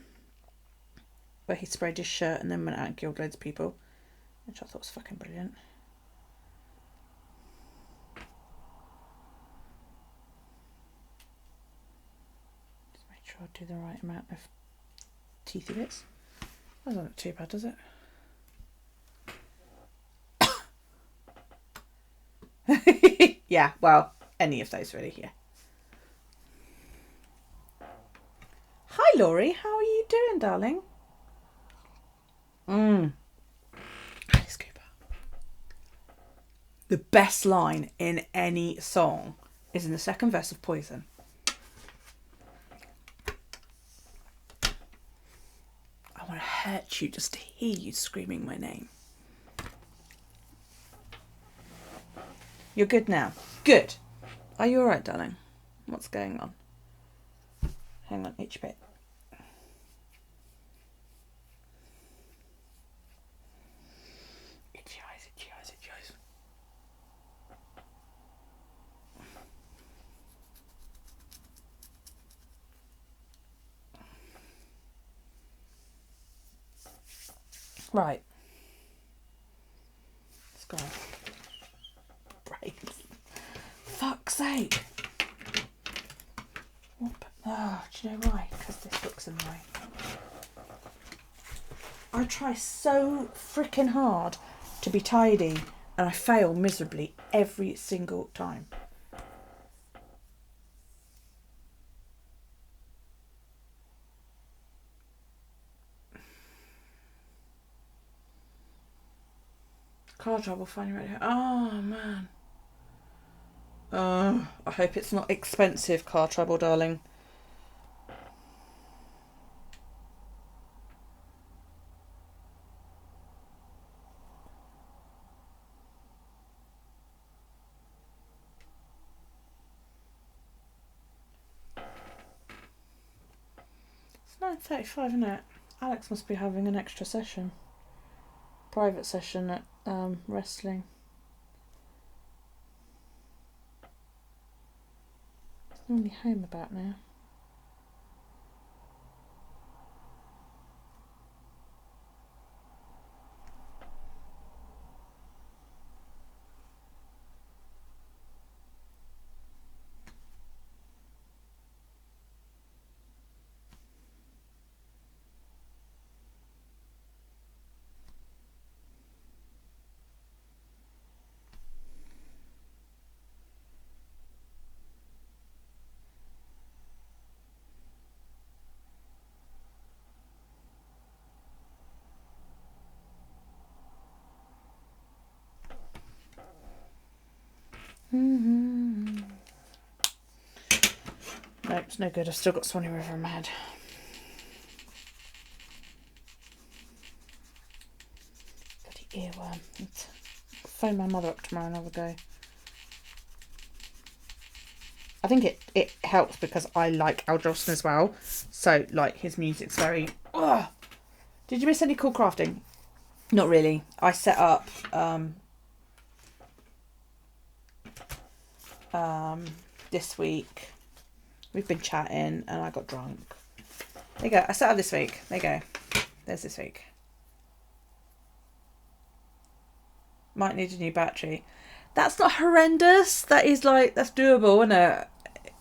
where he sprayed his shirt and then went out and killed loads of people, which I thought was fucking brilliant. Just make sure I do the right amount of teethy bits. That doesn't look too bad, does it? Yeah, well, any of those really, yeah. Hi, Laurie. How are you doing, darling? Alice Cooper. The best line in any song is in the second verse of Poison. I want to hurt you just to hear you screaming my name. You're good now. Good. Are you alright, darling? What's going on? Hang on, each bit. Itchy eyes, itchy eyes, itchy eyes. Right. Let's go. Brains. Fuck's sake. What? Oh, do you know why? Because this book's in the way. I try so freaking hard to be tidy and I fail miserably every single time. Car trouble finding right here. Oh man. I hope it's not expensive car trouble, darling. It's 9:35, isn't it? Alex must be having an extra session. Private session at wrestling. He's normally home about now. No, it's no good. I've still got Swanee River in my head. Bloody earworm. Let's phone my mother up tomorrow and have a go. I think it helps because I like Al Jolson as well. So, like, his music's very... Ugh. Did you miss any cool crafting? Not really. I set up... this week. We've been chatting and I got drunk. There you go. I set up this week. There you go. There's this week. Might need a new battery. That's not horrendous. That is like, that's doable, isn't it?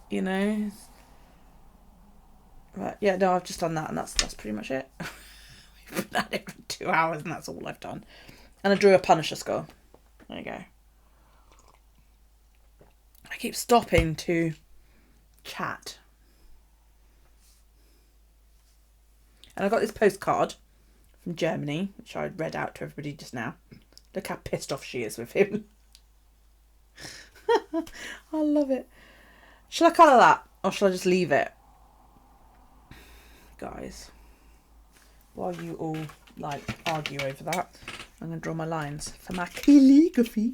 You know? Right, yeah, no, I've just done that and that's pretty much it. We've been at it for 2 hours and that's all I've done. And I drew a Punisher skull. There you go. I keep stopping to chat. And I got this postcard from Germany, which I read out to everybody just now. Look how pissed off she is with him. I love it. Shall I colour that? Or shall I just leave it? Guys, while you all, like, argue over that, I'm going to draw my lines for my calligraphy.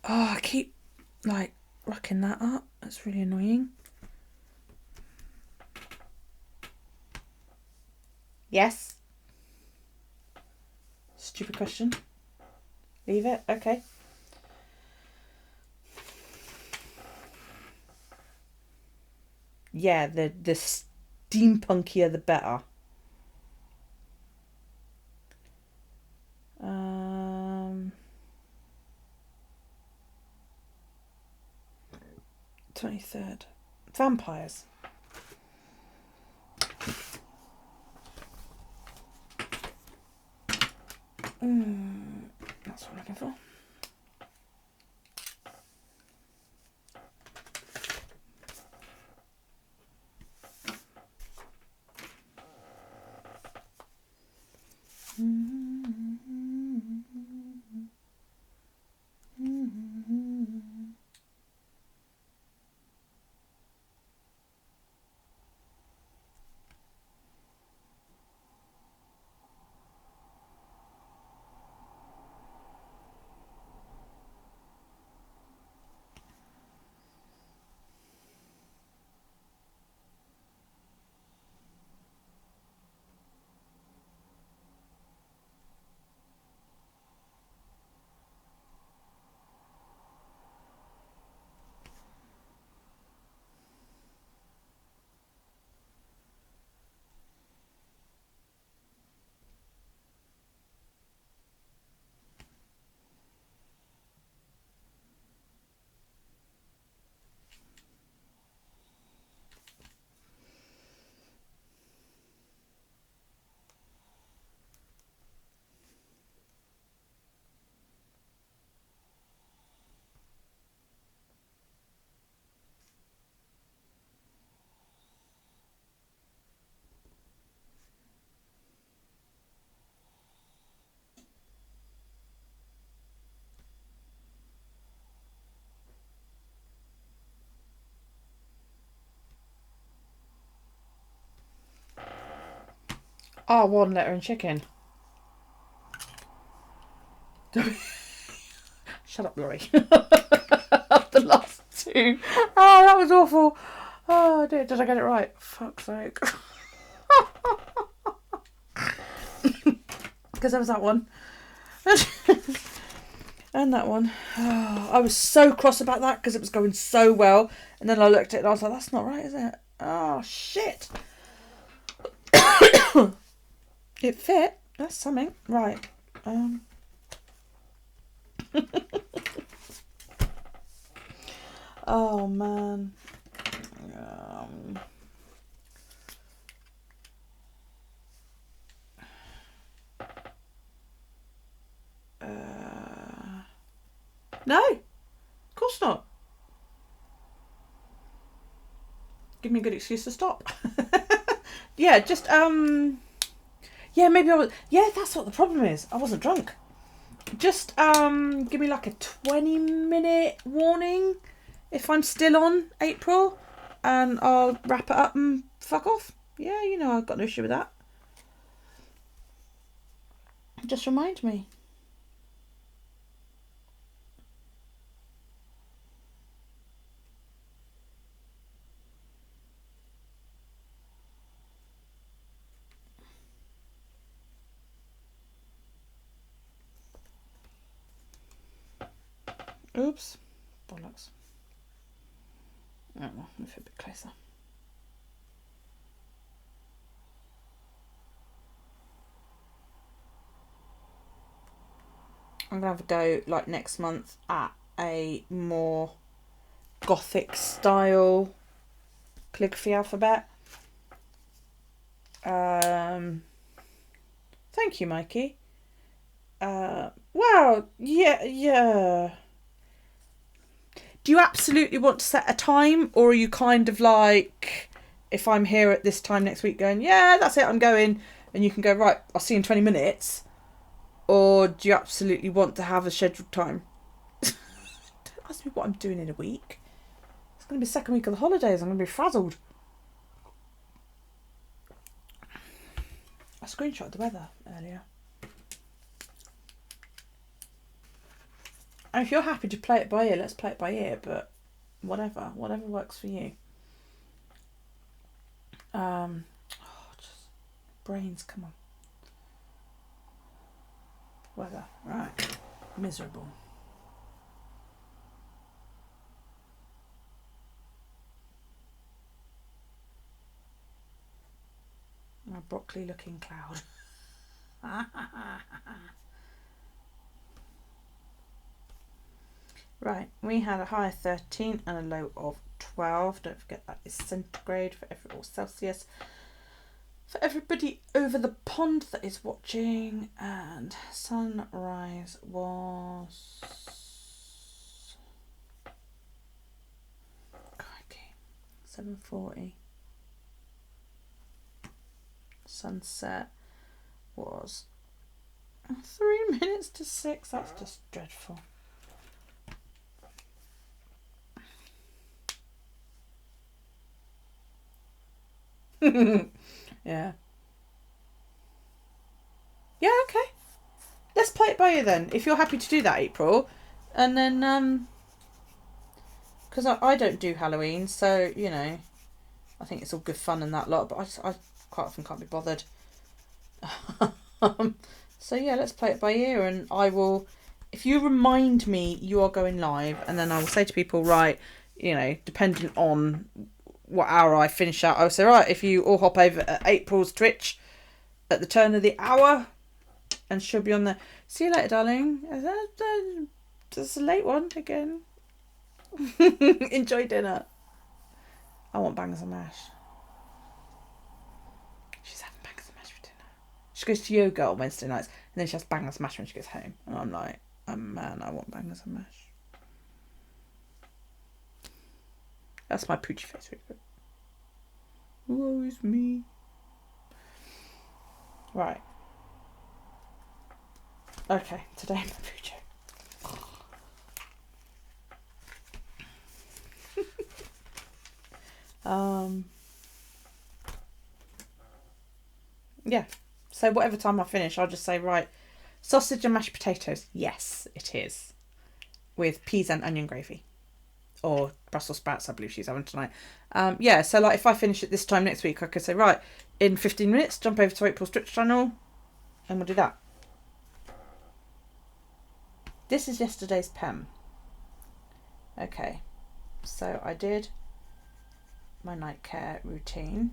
Oh, I keep, like, rocking that up. That's really annoying. Yes? Stupid question. Leave it? Okay. Yeah, the steampunkier the better. 23rd. Vampires. That's what I'm looking for. R1 letter and chicken. Shut up, Laurie. The last two. Oh, that was awful. Oh, dear. Did I get it right? Fuck's sake. Because there was that one. And that one. Oh, I was so cross about that because it was going so well. And then I looked at it and I was like, that's not right, is it? Oh, shit. It fit. That's something. Right. Oh, man. No, of course not. Give me a good excuse to stop. Yeah, just yeah, maybe I was. Yeah, that's what the problem is. I wasn't drunk. Just give me like a 20-minute warning if I'm still on April, and I'll wrap it up and fuck off. Yeah, you know I've got no issue with that. Just remind me. Oops. Bollocks. Oh well, move it a bit closer. I'm going to have a go, like, next month at a more gothic style calligraphy alphabet. Thank you, Mikey. Wow, yeah. Do you absolutely want to set a time, or are you kind of like, if I'm here at this time next week going, yeah, that's it, I'm going, and you can go, right, I'll see you in 20 minutes, or do you absolutely want to have a scheduled time? Don't ask me what I'm doing in a week. It's going to be the second week of the holidays, I'm going to be frazzled. I screenshotted the weather earlier. And if you're happy to play it by ear, let's play it by ear, but whatever works for you. Just brains, come on. Weather, right. Miserable. A broccoli looking cloud. Right, we had a high of 13 and a low of 12. Don't forget that is centigrade or Celsius for everybody over the pond that is watching. And sunrise was 7:40. Sunset was 3 minutes to 6. That's just dreadful. Yeah, okay. Let's play it by ear then, if you're happy to do that, April. And then, because I don't do Halloween, so, you know, I think it's all good fun and that lot, but I quite often can't be bothered. So, yeah, let's play it by ear, and I will, if you remind me you are going live, and then I will say to people, right, you know, depending on what hour I finish out, I'll say, right, if you all hop over at April's Twitch at the turn of the hour, and she'll be on there. See you later, darling. It's a late one again. Enjoy dinner. I want bangers and mash. She's having bangers and mash for dinner. She goes to yoga on Wednesday nights, and then she has bangers and mash when she gets home. And I'm like, oh man, I want bangers and mash. That's my poochy face. Woe is me. Right. Okay, today my poocho. Yeah. So whatever time I finish, I'll just say, right, sausage and mashed potatoes. Yes, it is. With peas and onion gravy. Or Brussels sprouts, I believe she's having tonight. Yeah, so like if I finish it this time next week, I could say, right, in 15 minutes, jump over to April's Twitch channel and we'll do that. This is yesterday's pen. Okay, so I did my night care routine.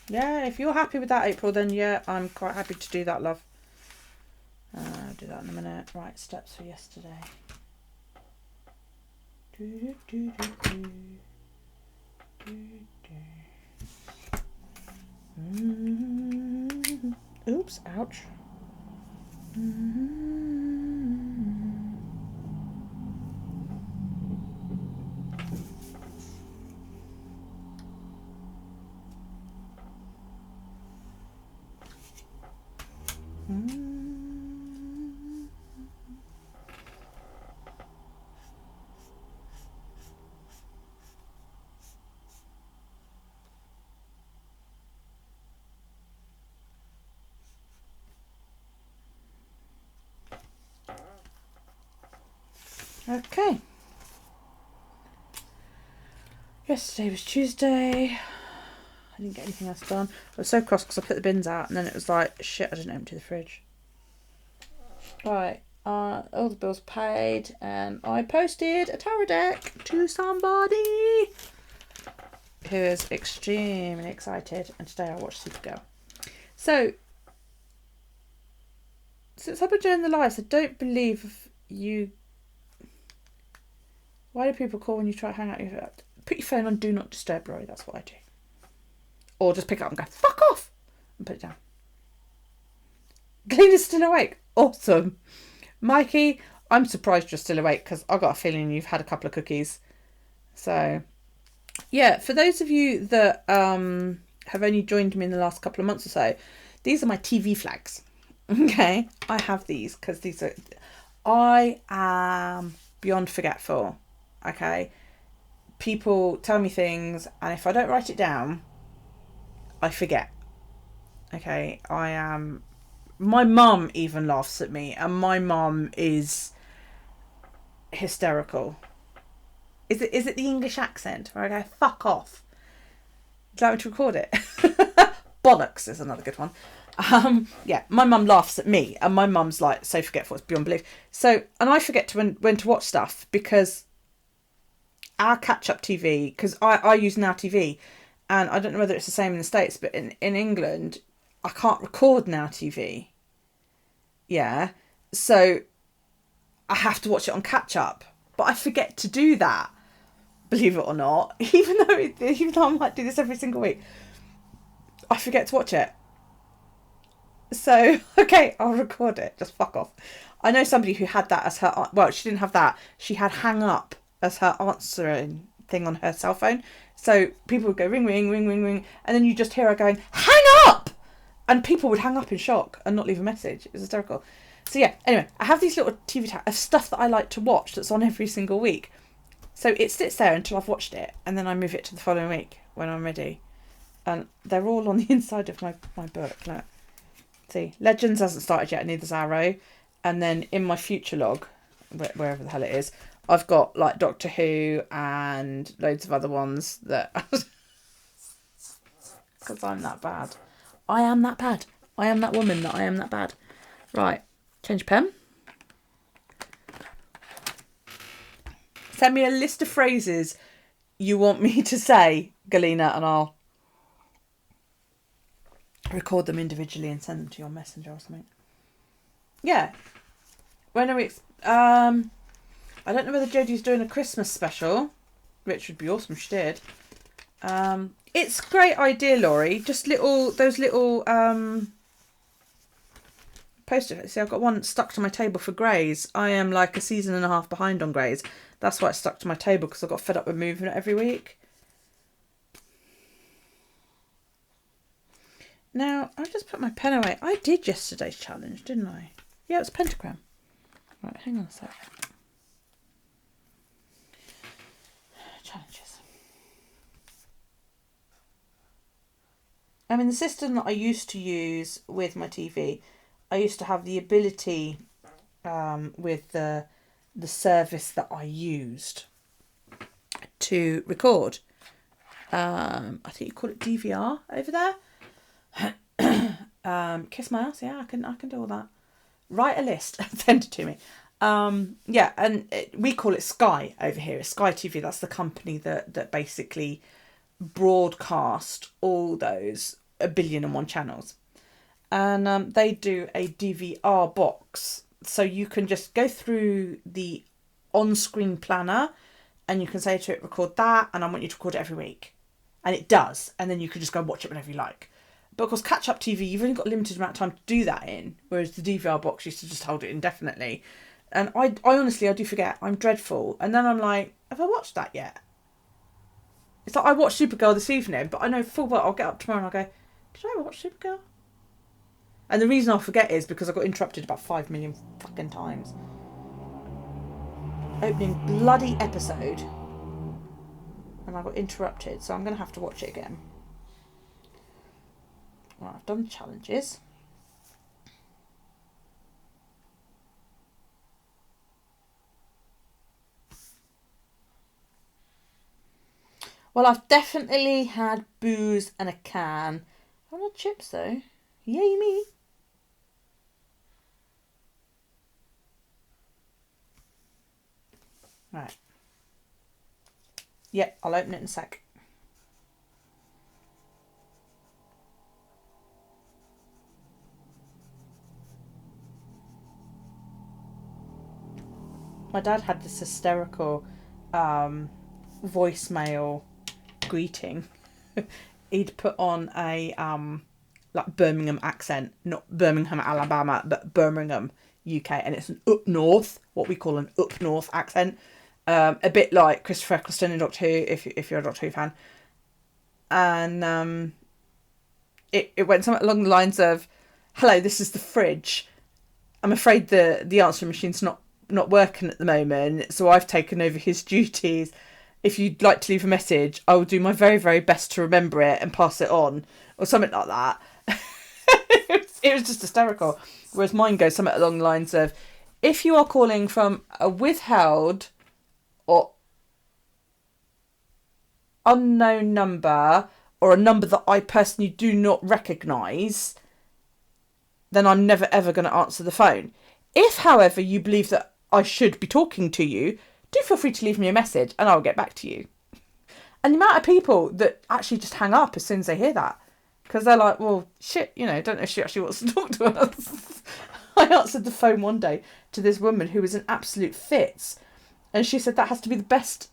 Yeah, if you're happy with that, April, then yeah, I'm quite happy to do that, love. I'll do that in a minute. Right, steps for yesterday. Oops, ouch. Okay. Yesterday was Tuesday. I didn't get anything else done. I was so cross because I put the bins out and then it was like, shit, I didn't empty the fridge. Right, all the bills paid and I posted a tarot deck to somebody who is extremely excited, and today I watched Supergirl. So, since I've been doing the lives, I don't believe you... Why do people call when you try to hang out? Put your phone on Do Not Disturb, Rory, that's what I do. Or just pick it up and go, fuck off! And put it down. Glena's still awake. Awesome. Mikey, I'm surprised you're still awake because I got a feeling you've had a couple of cookies. So, yeah, for those of you that have only joined me in the last couple of months or so, these are my TV flags. Okay, I have these because these are... I am beyond forgetful. Okay, people tell me things and if I don't write it down, I forget. Okay, I am... My mum even laughs at me and my mum is hysterical. Is it the English accent where I go, fuck off? Do you like me to record it? Bollocks is another good one. Yeah, my mum laughs at me and my mum's like so forgetful, it's beyond belief. So, and I forget to when to watch stuff because our catch-up TV, because I use Now TV, and I don't know whether it's the same in the States, but in England, I can't record Now TV. Yeah, so I have to watch it on catch-up, but I forget to do that, believe it or not, even though I might do this every single week, I forget to watch it. So, okay, I'll record it, just fuck off. I know somebody who had that as her, well, she didn't have that, she had hang up as her answering thing on her cell phone. So people would go ring, ring, ring, ring, ring, and then you just hear her going, hang up! And people would hang up in shock and not leave a message. It was hysterical. So yeah, anyway, I have these little TV tags of stuff that I like to watch that's on every single week. So it sits there until I've watched it, and then I move it to the following week when I'm ready. And they're all on the inside of my book. Look. See, Legends hasn't started yet, neither's Arrow. And then in my future log, wherever the hell it is, I've got like Doctor Who and loads of other ones that... Because I'm that bad. I am that bad. I am that woman that I am that bad. Right, change pen. Send me a list of phrases you want me to say, Galena, and I'll record them individually and send them to your messenger or something. Yeah. When are we... I don't know whether Jodie's doing a Christmas special, which would be awesome if she did. It's a great idea, Laurie. Just those little post-it. See, I've got one stuck to my table for Greys. I am like a season and a half behind on Greys. That's why it's stuck to my table, because I got fed up with moving it every week. Now, I just put my pen away. I did yesterday's challenge, didn't I? Yeah, it was pentagram. Right, hang on a sec. Challenges. I mean, the system that I used to use with my TV, I used to have the ability with the service that I used to record. I think you call it DVR over there. Kiss my ass, yeah, I can do all that. Write a list, send it to me. Yeah, and we call it Sky over here. It's Sky TV. That's the company that basically broadcast all those 1,000,000,001 channels. And they do a DVR box. So you can just go through the on-screen planner and you can say to it, record that, and I want you to record it every week. And it does. And then you can just go watch it whenever you like. But of course, catch-up TV, you've only got a limited amount of time to do that in, whereas the DVR box used to just hold it indefinitely. And I honestly, I do forget. I'm dreadful. And then I'm like, have I watched that yet? It's like I watched Supergirl this evening, but I know full well I'll get up tomorrow and I'll go, did I watch Supergirl? And the reason I'll forget is because I got interrupted about 5 million fucking times. Opening bloody episode. And I got interrupted, so I'm going to have to watch it again. Right, I've done challenges. Well, I've definitely had booze and a can. I want chips though. Yay me. Right. Yep, I'll open it in a sec. My dad had this hysterical voicemail greeting. He'd put on a like Birmingham accent, not Birmingham, Alabama, but Birmingham, UK, and it's an up north, what we call an up north accent. A bit like Christopher Eccleston in Doctor Who, if you're a Doctor Who fan. And it went something along the lines of, "Hello, this is the fridge. I'm afraid the answering machine's not working at the moment, so I've taken over his duties. If you'd like to leave a message, I will do my very, very best to remember it and pass it on," or something like that. It was just hysterical. Whereas mine goes something along the lines of, "If you are calling from a withheld or unknown number, or a number that I personally do not recognise, then I'm never ever going to answer the phone. If, however, you believe that I should be talking to you, do feel free to leave me a message and I'll get back to you." And the amount of people that actually just hang up as soon as they hear that, because they're like, well, shit, don't know if she actually wants to talk to us. I answered the phone one day to this woman who was in absolute fits, and she said that has to be the best,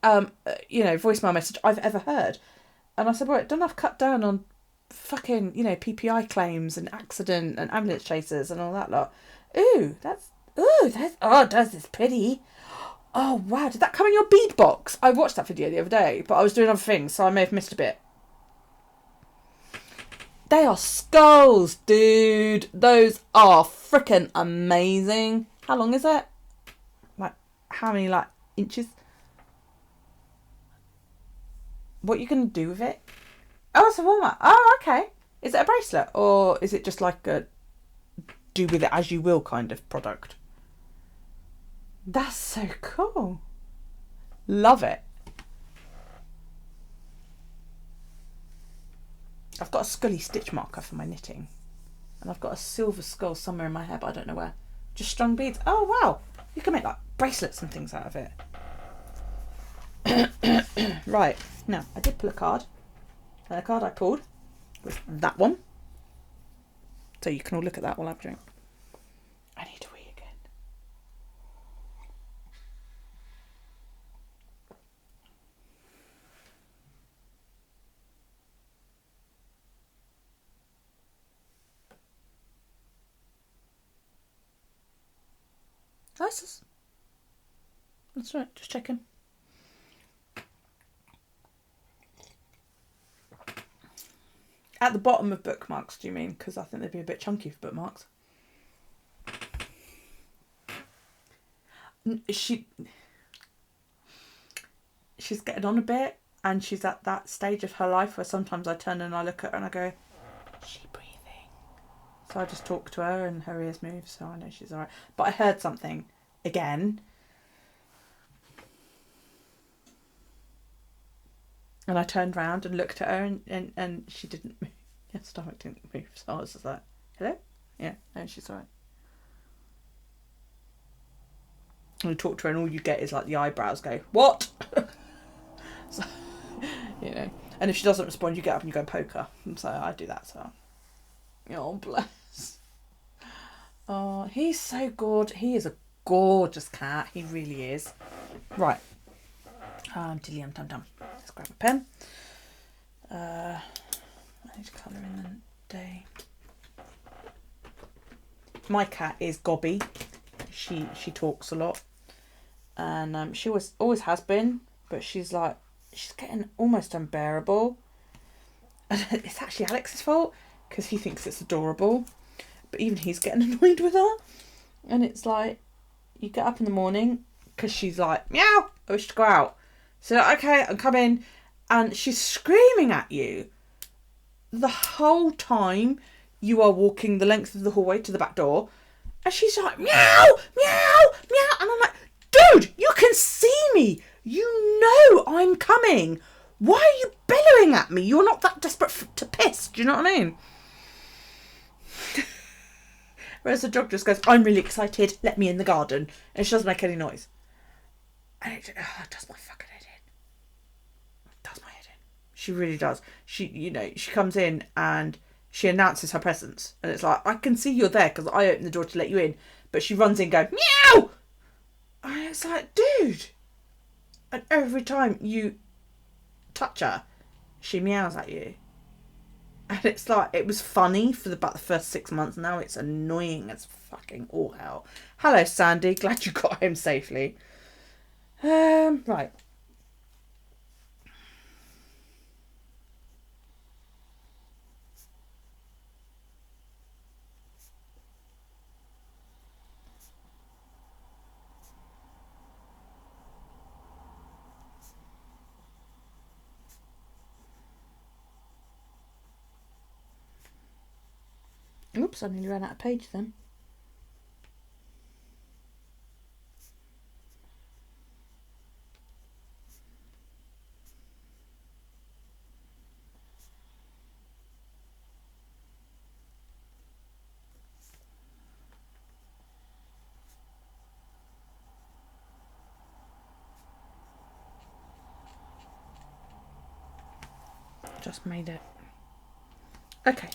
voicemail message I've ever heard. And I said, well, don't I've cut down on fucking, PPI claims and accident and ambulance chasers and all that lot. Does this pretty. Oh, wow. Did that come in your bead box? I watched that video the other day, but I was doing other things, so I may have missed a bit. They are skulls, dude. Those are freaking amazing. How long is it? Like, how many, inches? What are you going to do with it? Oh, it's a warmer. Oh, okay. Is it a bracelet? Or is it just like a do with it as you will kind of product? That's so cool. Love it. I've got a scully stitch marker for my knitting. And I've got a silver skull somewhere in my hair, but I don't know where. Just strung beads. Oh, wow. You can make bracelets and things out of it. Right. Now, I did pull a card. And the card I pulled was that one. So you can all look at that while I drink. I need to wee again. That's right, just checking. At the bottom of bookmarks, do you mean? Because I think they'd be a bit chunky for bookmarks. She's getting on a bit. And she's at that stage of her life where sometimes I turn and I look at her and I go, is she breathing? So I just talk to her and her ears move, so I know she's all right. But I heard something again. And I turned round and looked at her and she didn't move. Her stomach didn't move. So I was just like, hello? Yeah, no, she's all right. And you talk to her and all you get is like the eyebrows go, what? So, you know. And if she doesn't respond, you get up and you go and poke her. And so I do that. So, oh, bless. Oh, he's so good. He is a gorgeous cat. He really is. Right. Dilly dum dum. Let's grab a pen. I need to colour in the day. My cat is Gobby. She talks a lot, and she always has been, but she's getting almost unbearable. And it's actually Alex's fault because he thinks it's adorable, but even he's getting annoyed with her. And it's like, you get up in the morning because she's like, meow, I wish to go out. So okay, I'm coming, and she's screaming at you the whole time you are walking the length of the hallway to the back door, and she's like, meow, meow, meow, and I'm like, dude, you can see me, you know I'm coming. Why are you bellowing at me? You're not that desperate to piss. Do you know what I mean? Whereas the dog just goes, I'm really excited, let me in the garden. And she doesn't make any noise. And it does my fucking head in. It does my head in. She really does. She comes in and she announces her presence. And it's like, I can see you're there because I opened the door to let you in. But she runs in going, meow! And it's like, dude. And every time you touch her, she meows at you. And it's like, it was funny for about the first 6 months. Now it's annoying as fucking all hell. Hello, Sandy. Glad you got home safely. Right. Oops, I nearly ran out of page then. Just made it. Okay.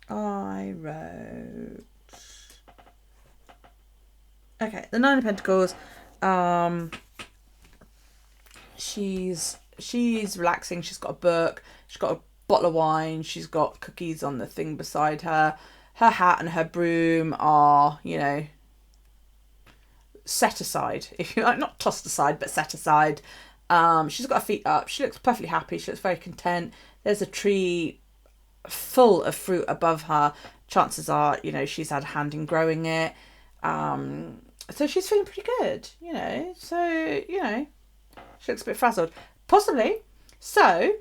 I wrote. Okay, the Nine of Pentacles. She's relaxing. She's got a book. She's got a bottle of wine. She's got cookies on the thing beside her. Her hat and her broom are, set aside. If you like, not tossed aside, but set aside. She's got her feet up. She looks perfectly happy. She looks very content. There's a tree full of fruit above her. Chances are, she's had a hand in growing it. So she's feeling pretty good, So, she looks a bit frazzled. Possibly. So,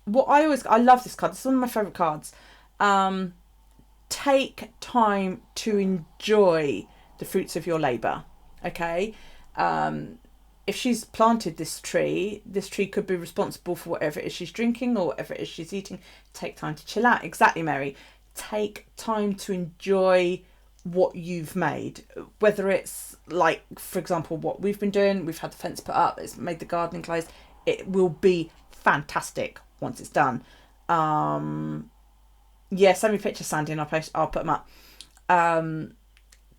I love this card. This is one of my favourite cards. Take time to enjoy the fruits of your labour. Okay? If she's planted this tree could be responsible for whatever it is she's drinking or whatever it is she's eating. Take time to chill out. Exactly, Mary. Take time to enjoy what you've made. Whether it's like, for example, what we've been doing, we've had the fence put up, it's made the gardening closed. It will be fantastic once it's done. Send me pictures, Sandy, and I'll put them up.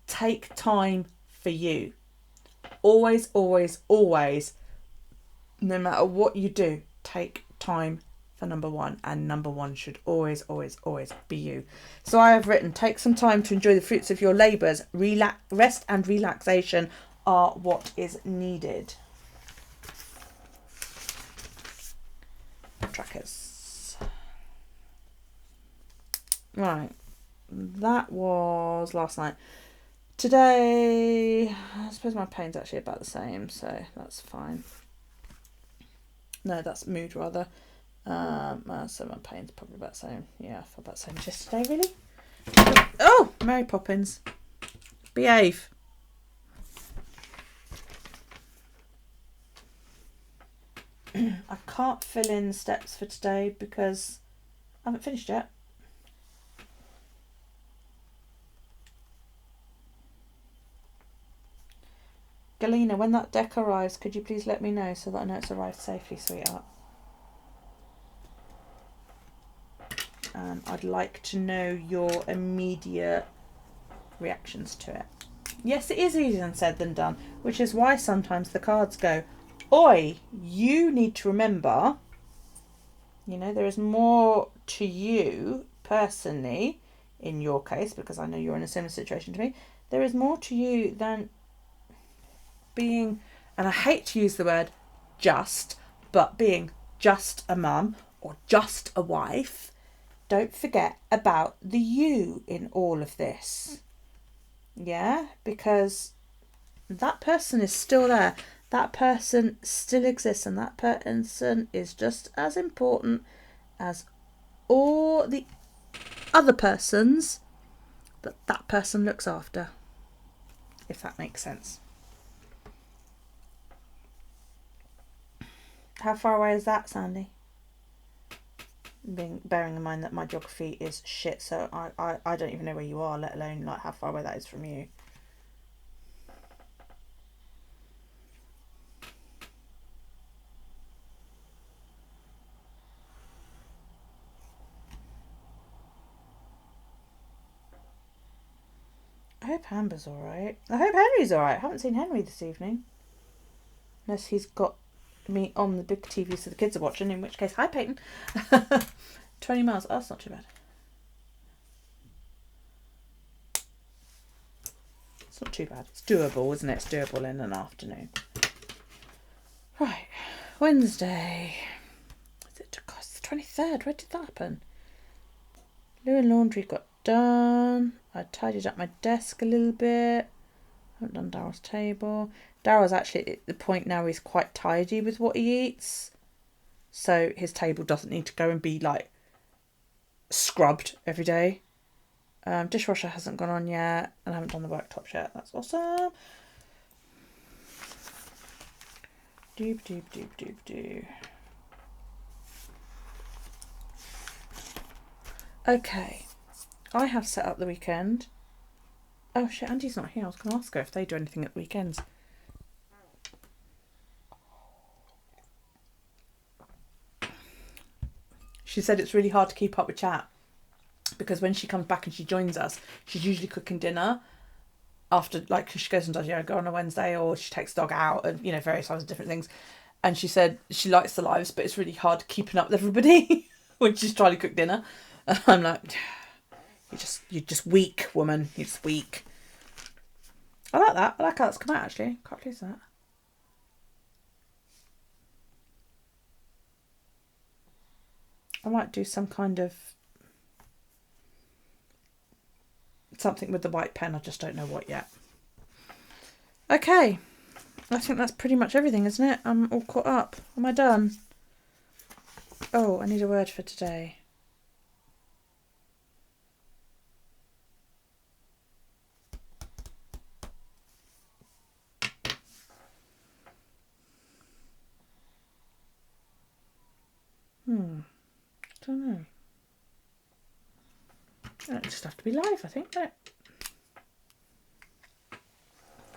Take time for you. Always, always, always, no matter what you do, take time for number one, and number one should always, always, always be you. So I have written, take some time to enjoy the fruits of your labours. Rest and relaxation are what is needed. Trackers. Right. that was last night. Today, I suppose my pain's actually about the same, so that's fine. No, that's mood rather. So my pain's probably about the same. Yeah, I feel about the same as yesterday, really. Oh, Mary Poppins. Behave. I can't fill in steps for today because I haven't finished yet. Galena, when that deck arrives, could you please let me know so that I know it's arrived safely, sweetheart? And I'd like to know your immediate reactions to it. Yes, it is easier said than done, which is why sometimes the cards go, oi, you need to remember, you know, there is more to you personally, in your case, because I know you're in a similar situation to me, there is more to you than being, and I hate to use the word just, but being just a mum or just a wife. Don't forget about the you in all of this. Yeah, because that person is still there. That person still exists, and that person is just as important as all the other persons that that person looks after, if that makes sense. How far away is that, Sandy? Bearing in mind that my geography is shit, so I don't even know where you are, let alone like how far away that is from you. I hope Amber's alright. I hope Henry's alright. I haven't seen Henry this evening. Unless he's got me on the big TV so the kids are watching, in which case, hi Peyton. 20 miles. Oh, that's not too bad. It's not too bad. It's doable, isn't it? It's doable in an afternoon. Right. Wednesday. Is it? God, it's the 23rd. Where did that happen? Loo and laundry got done. I tidied up my desk a little bit. I haven't done Daryl's table. Daryl's actually at the point now he's quite tidy with what he eats. So his table doesn't need to go and be like scrubbed every day. Dishwasher hasn't gone on yet. And I haven't done the worktops yet. That's awesome. Doop, doop, doop, doop, doop. Okay. I have set up the weekend. Oh shit, Andy's not here. I was going to ask her if they do anything at the weekends. She said it's really hard to keep up with chat because when she comes back and she joins us, she's usually cooking dinner after, like, she goes and does yoga on a Wednesday, or she takes the dog out and, you know, various types of different things. And she said she likes the lives, but it's really hard keeping up with everybody when she's trying to cook dinner. And I'm like, you're just weak, woman. You're just weak. I like that. I like how that's come out, actually. Quite pleased with that. I might do some kind of something with the white pen. I just don't know what yet. Okay. I think that's pretty much everything, isn't it? I'm all caught up. Am I done? Oh, I need a word for today. I don't know. It just have to be live, I think, don't it?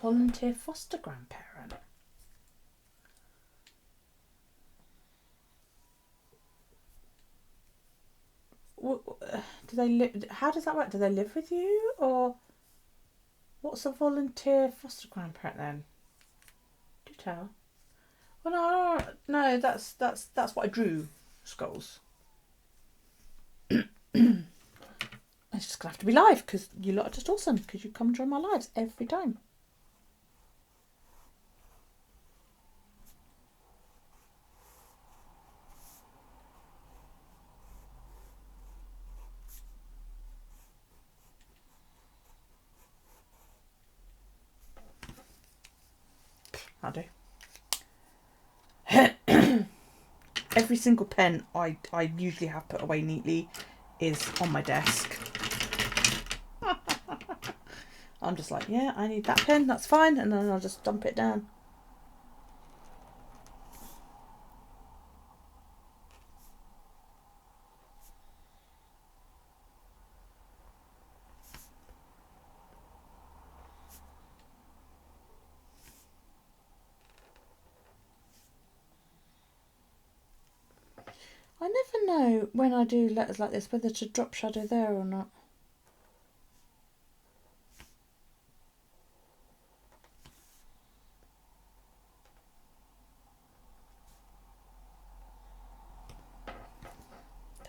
Volunteer foster grandparent. Do they live? How does that work? Do they live with you, or what's a volunteer foster grandparent then? Do tell. Well, no, that's what I drew. Skulls. It's just gonna have to be live because you lot are just awesome because you come and join my lives every time. that'll do. Every single pen I usually have put away neatly is on my desk. I'm just like, yeah, I need that pen, that's fine, and then I'll just dump it down. I never know when I do letters like this whether to drop shadow there or not.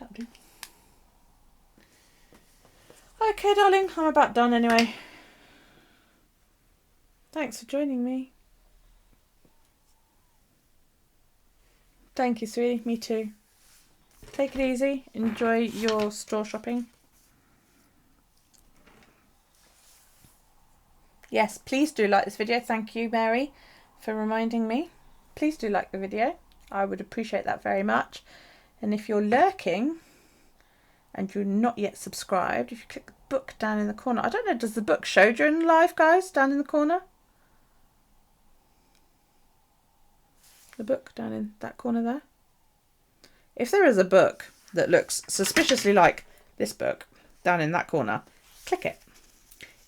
That'll do. Okay, darling, I'm about done anyway. Thanks for joining me. Thank you, sweetie. Me too. Take it easy. Enjoy your store shopping. Yes, please do like this video. Thank you, Mary, for reminding me. Please do like the video. I would appreciate that very much. And if you're lurking and you're not yet subscribed, if you click the book down in the corner. I don't know, does the book show during the live, guys, down in the corner? The book down in that corner there. If there is a book that looks suspiciously like this book down in that corner, click it.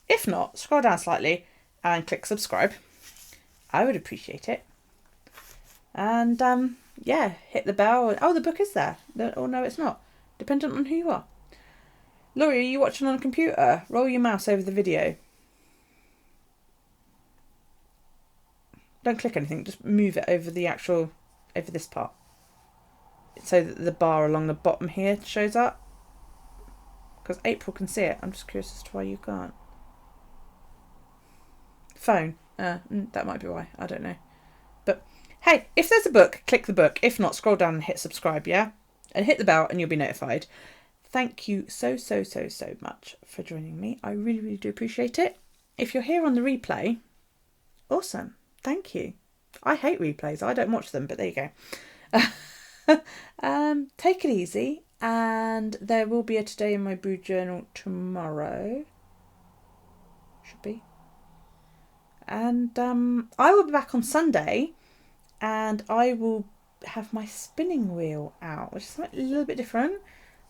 If not, scroll down slightly and click subscribe. I would appreciate it. And yeah, hit the bell. Oh, the book is there. Oh no, it's not. Dependent on who you are. Laurie, are you watching on a computer? Roll your mouse over the video. Don't click anything, just move it over the actual, over this part. So that the bar along the bottom here shows up. Because April can see it. I'm just curious as to why you can't. Phone. That might be why. I don't know. But hey, if there's a book, click the book. If not, scroll down and hit subscribe, yeah? And hit the bell and you'll be notified. Thank you so much for joining me. I really, really do appreciate it. If you're here on the replay, awesome. Thank you. I hate replays. I don't watch them, but there you go. Take it easy. And there will be a today in my BuJournal tomorrow. Should be. And I will be back on Sunday. And I will have my spinning wheel out, which is a little bit different.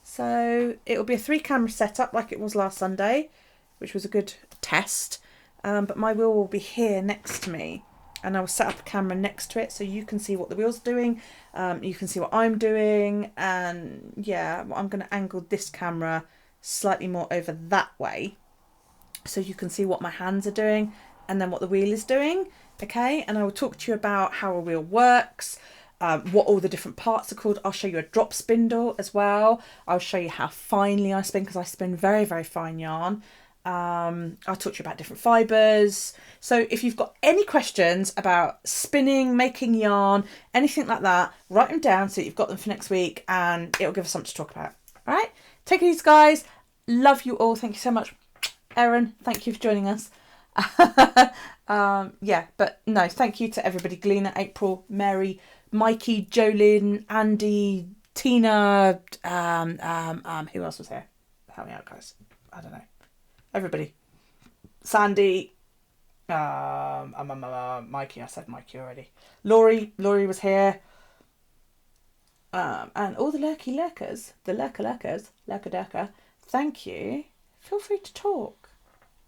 So it will be a 3-camera setup like it was last Sunday, which was a good test. But my wheel will be here next to me. And I will set up a camera next to it so you can see what the wheel's doing. You can see what I'm doing. And yeah, I'm going to angle this camera slightly more over that way so you can see what my hands are doing and then what the wheel is doing. Okay, and I will talk to you about how a wheel works, what all the different parts are called. I'll show you a drop spindle as well. I'll show you how finely I spin because I spin very, very fine yarn. I'll talk to you about different fibres. So if you've got any questions about spinning, making yarn, anything like that, write them down so you've got them for next week and it'll give us something to talk about. All right, take it easy, guys. Love you all. Thank you so much. Erin, thank you for joining us. Yeah, but no, thank you to everybody. Galena, April, Mary, Mikey, Jolyn, Andy, Tina, who else was here? Help me out, guys. I don't know. Everybody. Sandy, Mikey, I said Mikey already. Laurie was here. And all the lurkers, lurker, thank you. Feel free to talk.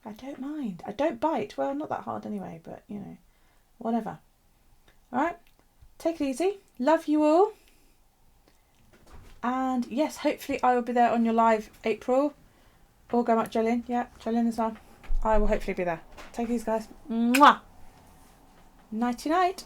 I don't mind. I don't bite. Well, not that hard anyway, but you know, whatever. All right. Take it easy. Love you all. And yes, hopefully I will be there on your live, April. Or go up Jolyn. Yeah, Jolyn as well. I will hopefully be there. Take these, guys. Mwah. Nighty night.